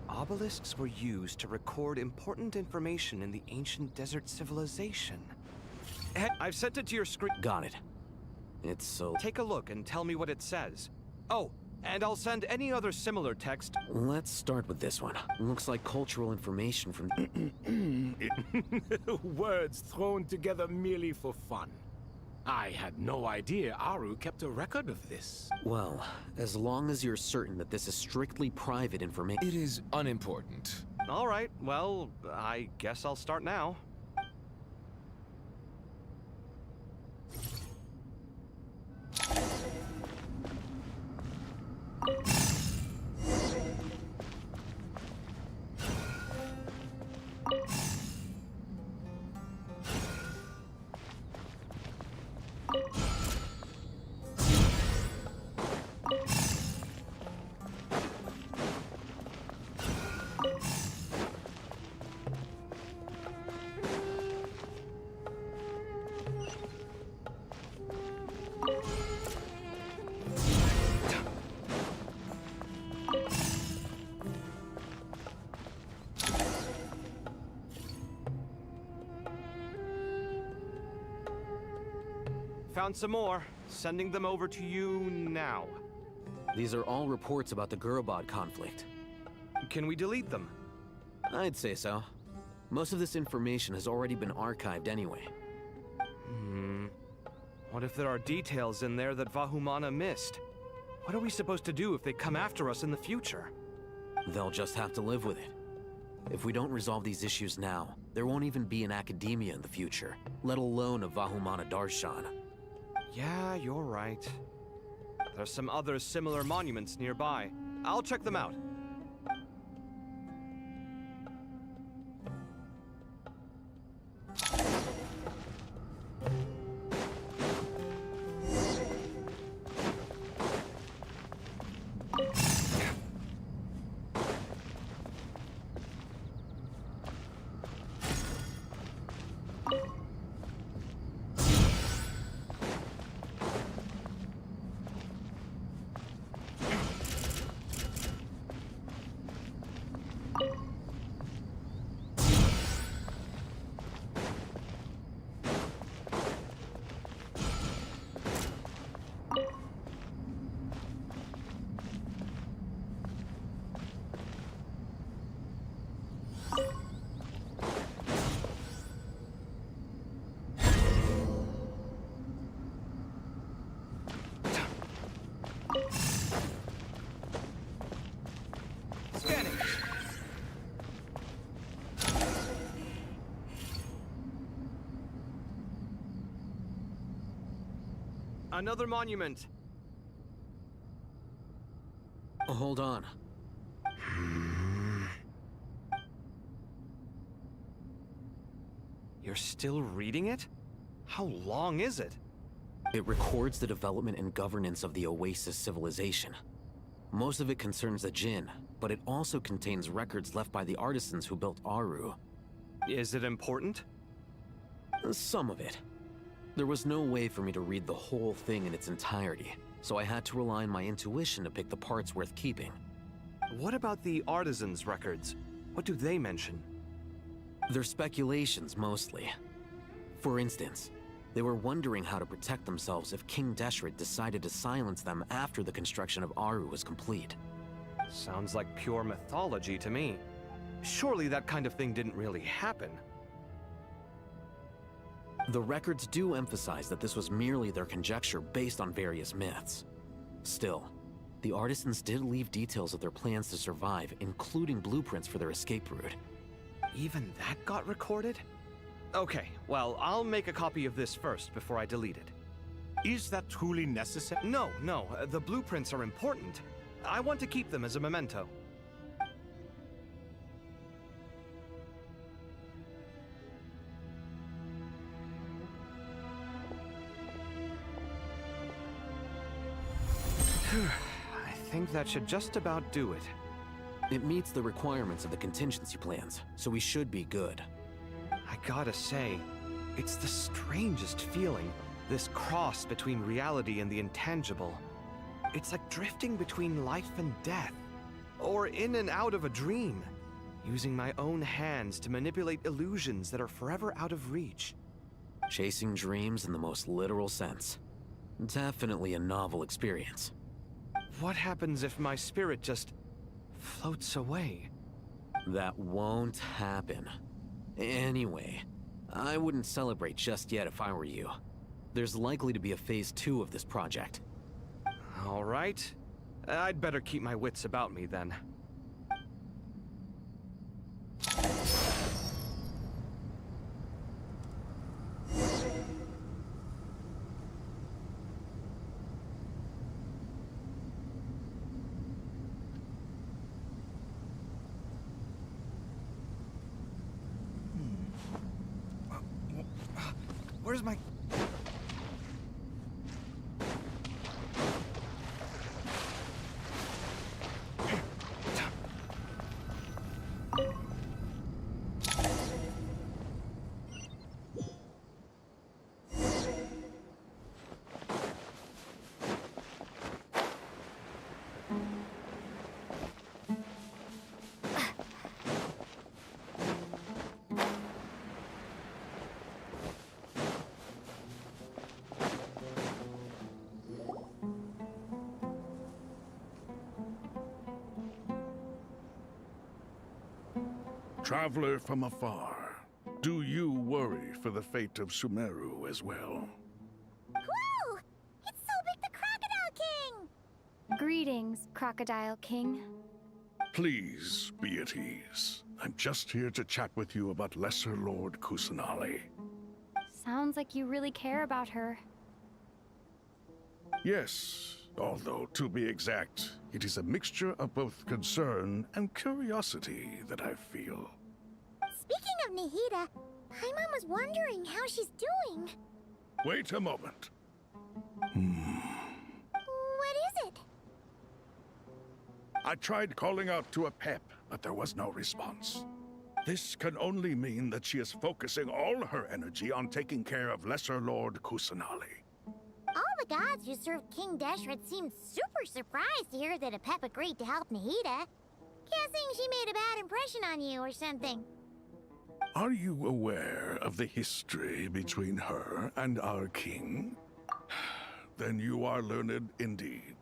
Obelisks were used to record important information in the ancient desert civilization. I've sent it to your screen. Got it. It's so... Take a look and tell me what it says. Oh, and I'll send any other similar text. Let's start with this one. Looks like cultural information from... Words thrown together merely for fun. I had no idea Aru kept a record of this. Well, as long as you're certain that this is strictly private information... It is unimportant. All right, well, I guess I'll start now. Found some more. Sending them over to you now. These are all reports about the Gurubad conflict. Can we delete them? I'd say so. Most of this information has already been archived anyway. What if there are details in there that Vahumana missed? What are we supposed to do if they come after us in the future? They'll just have to live with it. If we don't resolve these issues now, there won't even be an academia in the future, let alone a Vahumana Darshan. Yeah, you're right. There's some other similar monuments nearby. I'll check them out. Another monument. Hold on. You're still reading it? How long is it? It records the development and governance of the Oasis civilization. Most of it concerns the Jinn, but it also contains records left by the artisans who built Aru. Is it important? Some of it. There was no way for me to read the whole thing in its entirety, so I had to rely on my intuition to pick the parts worth keeping. What about the artisans' records? What do they mention? They're speculations, mostly. For instance, they were wondering how to protect themselves if King Deshret decided to silence them after the construction of Aru was complete. Sounds like pure mythology to me. Surely that kind of thing didn't really happen. The records do emphasize that this was merely their conjecture based on various myths. Still, the artisans did leave details of their plans to survive, including blueprints for their escape route. Even that got recorded? Okay, well, I'll make a copy of this first before I delete it. Is that truly necessary? No, the blueprints are important. I want to keep them as a memento. I think that should just about do it. It meets the requirements of the contingency plans, so we should be good. I gotta say, it's the strangest feeling, this cross between reality and the intangible. It's like drifting between life and death, or in and out of a dream, using my own hands to manipulate illusions that are forever out of reach. Chasing dreams in the most literal sense. Definitely a novel experience. What happens if my spirit just floats away? That won't happen. Anyway, I wouldn't celebrate just yet if I were you. There's likely to be a phase 2 of this project. All right. I'd better keep my wits about me then. Where's my... Traveler from afar, do you worry for the fate of Sumeru as well? Whoa! It's so big the Crocodile King! Greetings, Crocodile King. Please be at ease. I'm just here to chat with you about Lesser Lord Kusanali. Sounds like you really care about her. Yes, although to be exact, it is a mixture of both concern and curiosity that I feel. Speaking of Nahida, Paimon was wondering how she's doing. Wait a moment. What is it? I tried calling out to a pep, but there was no response. This can only mean that she is focusing all her energy on taking care of Lesser Lord Kusanali. All the gods who served King Deshret seemed super surprised to hear that a pep agreed to help Nahida. Guessing she made a bad impression on you or something. Are you aware of the history between her and our king? Then you are learned indeed.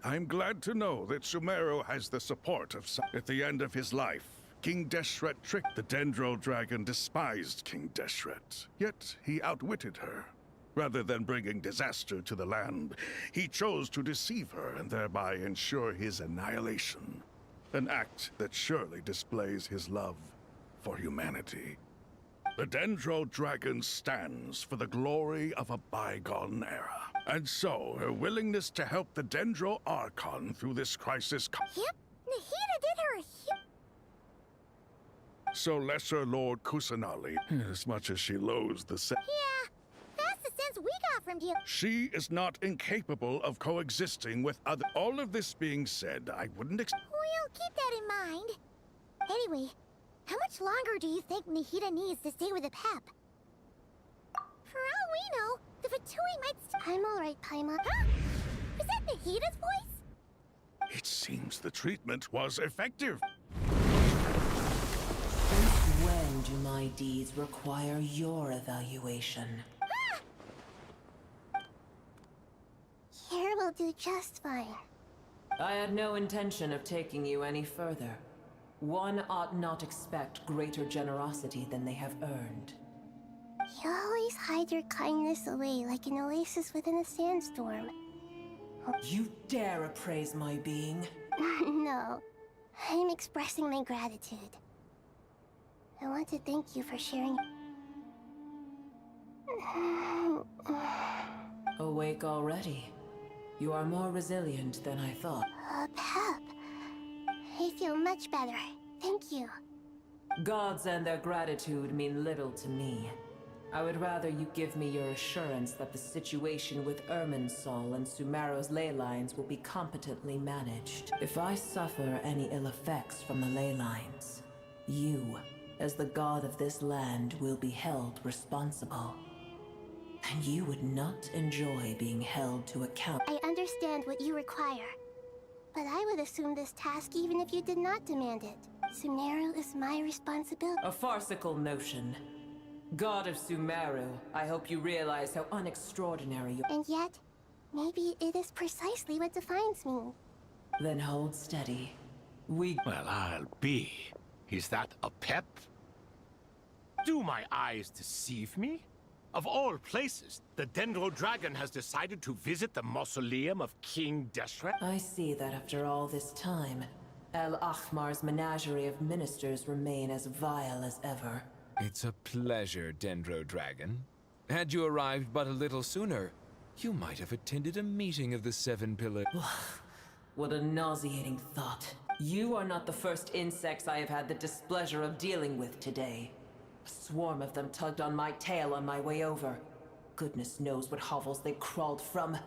I'm glad to know that Sumeru has the support of some. At the end of his life, King Deshret tricked the Dendro Dragon despised King Deshret, yet he outwitted her. Rather than bringing disaster to the land, he chose to deceive her and thereby ensure his annihilation. An act that surely displays his love for humanity. The Dendro Dragon stands for the glory of a bygone era. And so, her willingness to help the Dendro Archon through this crisis... Yep, Nahida did her a So Lesser Lord Kusanali, as much as she loathes the Yeah, that's the sense we got from you. she is not incapable of coexisting with other... All of this being said, I wouldn't We'll keep that in mind. Anyway, how much longer do you think Nahida needs to stay with the pep? For all we know, the Fatui might I'm alright, Paimon. Huh? Is that Nahida's voice? It seems the treatment was effective. Since when do my deeds require your evaluation? Here will do just fine. I had no intention of taking you any further. One ought not expect greater generosity than they have earned. You always hide your kindness away like an oasis within a sandstorm. You dare appraise my being? No, I'm expressing my gratitude. I want to thank you for sharing. Awake already. You are more resilient than I thought. Pep. I feel much better. Thank you. Gods and their gratitude mean little to me. I would rather you give me your assurance that the situation with Irminsul and Sumeru's ley lines will be competently managed. If I suffer any ill effects from the ley lines, you, as the god of this land, will be held responsible. And you would not enjoy being held to account. I understand what you require, but I would assume this task even if you did not demand it. Sumeru is my responsibility. A farcical notion. God of Sumeru, I hope you realize how unextraordinary you are. And yet, maybe it is precisely what defines me. Then hold steady. Well, I'll be. Is that a pep? Do my eyes deceive me? Of all places, the Dendro Dragon has decided to visit the mausoleum of King Deshret? I see that after all this time, El Ahmar's menagerie of ministers remain as vile as ever. It's a pleasure, Dendro Dragon. Had you arrived but a little sooner, you might have attended a meeting of the Seven Pillars. What a nauseating thought. You are not the first insects I have had the displeasure of dealing with today. A swarm of them tugged on my tail on my way over. Goodness knows what hovels they crawled from.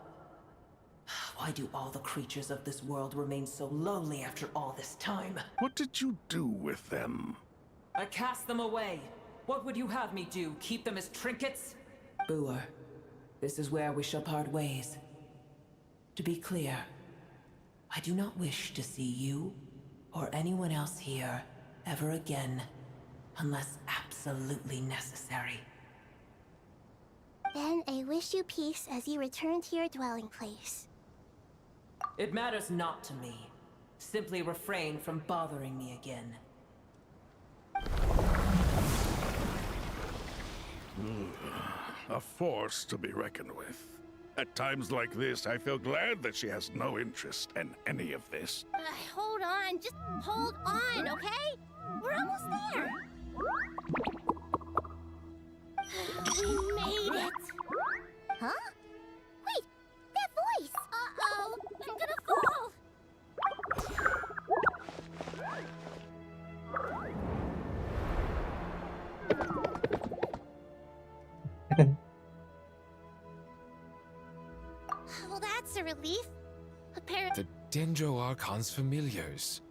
Why do all the creatures of this world remain so lowly after all this time? What did you do with them? I cast them away. What would you have me do? Keep them as trinkets? Boer, this is where we shall part ways. To be clear, I do not wish to see you or anyone else here ever again, unless absolutely necessary. Then I wish you peace as you return to your dwelling place. It matters not to me. Simply refrain from bothering me again. A force to be reckoned with. At times like this, I feel glad that she has no interest in any of this. Hold on, just hold on, okay? We're almost there. We made it. Huh? Wait, that voice! Uh-oh, I'm gonna fall! Well, that's a relief. Apparently. The Dendro Archon's familiars.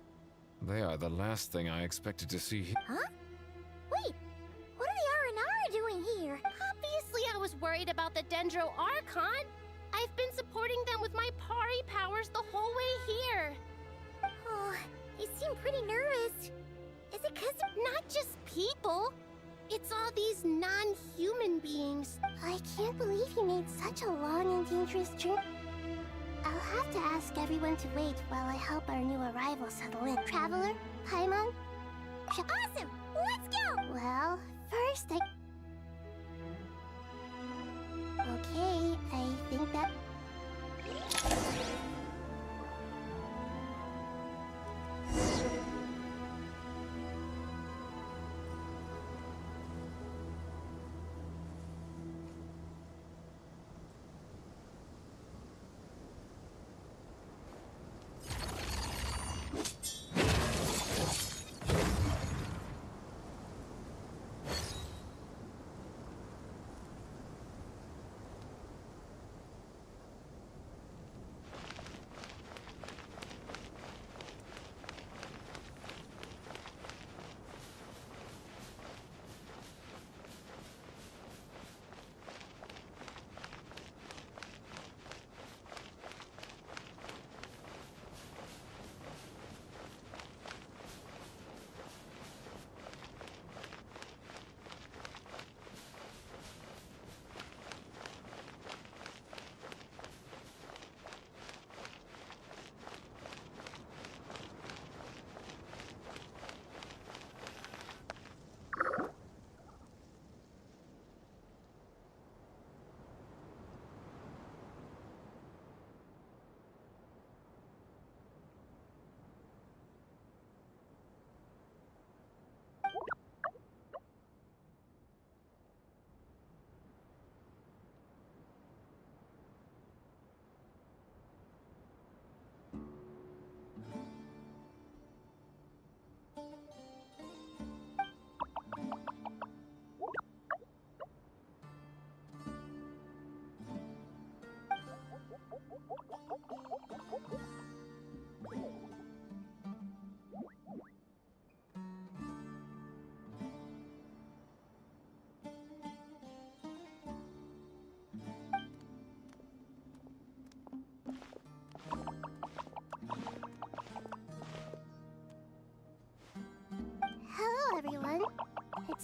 They are the last thing I expected to see. Huh? Wait, what are the R&R doing here? Obviously I was worried about the Dendro Archon. I've been supporting them with my Pari powers the whole way here. Oh, you seem pretty nervous. Is it because they're not just people? It's all these non-human beings. I can't believe you made such a long and dangerous journey. I'll have to ask everyone to wait while I help our new arrival settle in. Traveler, Paimon. Awesome! Let's go! Well, first Okay, I think that...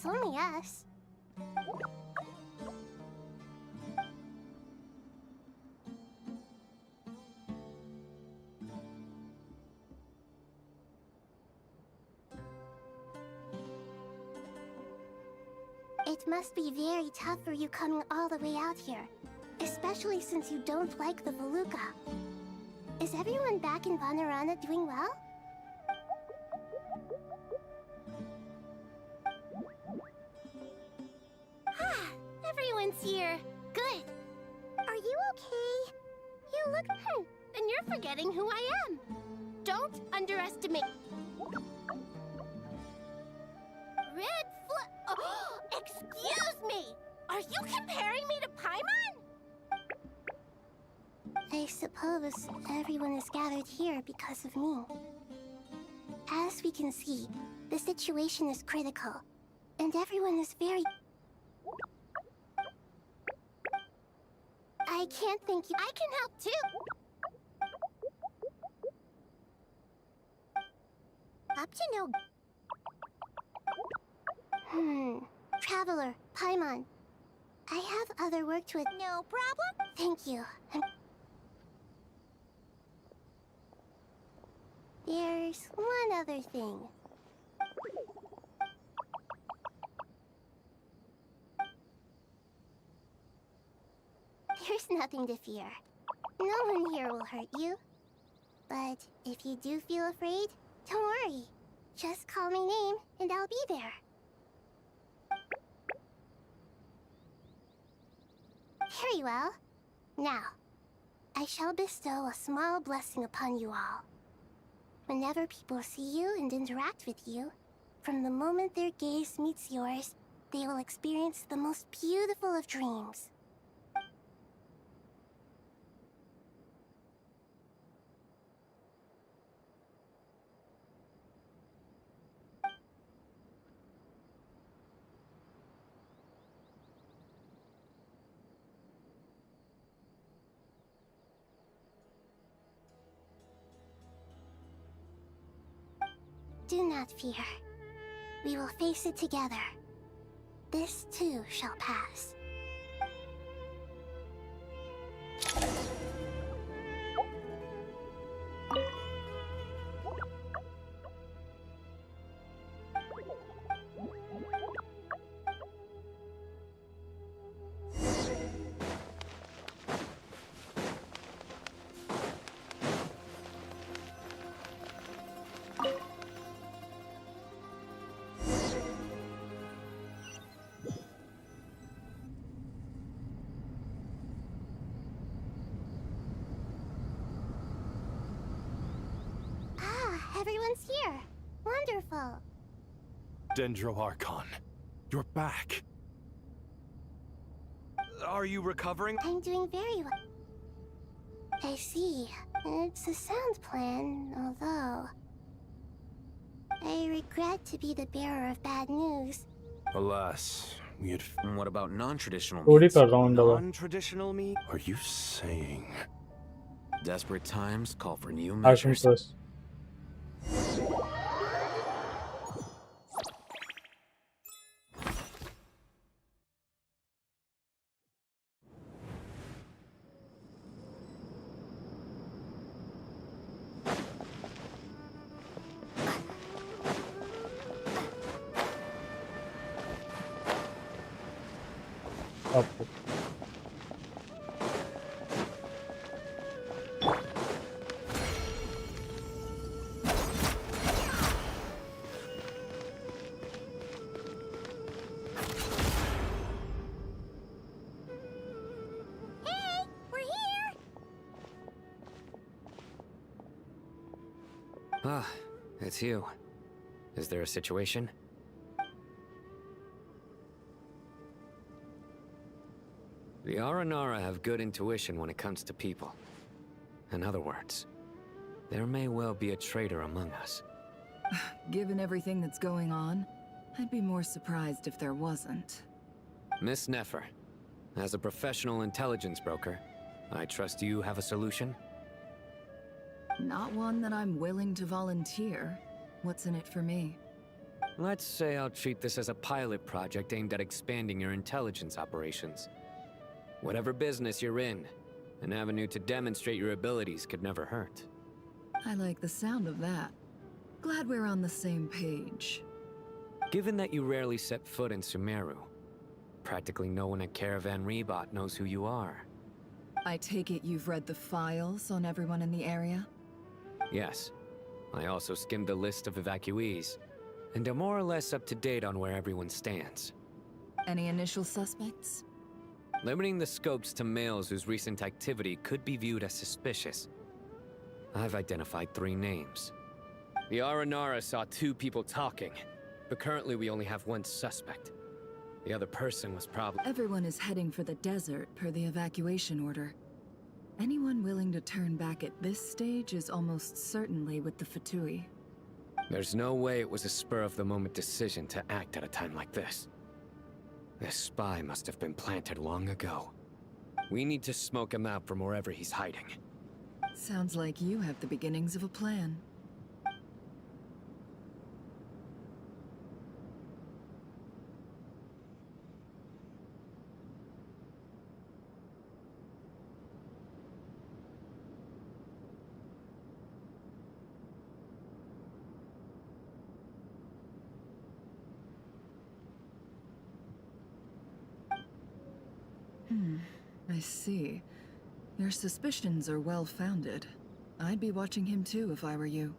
It's only us. It must be very tough for you coming all the way out here, especially since you don't like the Voluka. Is everyone back in Vanarana doing well? Everyone's here. Good. Are you okay? You look... then you're forgetting who I am. Don't underestimate... Red Oh, excuse me! Are you comparing me to Paimon? I suppose everyone is gathered here because of me. As we can see, the situation is critical, and everyone is very... I can't thank you. I can help too. Up to no... Traveler, Paimon. I have other work to... No problem? Thank you. There's one other thing. There's nothing to fear. No one here will hurt you. But if you do feel afraid, don't worry. Just call my name and I'll be there. Very well. Now, I shall bestow a small blessing upon you all. Whenever people see you and interact with you, from the moment their gaze meets yours, they will experience the most beautiful of dreams. Do not fear. We will face it together. This too shall pass. Everyone's here. Wonderful. Dendro Archon, you're back. Are you recovering? I'm doing very well. I see. It's a sound plan, although... I regret to be the bearer of bad news. Alas, we had... What about non-traditional थोड़ी meats? कर रहा हूँ दवा. Non-traditional meat? Are you saying... Desperate times call for new Ashen measures. first. आपको Hey, we're here! Ah, it's you. Is there a situation? The Aranara have good intuition when it comes to people. In other words, there may well be a traitor among us. Given everything that's going on, I'd be more surprised if there wasn't. Miss Nefer, as a professional intelligence broker, I trust you have a solution? Not one that I'm willing to volunteer. What's in it for me? Let's say I'll treat this as a pilot project aimed at expanding your intelligence operations. Whatever business you're in, an avenue to demonstrate your abilities could never hurt. I like the sound of that. Glad we're on the same page. Given that you rarely set foot in Sumeru, practically no one at Caravan Rebot knows who you are. I take it you've read the files on everyone in the area? Yes. I also skimmed the list of evacuees, and am more or less up to date on where everyone stands. Any initial suspects? Limiting the scopes to males whose recent activity could be viewed as suspicious, I've identified 3 names. The Aranara saw 2 people talking, but currently we only have 1 suspect. The other person was probably... Everyone is heading for the desert per the evacuation order. Anyone willing to turn back at this stage is almost certainly with the Fatui. There's no way it was a spur-of-the-moment decision to act at a time like this. This spy must have been planted long ago. We need to smoke him out from wherever he's hiding. Sounds like you have the beginnings of a plan. I see. Your suspicions are well-founded. I'd be watching him too if I were you.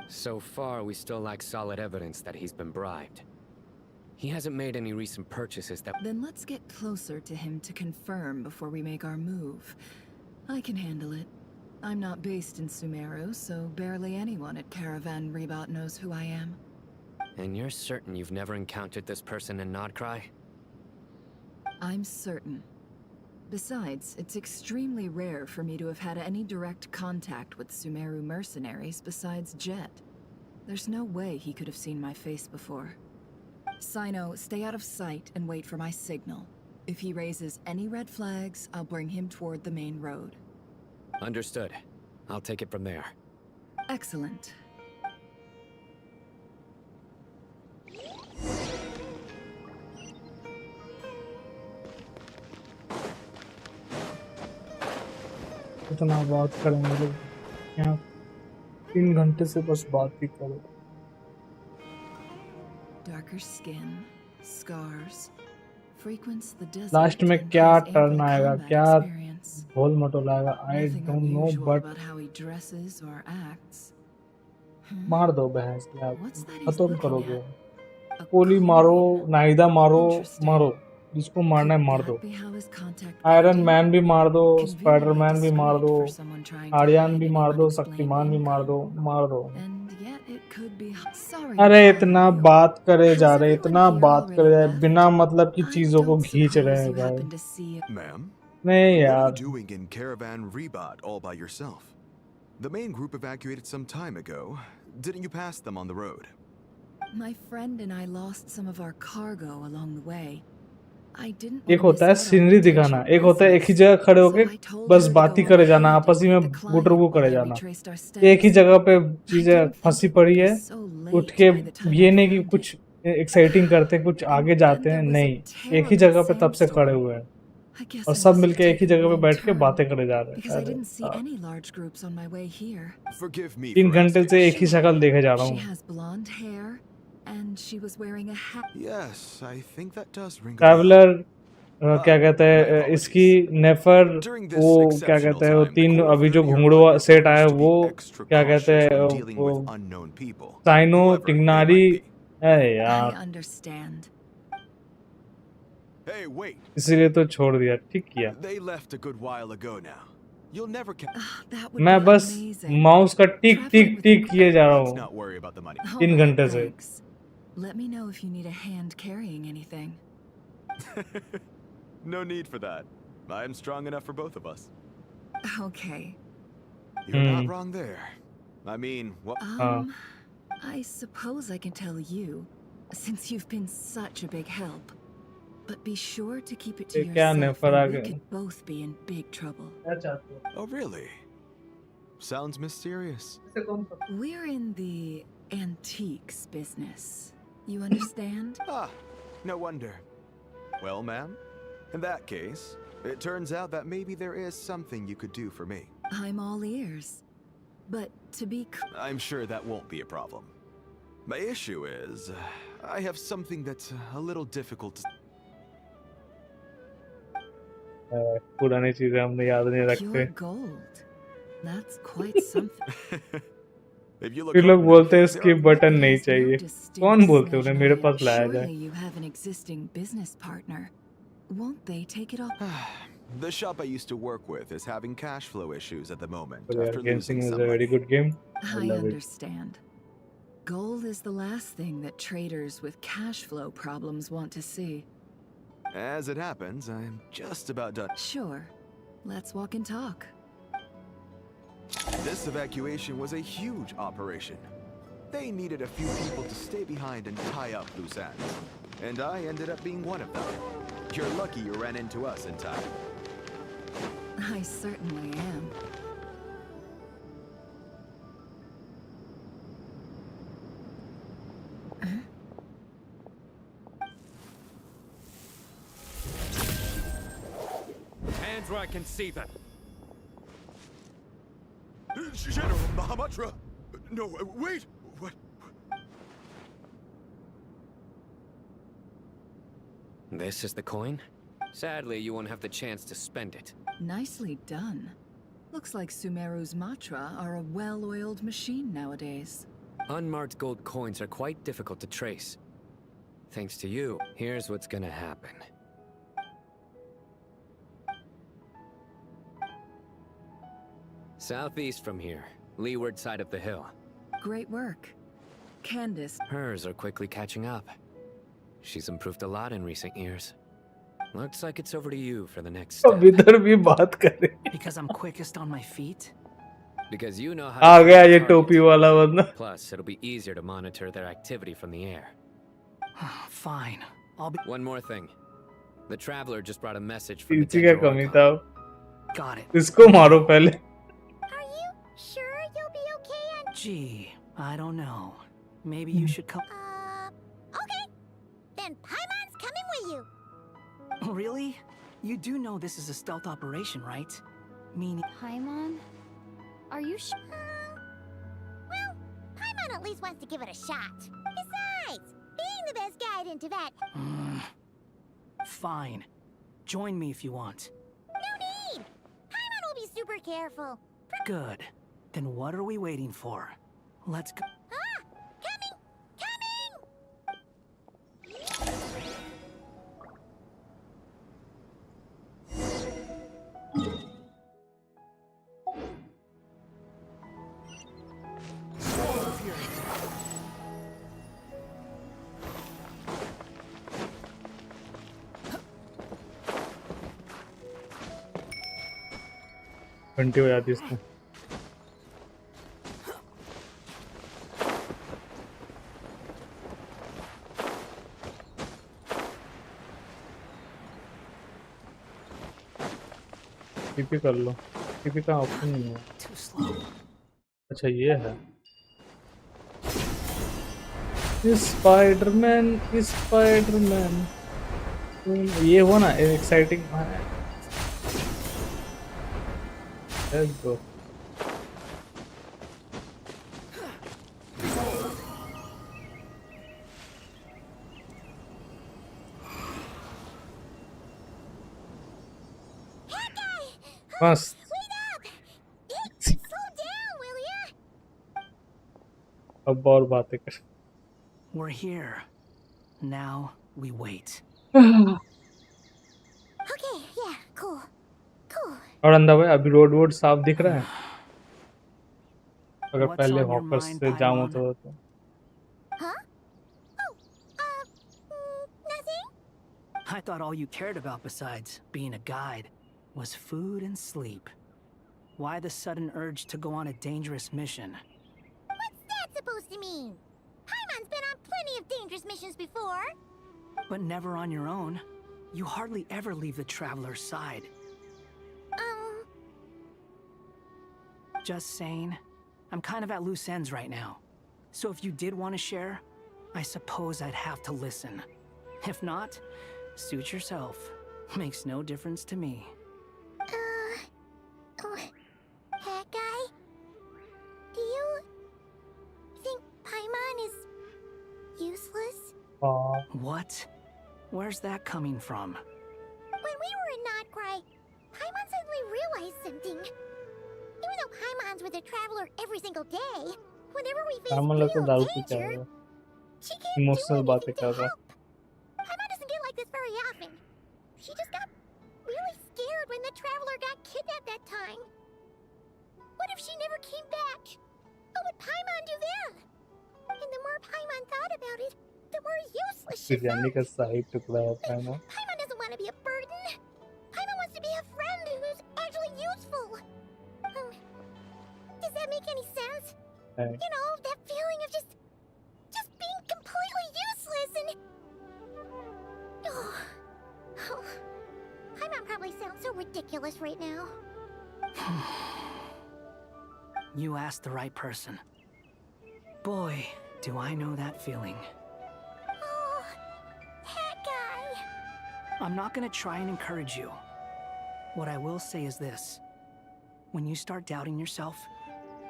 So far, we still lack solid evidence that he's been bribed. He hasn't made any recent purchases that... Then let's get closer to him to confirm before we make our move. I can handle it. I'm not based in Sumeru, so barely anyone at Caravan Rebot knows who I am. And you're certain you've never encountered this person in Nodcry? I'm certain. Besides, it's extremely rare for me to have had any direct contact with Sumeru mercenaries besides Jet. There's no way he could have seen my face before. Sino, stay out of sight and wait for my signal. If he raises any red flags, I'll bring him toward the main road. Understood. I'll take it from there. Excellent. इतना बात करेंगे लोग यहाँ 3 घंटे से बस बात ही करो. Darker skin, scars, frequents the desert. Last में क्या टर्न आएगा, क्या घोल मटोल आएगा, I don't know, but मार दो बहस यार, खत्म करोगे. पोली मारो, नाइदा मारो, मारो जिसको मारना है मार दो. आयरन मैन भी मार दो, स्पाइडरमैन भी मार दो, आर्यन भी मार दो, शक्तिमान भी मार दो, मार दो. अरे इतना बात करे जा रहे, इतना बात करे जा रहे, बिना मतलब की चीजों को खींच रहे हैं भाई. Ma'am, नहीं what are यार. you doing in Caravan Rebot all by yourself? The main group evacuated some time ago. Didn't you pass them on the road? My friend and I lost some of our cargo along the way. एक होता है scenery दिखाना, एक होता है एक ही जगह खड़े होके बस बात ही करे जाना, आपस में गुटरगु करे जाना. एक ही जगह पे चीजें फंसी पड़ी है, उठ के ये नहीं कि कुछ एक्साइटिंग करते हैं, कुछ आगे जाते हैं, नहीं, एक ही जगह पे तब से खड़े हुए हैं और सब मिलके एक ही जगह पे बैठ के बातें करे जा रहे हैं. 3 घंटे से एक ही शक्ल देखे जा रहा हूँ. And she was wearing a hat. Yes, I think that does ring a bell. Traveller क्या कहते हैं इसकी नेफर, वो क्या कहते हैं वो 3 अभी जो घुंघरू सेट आया वो क्या कहते हैं वो साइनो टिग्नारी है यार. Hey, wait. इसीलिए तो छोड़ दिया. ठीक किया. They left a good while ago now. You'll never मैं बस माउस का टिक टिक टिक किए जा रहा हूँ 3 घंटे से. Let me know if you need a hand carrying anything. No need for that. I am strong enough for both of us. Okay. You're not wrong there. I mean, what? I suppose I can tell you, since you've been such a big help. But be sure to keep it to yourself, or we could both be in big trouble. Oh, really? Sounds mysterious. We're in the antiques business. You understand? Ah, no wonder. Well, ma'am, in that case, it turns out that maybe there is something you could do for me. I'm all ears. But to be I'm sure that won't be a problem. My issue is, I have something that's a little difficult to... पुरानी चीजें हमने याद नहीं रखते. Pure gold. That's quite something. If you look फिर लोग hard बोलते हैं enough, skip button नहीं चाहिए. कौन बोलते उन्हें मेरे पास लाया जाए? Surely you have an existing business partner. Won't they take it off? The shop I used to work with is having cash flow issues at the moment But yeah, after Genshin losing is some a very money. good game. I love it. understand. Gold is the last thing that traders with cash flow problems want to see. As it happens, I'm just about done. Sure. Let's walk and talk. This evacuation was a huge operation. They needed a few people to stay behind and tie up loose ends. And I ended up being one of them. You're lucky you ran into us in time. I certainly am. Hands where I can see them. General Mahamatra! No, wait! What? This is the coin? Sadly, you won't have the chance to spend it. Nicely done. Looks like Sumeru's Matra are a well-oiled machine nowadays. Unmarked gold coins are quite difficult to trace. Thanks to you, here's what's gonna happen. Southeast from here, leeward side of the hill. Great work. Candace. Hers are quickly catching up. She's improved a lot in recent years. Looks like it's over to you for the next step. अब इधर भी बात करें. Because I'm quickest on my feet? Because you know how uh to गया find ये targets. टोपी वाला बंदा. Plus, it'll be easier to monitor their activity from the air. Fine. I'll be... One more thing. The Traveler just brought a message from the इसी का Dendro कमी Archon. था. Got it. इसको मारो पहले. Sure you'll be okay on... Gee, I don't know. Maybe you should come... Okay. Then Paimon's coming with you. Really? You do know this is a stealth operation, right? Meaning... Paimon? Are you sure? Well, Paimon at least wants to give it a shot. Besides, being the best guide into that... Fine. Join me if you want. No need! Paimon will be super careful. Good. Then what are we waiting for? Let's go. Coming! घंटी हो जाती इसको. TP कर लो. TP का option नहीं है. अच्छा ये है. स्पाइडरमैन. ये हो ना exciting. Let's go. Must. Slow down, will ya? अब और बातें कर. We're here. Now we wait. Okay, yeah, cool. और अंधा भाई अभी रोड साफ दिख रहा है. अगर पहले हॉकर्स से जाम होता तो. Huh? Nothing? I thought all you cared about besides being a guide was food and sleep. Why the sudden urge to go on a dangerous mission? What's that supposed to mean? Paimon's been on plenty of dangerous missions before. But never on your own. You hardly ever leave the Traveler's side. Just saying. I'm kind of at loose ends right now. So if you did want to share, I suppose I'd have to listen. If not, suit yourself. Makes no difference to me. That guy? Do you think Paimon is useless? What? Where's that coming from? When we were in Notcry, Paimon suddenly realized something. Even though Paimon's with a traveler every single day, whenever we face सामान real लेके दारू P danger, क्या she can't emotional do बातें anything कर to रहा help. Paimon doesn't get like this very often. She just got really scared when the traveler got kidnapped that time. What if she never came back? What would Paimon do then? And the more Paimon thought about it, the more useless she biryani felt. का सही टुकड़ा होता है ना Paimon doesn't want to be a burden. Paimon wants to be a friend who's actually useful. Does that make any sense? है You know, that feeling of just being completely useless and... Oh. Paimon probably sounds so ridiculous right now. You asked the right person. Boy, do I know that feeling. Oh, that guy. I'm not gonna try and encourage you. What I will say is this. When you start doubting yourself,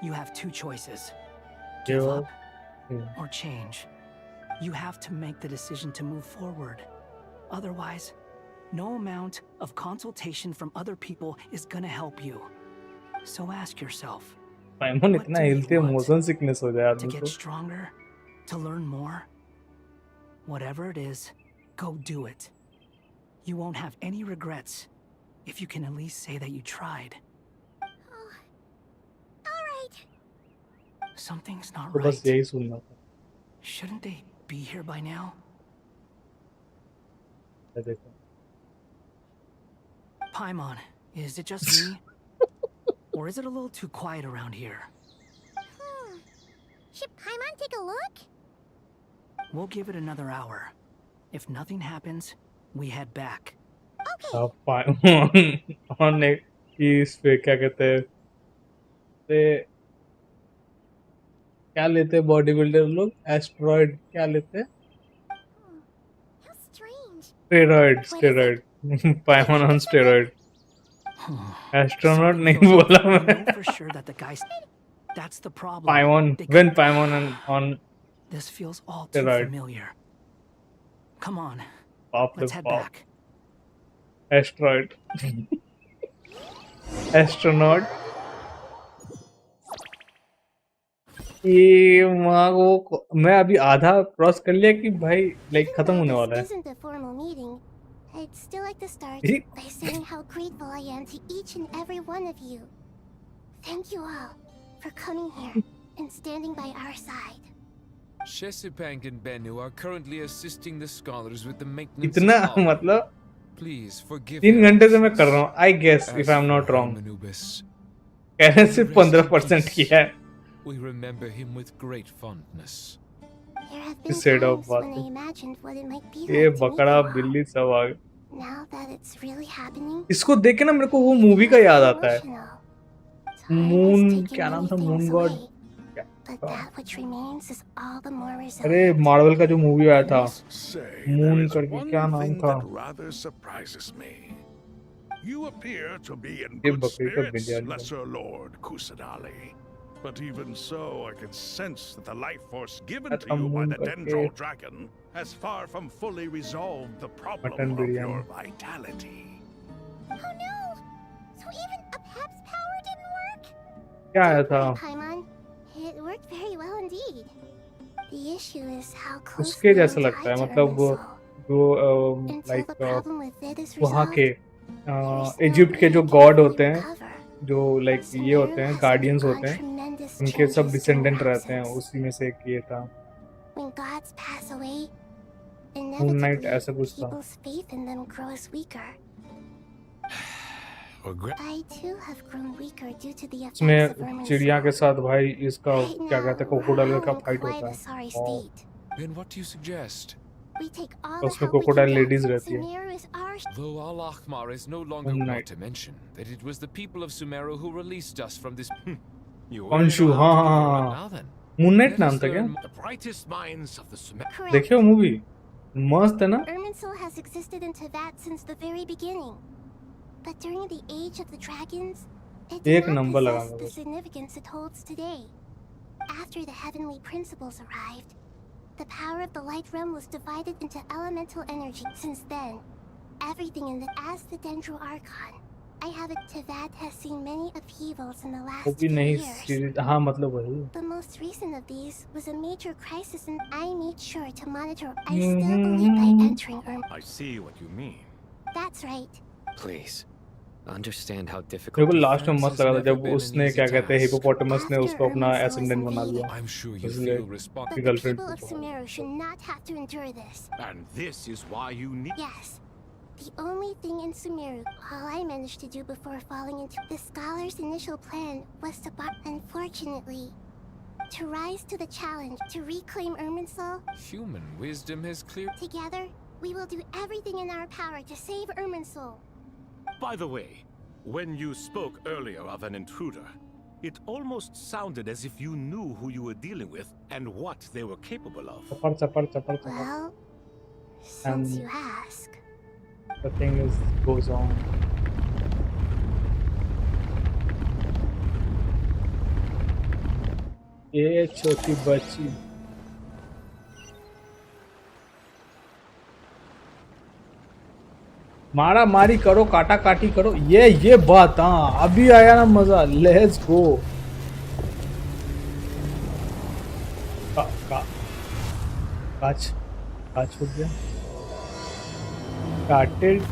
you have two choices. Give up or change. You have to make the decision to move forward. Otherwise, no amount of consultation from other people is gonna help you. So ask yourself, पाइमन इतना हिलते motion sickness हो जाए to आदमी get को stronger, to learn more? Whatever it is, go do it. You won't have any regrets if you can at least say that you tried. All right. Something's not तो बस right. यही सुनना था Shouldn't they be here by now? देखो Paimon, is it just me? Or is it a little too quiet around here? Should Paimon take a look? We'll give it another hour. If nothing happens, we head back. पाइमन ने इस पे क्या कहते हैं क्या लेते हैं बॉडी बिल्डर लोग एस्टेरॉइड क्या लेते हैं स्टेरॉइड पाइमन ऑन स्टेरॉइड एस्ट्रोनॉट नहीं बोला मैं For sure that the guy. That's the problem. Paimon, when Paimon on This feels all too steroid. familiar. Come on. Pop the Let's head pop. back. Asteroid. Astronaut. ये माँ वो मैं अभी आधा cross कर लिया कि भाई लाइक खत्म होने वाला है Isn't a formal meeting. I'd still like to start by saying how grateful I am to each and every one of you. Thank you all for coming here and standing by our side. Shesipang and Bennu are currently assisting the scholars with the maintenance इतना of all. मतलब Please forgive 3 घंटे से मैं कर रहा हूँ I guess if I'm not wrong कहने सिर्फ 15% किया है We remember him with great fondness. There have been Said times off when I बातें imagined what it might be ये like to meet बकरा you all. बिल्ली सब आ गए Now that it's really happening, इसको देख के ना मेरे को वो मूवी का याद आता है मून क्या नाम था moon God but that which remains is all the more resilient. अरे मार्वल का जो मूवी आया था मून There is करके one क्या नाम thing था that rather surprises me. You appear to be in ये good बकरी का spirits, biryani Lesser Lord Kusanali. But even so, I can sense that the life force given to you by the Dendro Dragon has far from fully resolved the problem of your vitality. Oh no! So even a Pep's power didn't work? क्या आया था Paimon, it worked very well indeed. The issue is how close उसके जैसा लगता है मतलब वो जो लाइक वहाँ के इजिप्ट के जो गॉड होते हैं जो लाइक ये होते हैं गार्डियंस होते हैं उनके सब डिसेंडेंट रहते हैं उसी में से एक ये था When gods pass away, moon night ऐसा कुछ था people's faith in them grows weaker. I too have grown weaker due to the effects of इसमें Irmin's चिड़िया के साथ भाई इसका Right क्या कहते हैं क्रोकोडाइल का I'm फाइट quite होता a है sorry और state. Then what do you suggest? We take all उसमें the help we can crocodile get. Ladies रहती है Sumeru is ours. Though Al-Akhmar is no longer Moon want Knight. to mention that it was the people of Sumeru who released us from this. Anshu, हाँ हाँ Now then, मूननाइट नाम था क्या? The brightest minds of the Sumer. देखियो movie मस्त है ना? Irminsul has existed in Teyvat since the very beginning. But during the Age of the Dragons, it एक did not नंबर लगा possess the मेरे significance it holds today. After the heavenly principles arrived, the power of the Light Realm was divided into elemental energy. Since then, everything in as the Dendro Archon, I have it. Teyvat has seen many upheavals in the वो last भी few नहीं years. Series हाँ मतलब वही The most recent of these was a major crisis, and I made sure to monitor. I still believe by entering I see what you mean. That's right. Please, understand how मेरे difficult को last में defense मस्त has लगा था never जब been an उसने easy क्या कहते हैं task. हिपोपोटामस ने उसको अपना Irminsul was एसेंडेंट बना लिया I'm sure you इसलिए feel responsible. की The girlfriend people of Sumeru should not have to endure this. And this is why you need. Yes. The only thing in Sumeru, all I managed to do before falling into the scholar's initial plan was to unfortunately, to rise to the challenge, to reclaim Irminsul. Human wisdom has clear. Together, we will do everything in our power to save Irminsul. By the way, when you spoke earlier of an intruder, it almost sounded as if you knew who you were dealing with and what they were capable of. Well, since you ask. The thing is goes on. ये छोटी बच्ची मारा मारी करो काटा काटी करो ये बात हाँ अभी आया ना मजा लेट्स गो काच काच हो गया काटेड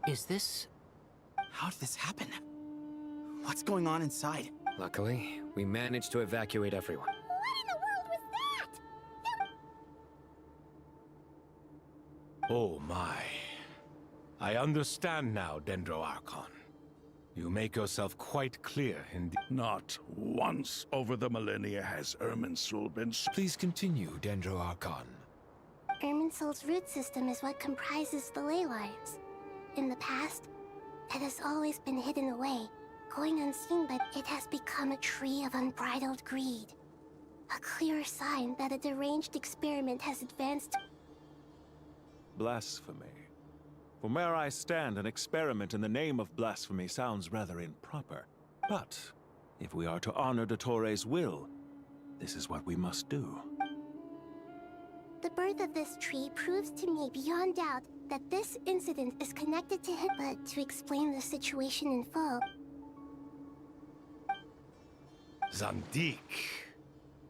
Is this... How did this happen? What's going on inside? Luckily, we managed to evacuate everyone. What in the world was that? Oh my. I understand now, Dendro Archon. You make yourself quite clear in the... Not once over the millennia has Irminsul been... Please continue, Dendro Archon. Irminsul's root system is what comprises the ley lines. In the past, it has always been hidden away, going unseen, but it has become a tree of unbridled greed. A clear sign that a deranged experiment has advanced. Blasphemy. From where I stand, an experiment in the name of blasphemy sounds rather improper. But if we are to honor Dottores' will, this is what we must do. The birth of this tree proves to me beyond doubt that this incident is connected to him. But to explain the situation in full... Zandik.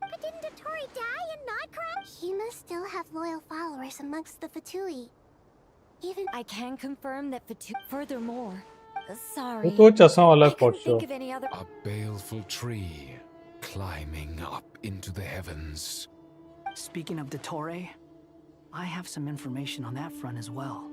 But didn't Dottore die in Nodcraft? He must still have loyal followers amongst the Fatui. Even... I can confirm that furthermore... Sorry. वो तो चश्मा वाला I couldn't quote think of any other... A baleful tree climbing up into the heavens. Speaking of Dottore, I have some information on that front as well.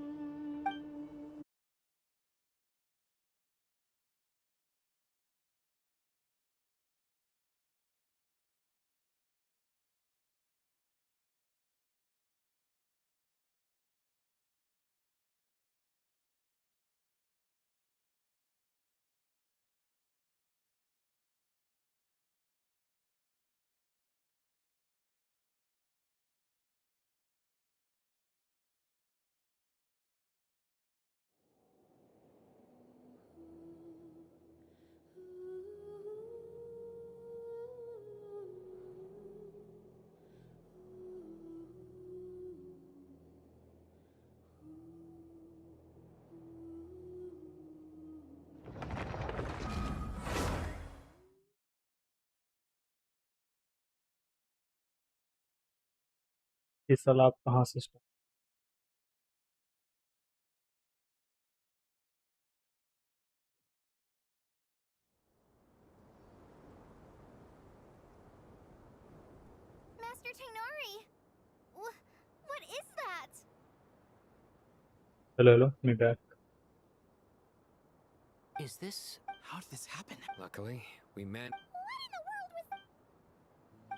ये सलाब कहाँ से start Master Tainari! What is that? hello me back Is this How did this happen? Luckily, we met.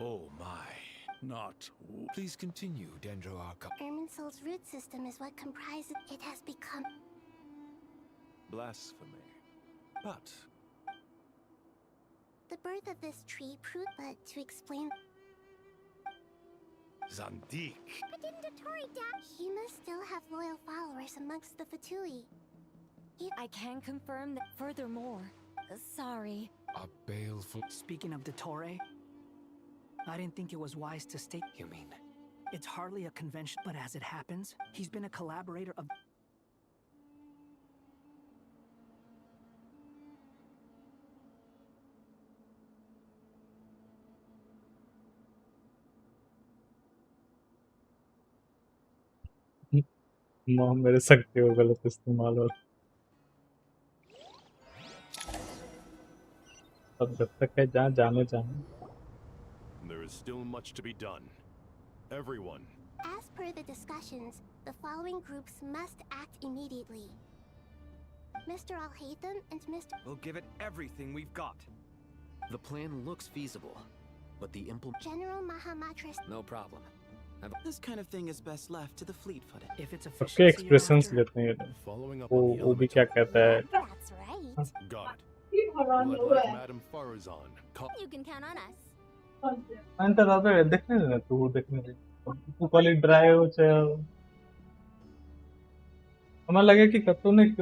Oh my. Not. Please continue, Dendro Arca. Irminsul's root system is what comprises it has become. Blasphemy. But The birth of this tree proved, but to explain. Zandik. But didn't Dottore die? He must still have loyal followers amongst the Fatui. I can confirm that. Furthermore, sorry. A baleful. Speaking of Dottore, I didn't think it was wise to state. You mean? It's hardly a convention, but as it happens, he's been a collaborator of. Mom मेरे सकते हो गलत इस्तेमाल और अब जब तक है जहाँ जाने जाने. There is still much to be done. Everyone. As per the discussions, the following groups must act immediately. Mr. Al-Haytham and Mr. We'll give it everything we've got. The plan looks feasible, but the General Mahamatris. No problem. This kind of thing is best left to the fleet-footed. If it's सबके expressions लेते हैं ये. Following up वो भी क्या कहता है. That's right. Got it. We'll let Madam Farazan call. You can count on us. मैंने तो रात देखने देना तू वो देखने दे. तू कल ड्राई हो चाहे. हमें लगे कि कतों ने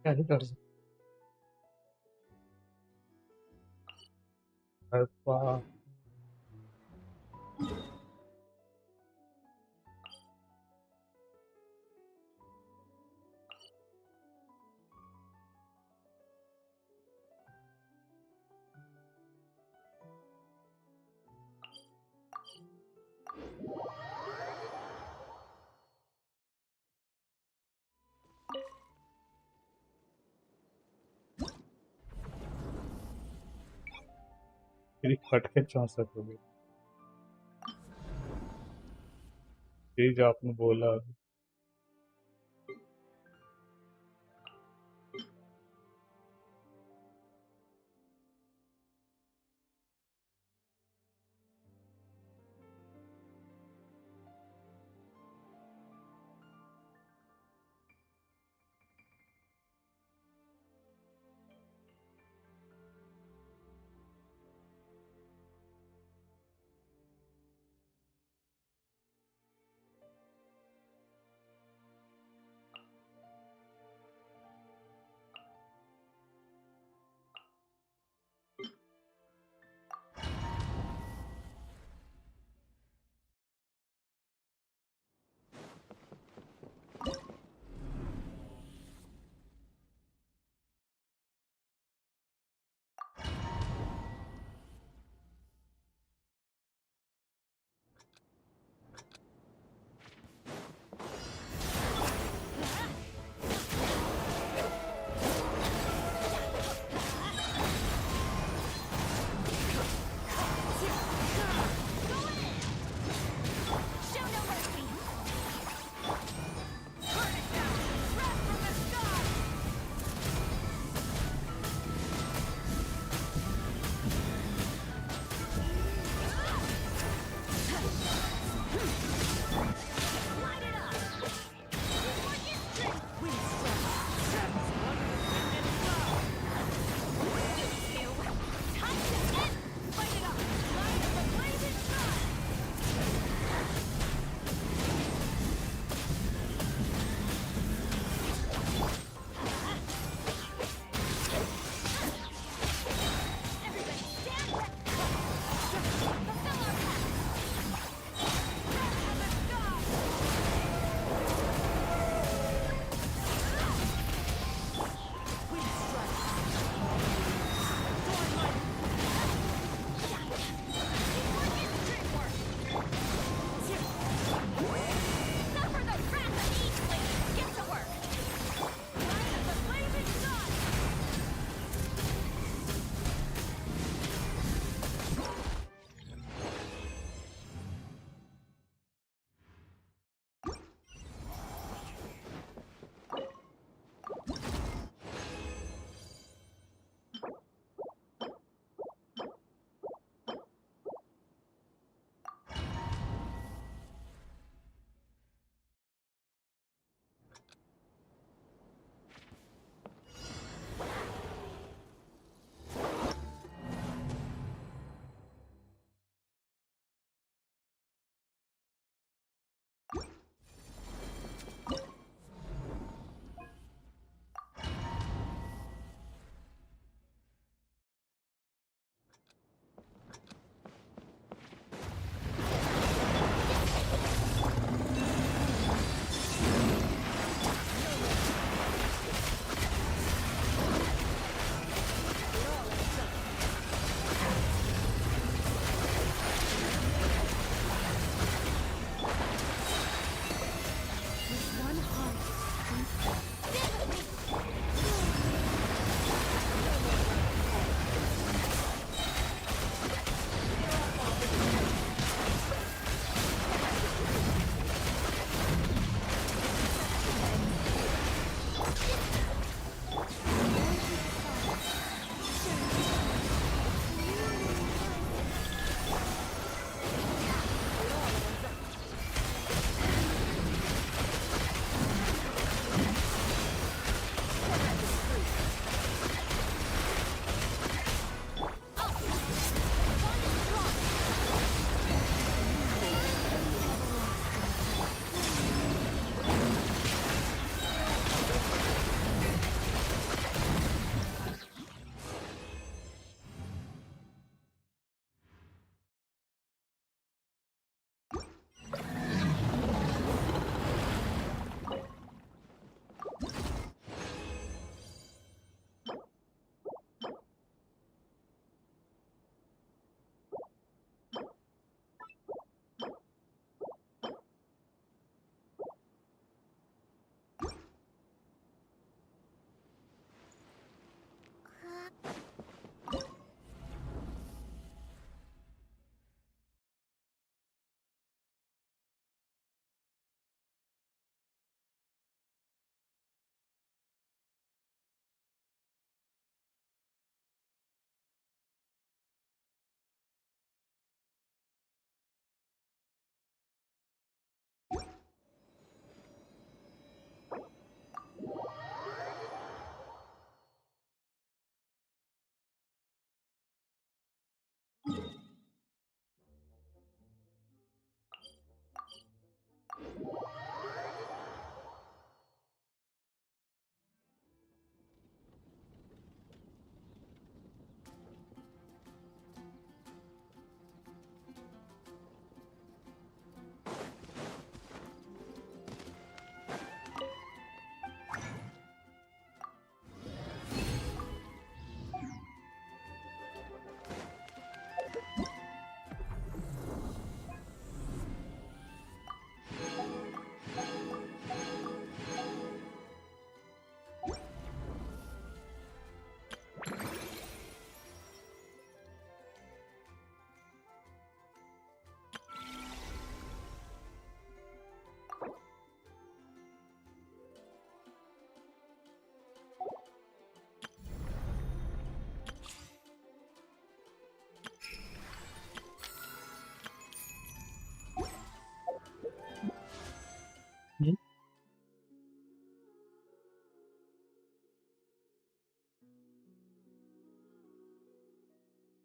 क्या ही कर सकते अल्फा मेरी फट के 64 हो गई ये जो आपने बोला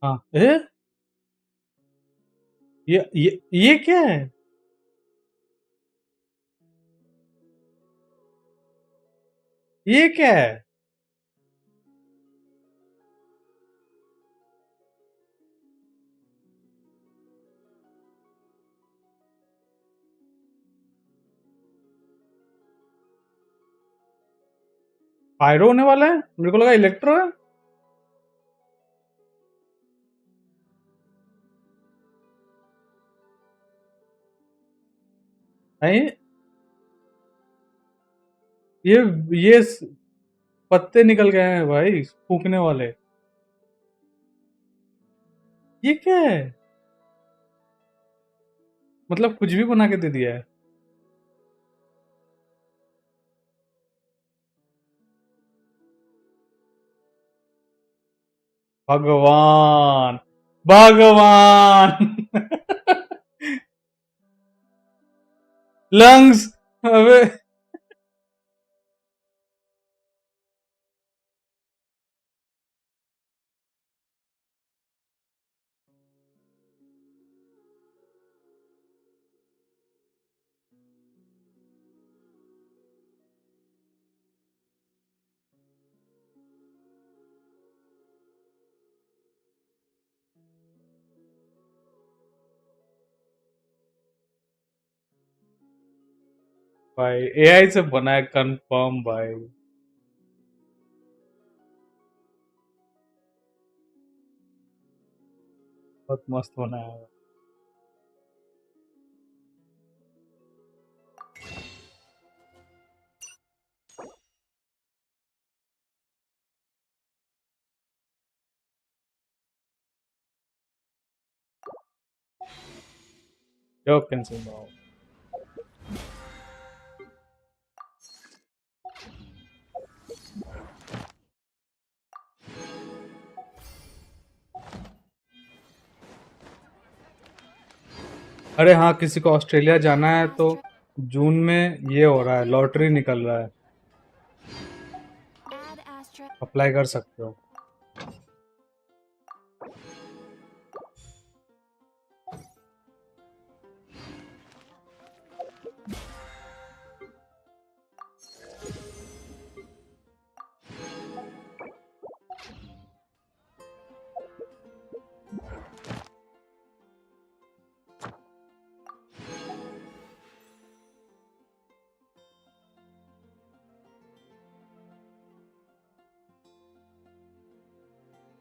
हाँ ये क्या है? ये क्या है? पायरो होने वाला है? मेरे को लगा इलेक्ट्रो है। नहीं, ये पत्ते निकल गए हैं भाई, फूकने वाले। ये क्या है? मतलब कुछ भी बना के दे दिया है। भगवान, भगवान। लंग्स, अबे भाई एआई से बना है कंफर्म भाई। बहुत मस्त बनाया है। Yo, cancel now. अरे हाँ, किसी को ऑस्ट्रेलिया जाना है तो जून में ये हो रहा है, लॉटरी निकल रहा है, अप्लाई कर सकते हो।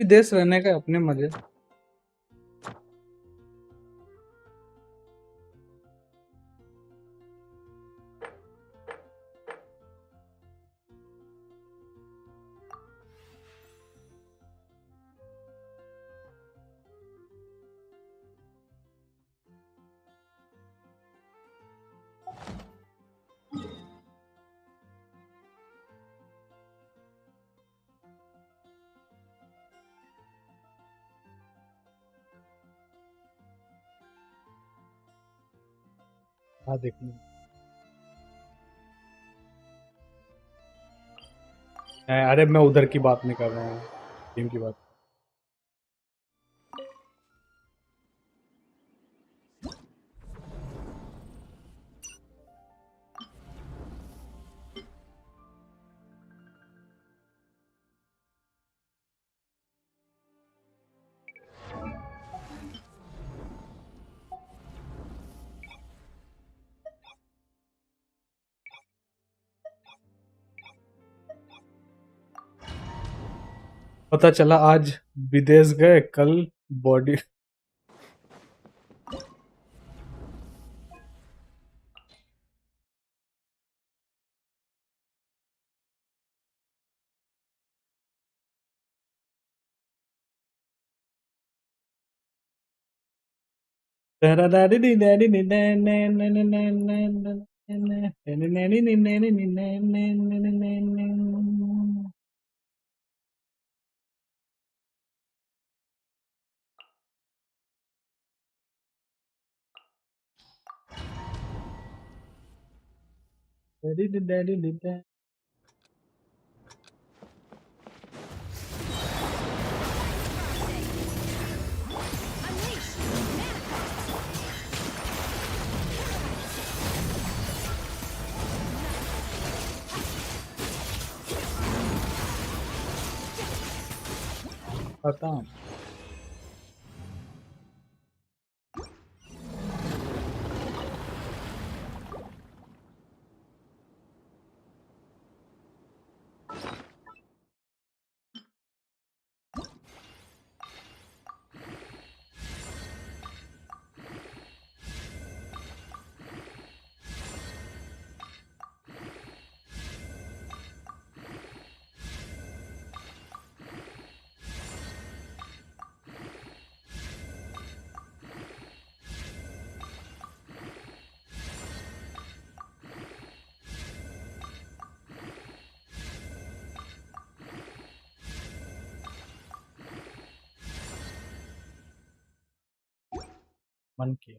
विदेश रहने का अपने मजे। हाँ देखने, अरे मैं उधर की बात नहीं कर रहा हूँ, टीम की बात। पता चला आज विदेश गए, कल बॉडी। खत्म। मन किया।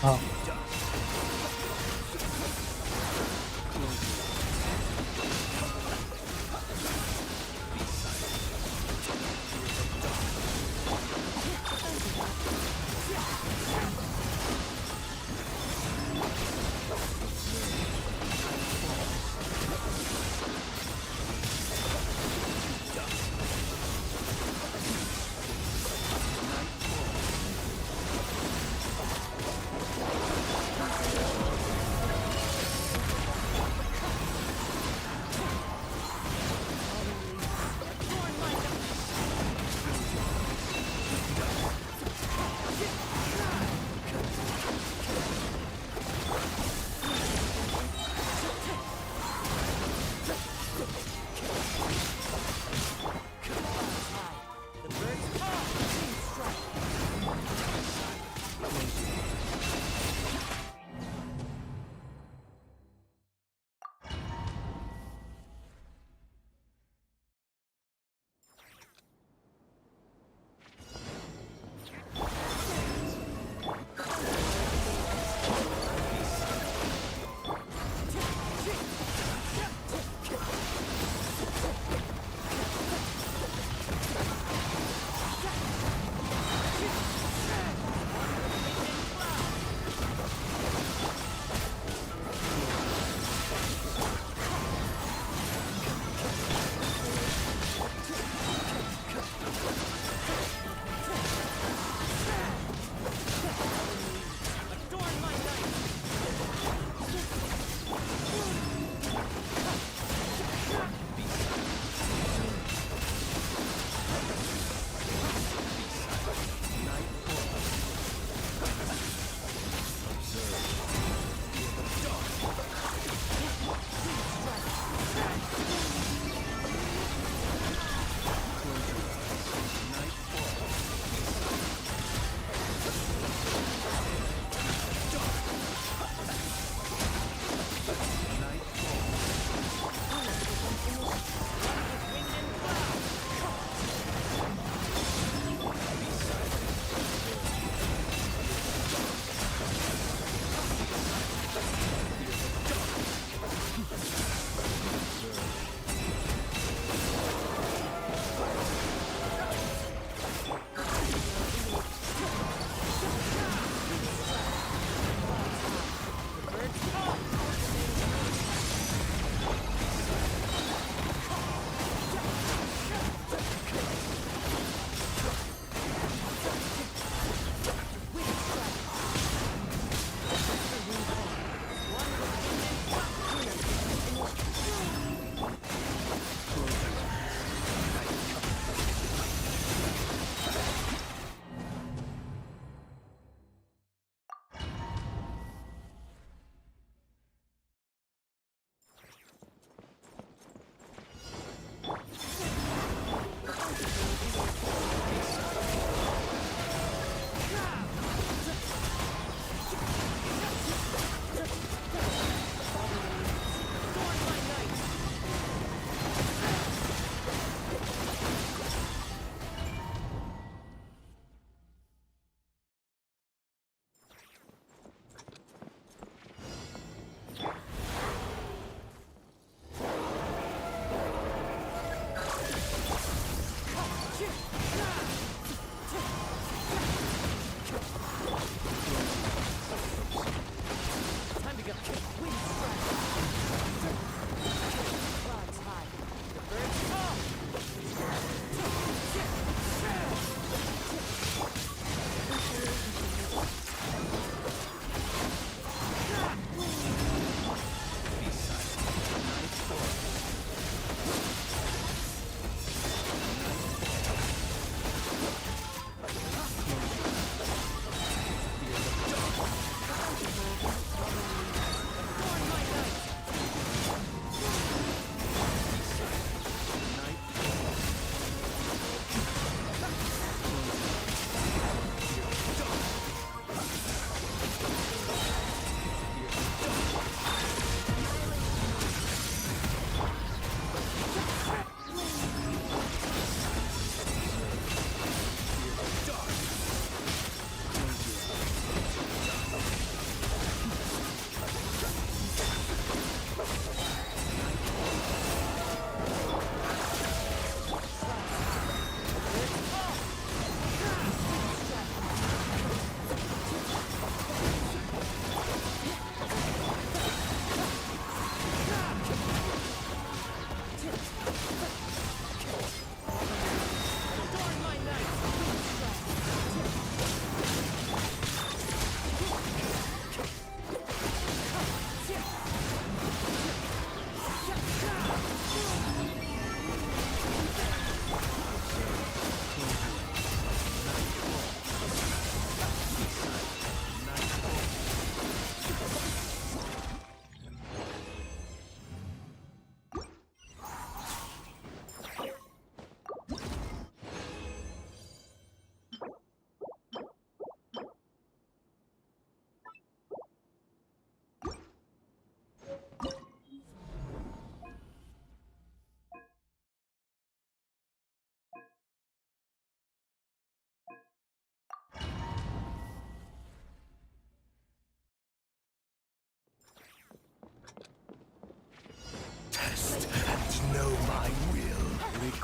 हाँ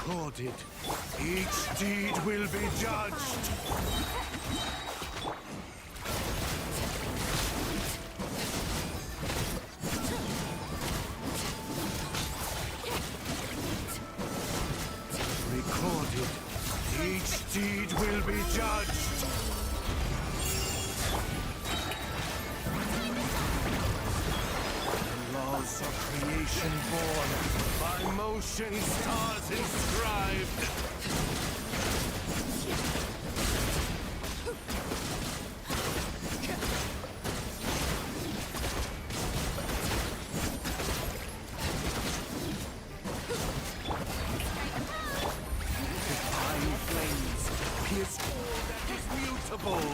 Recorded. Each deed will be judged. Recorded. Each deed will be judged. The laws of creation born, by motion stars inscribed. Divine flames pierce all that is mutable.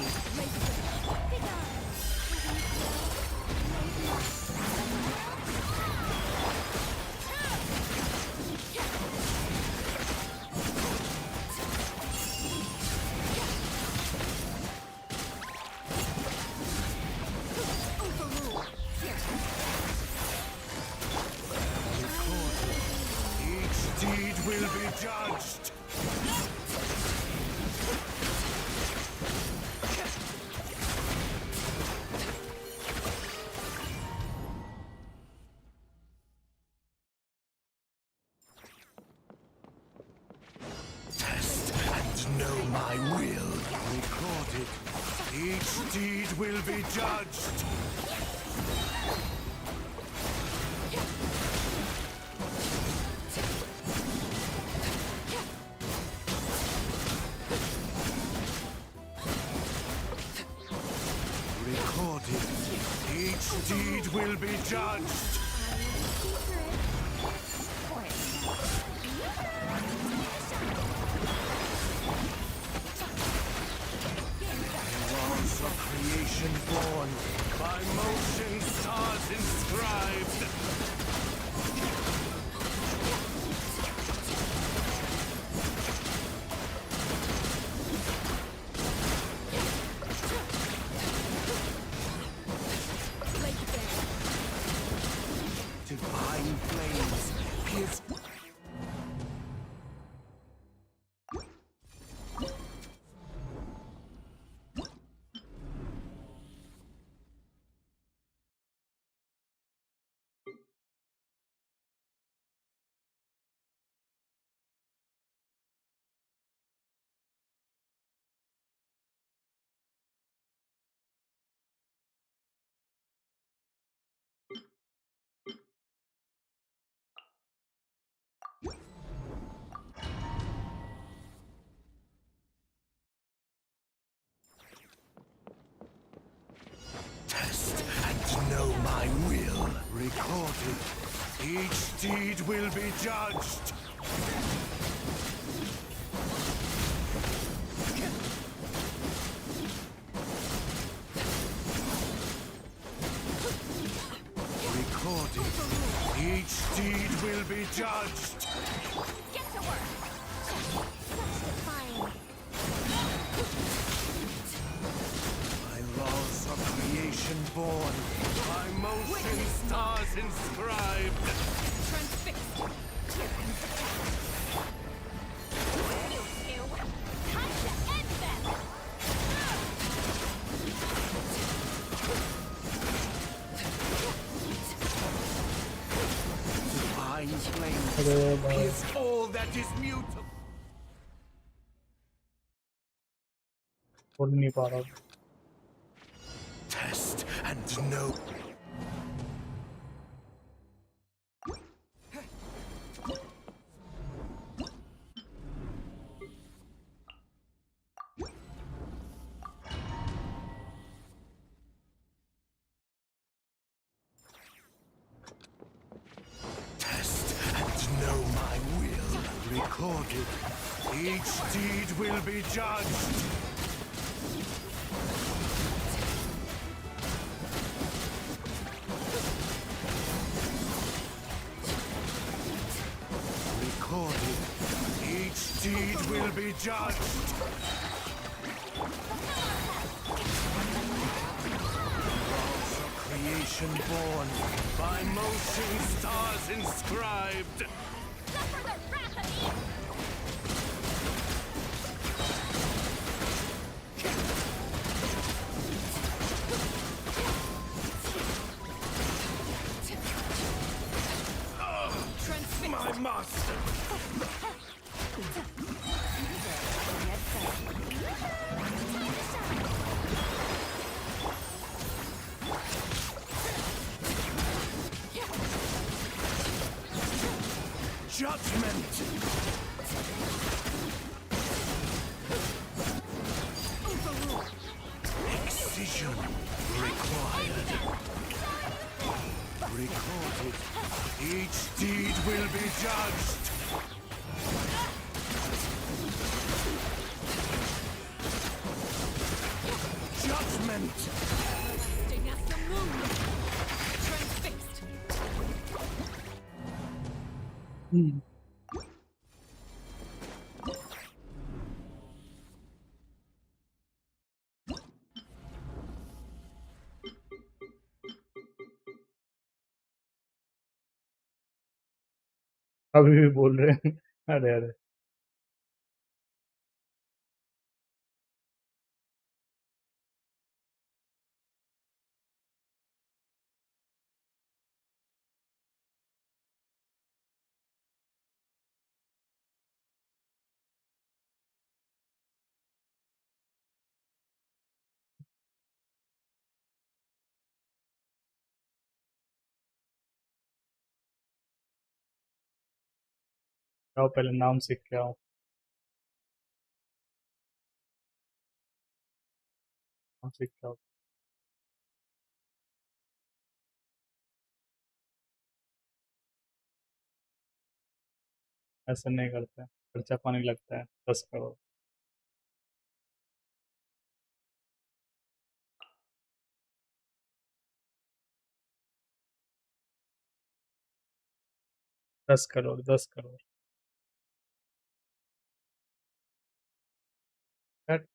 Each deed will be judged. Test and know my will. Recorded. Each deed will be judged. Recorded. Each deed will be judged. Laws of creation born, by motion stars inscribed. Divine flames pierce. Test and know my will. Recorded. Each deed will be judged. Recorded. Each deed will be judged. Get to work! Fine. By laws of creation born, by motion stars inscribed. Transfixed. You two! Time to end them! Divine flames pierce all that is mutable. बोल नहीं पा रहा हूँ। Test and know. Test and know my will. Recorded. Each deed will be judged. Recorded. Each deed will be judged. Laws of creation born, by motion stars inscribed. Suffer the wrath of Judgment! Excision required. Recorded. Each deed will be judged. Judgment! अभी भी बोल रहे हैं अरे अरे आओ पहले नाम सीख के आओ नाम सीख के आओ ऐसा नहीं करते खर्चा पानी लगता है 10 करोड़ 10 करोड़ 10 करोड़ हट।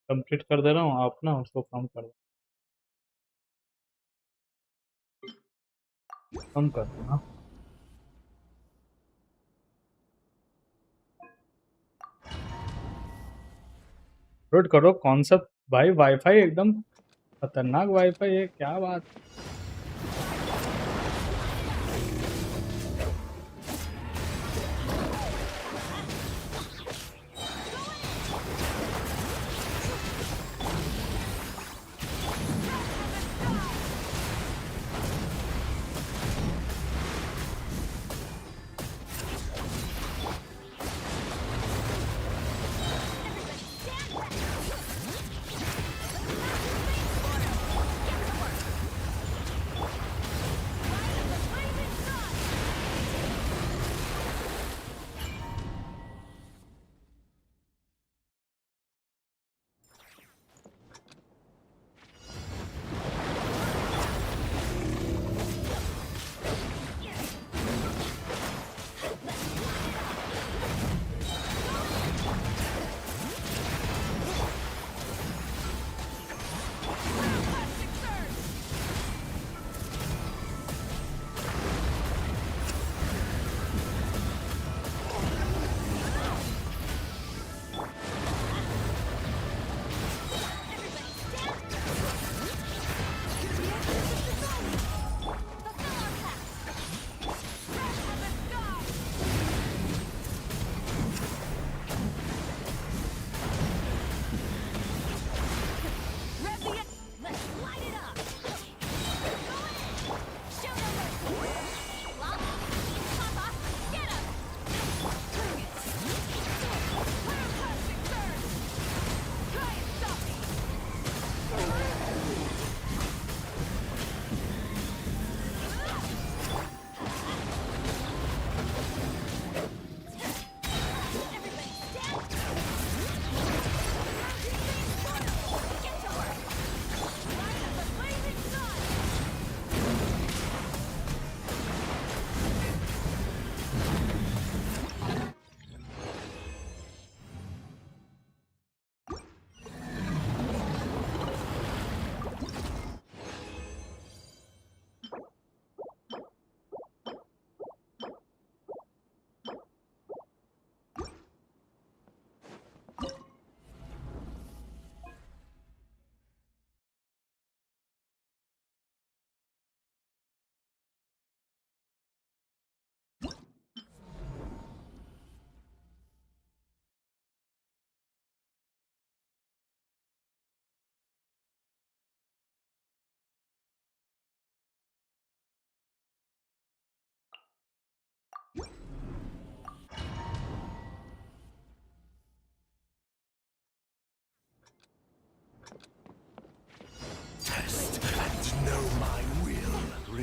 कंप्लीट कर दे रहा हूँ आप ना उसको कम कर दो कम कर दो ना अपलोड करो कॉन्सेप्ट भाई वाईफाई एकदम खतरनाक वाईफाई है क्या बात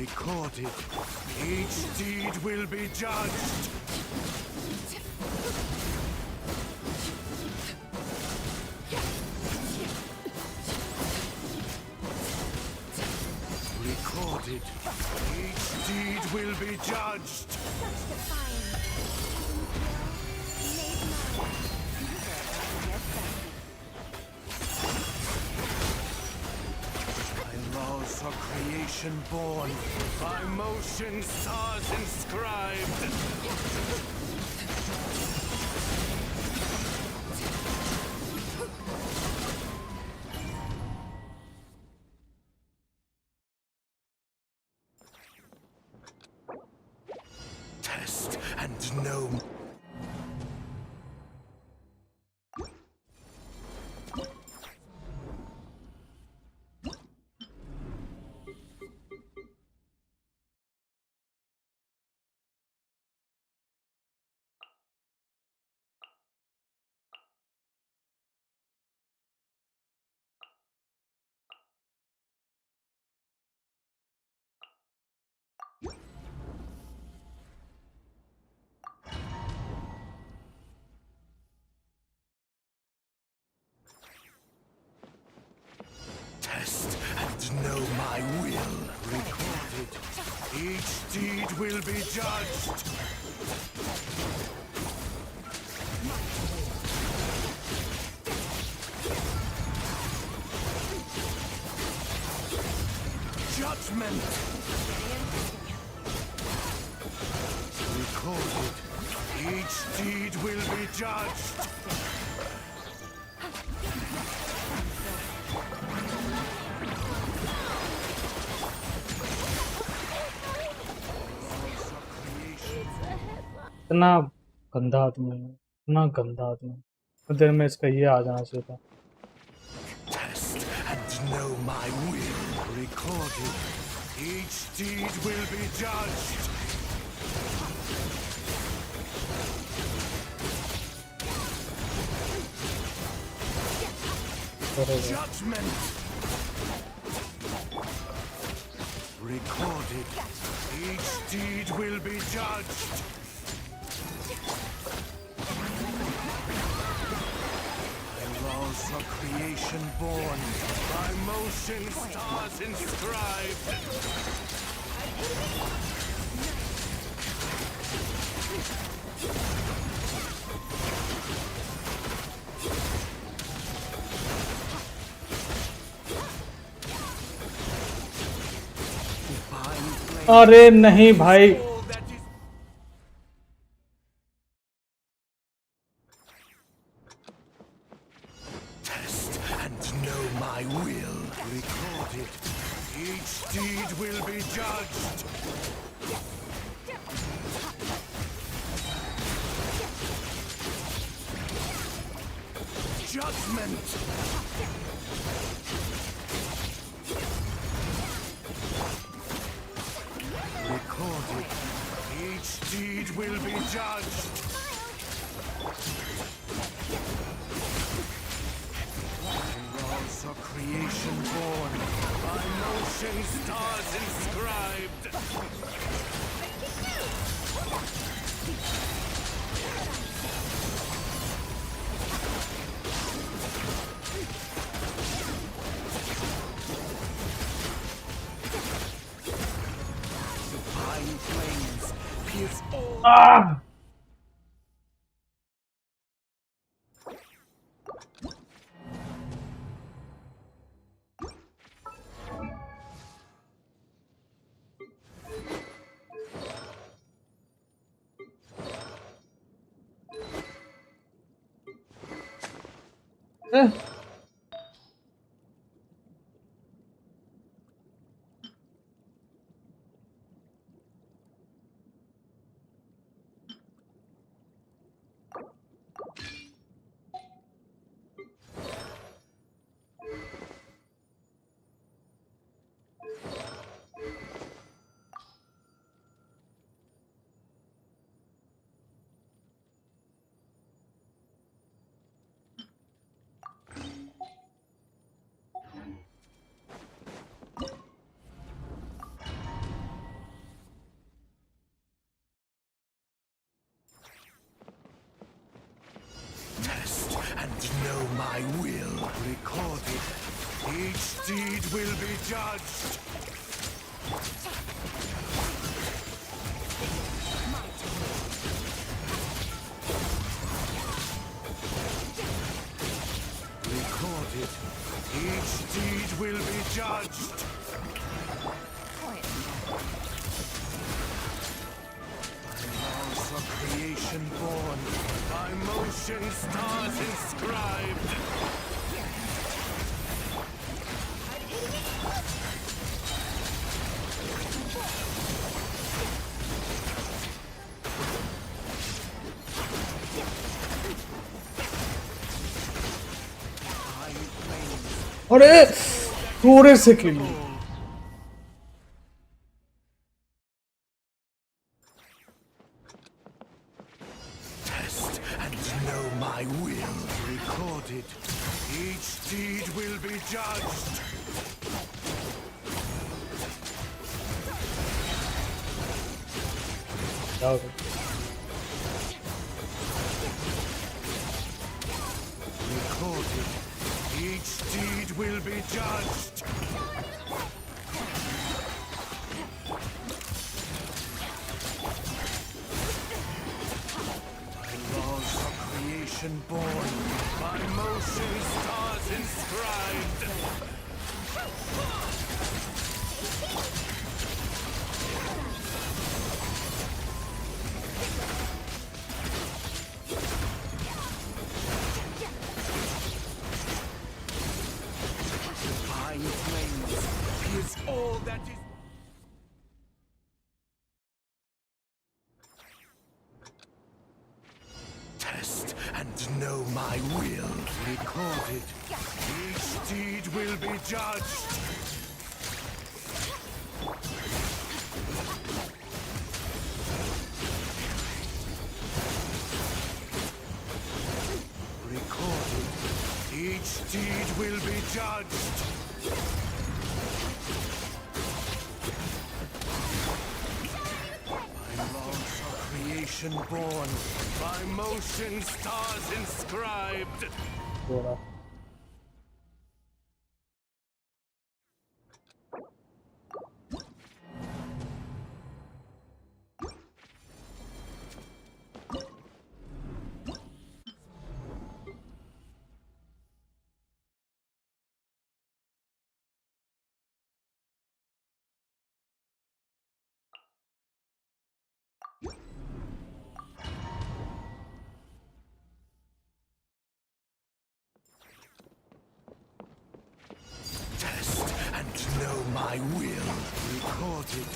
Recorded. Each deed will be judged. Recorded. Each deed will be judged. By laws of creation born, by motion stars inscribed. Test and know. Test and know my will. Recorded. Each deed will be judged. Judgment. Recorded. Each deed will be judged. इतना गंदा आदमी है, इतना गंदा आदमी। कुछ देर में इसका ये आ जाना चाहिए था। Test and know my will. Recorded. Each deed will be judged. Judgment. Recorded. Each deed will be judged. By laws of creation born, by motion stars inscribed. अरे नहीं भाई, Test and know my will. Recorded. Each deed will be judged. Judgment. Recorded. Each deed will be judged. Laws of creation born, by motion stars inscribed. Divine flames pierce all. Recorded. Each deed will be judged. Recorded. Each deed will be judged. Laws of creation born, by motion stars inscribed. अरे थोड़े से किल Test and know my will. Recorded. Each deed will be judged. Recorded. Each deed will be judged. By laws of creation born, by motion stars inscribed. Divine flames is all that is. Test and know my will. Recorded. Each deed will be judged. Recorded. Each deed will be judged. By laws of creation born, by motion stars inscribed. Test and know my will. Recorded.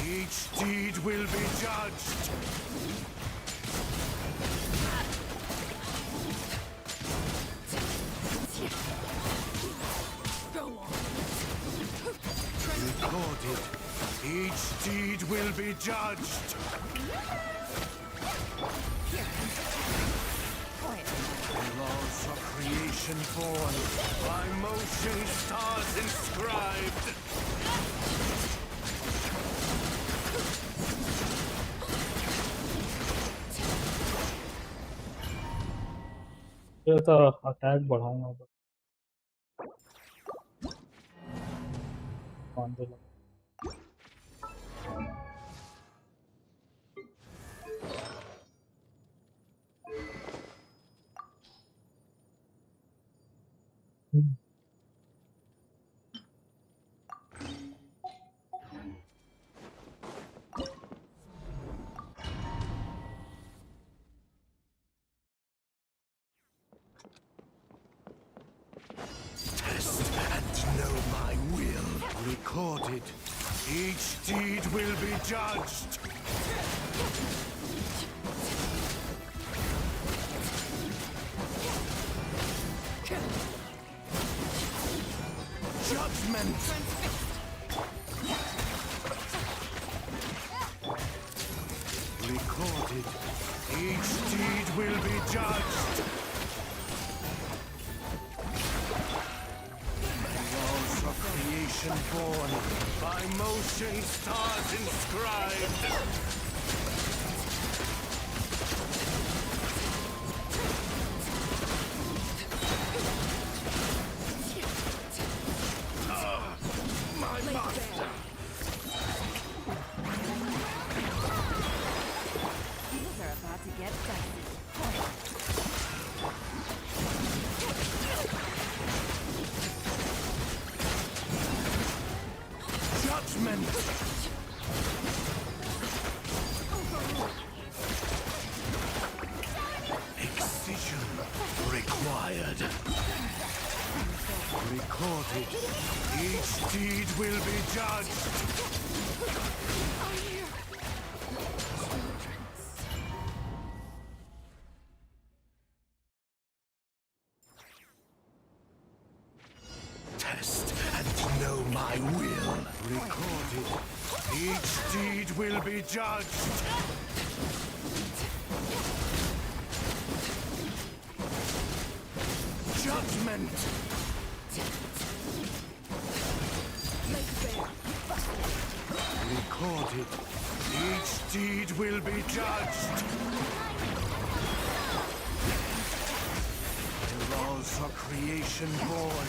Each deed will be judged. Recorded. Each deed will be judged. Laws of creation born, by motion stars inscribed. ये तो attack बढ़ाना पड़ेगा Test and know my will. Recorded. Each deed will be judged. Judgment. Recorded. Each deed will be judged. Laws of creation born, by motion stars inscribed. Judgment! Excision required. Recorded. Each deed will be judged. Test and know my will. Recorded. Each deed will be judged. Judgment. Recorded. Each deed will be judged. The laws of creation born,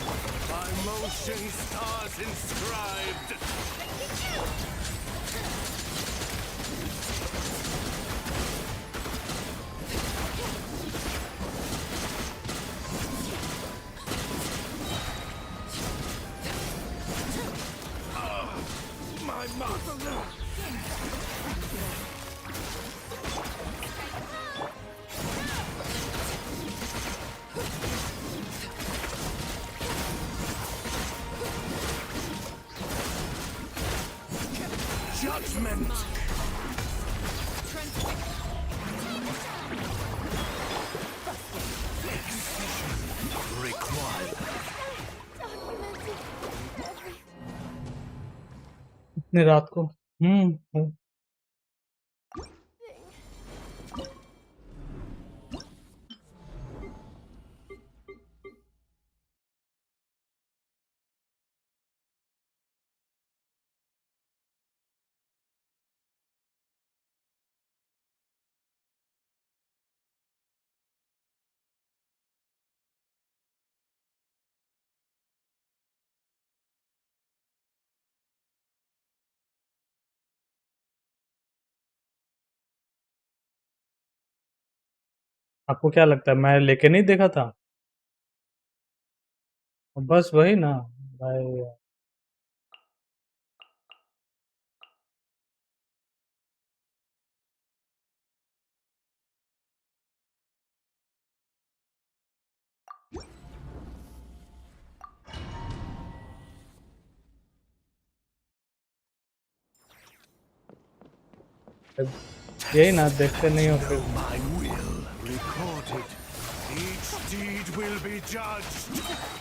by motion stars inscribed. My mother! Judgment! Required. इतनी रात को आपको क्या लगता है मैं लेके नहीं देखा था? बस वही ना भाई। यही ना देखते नहीं हो फिर। My will recorded. Each deed will be judged.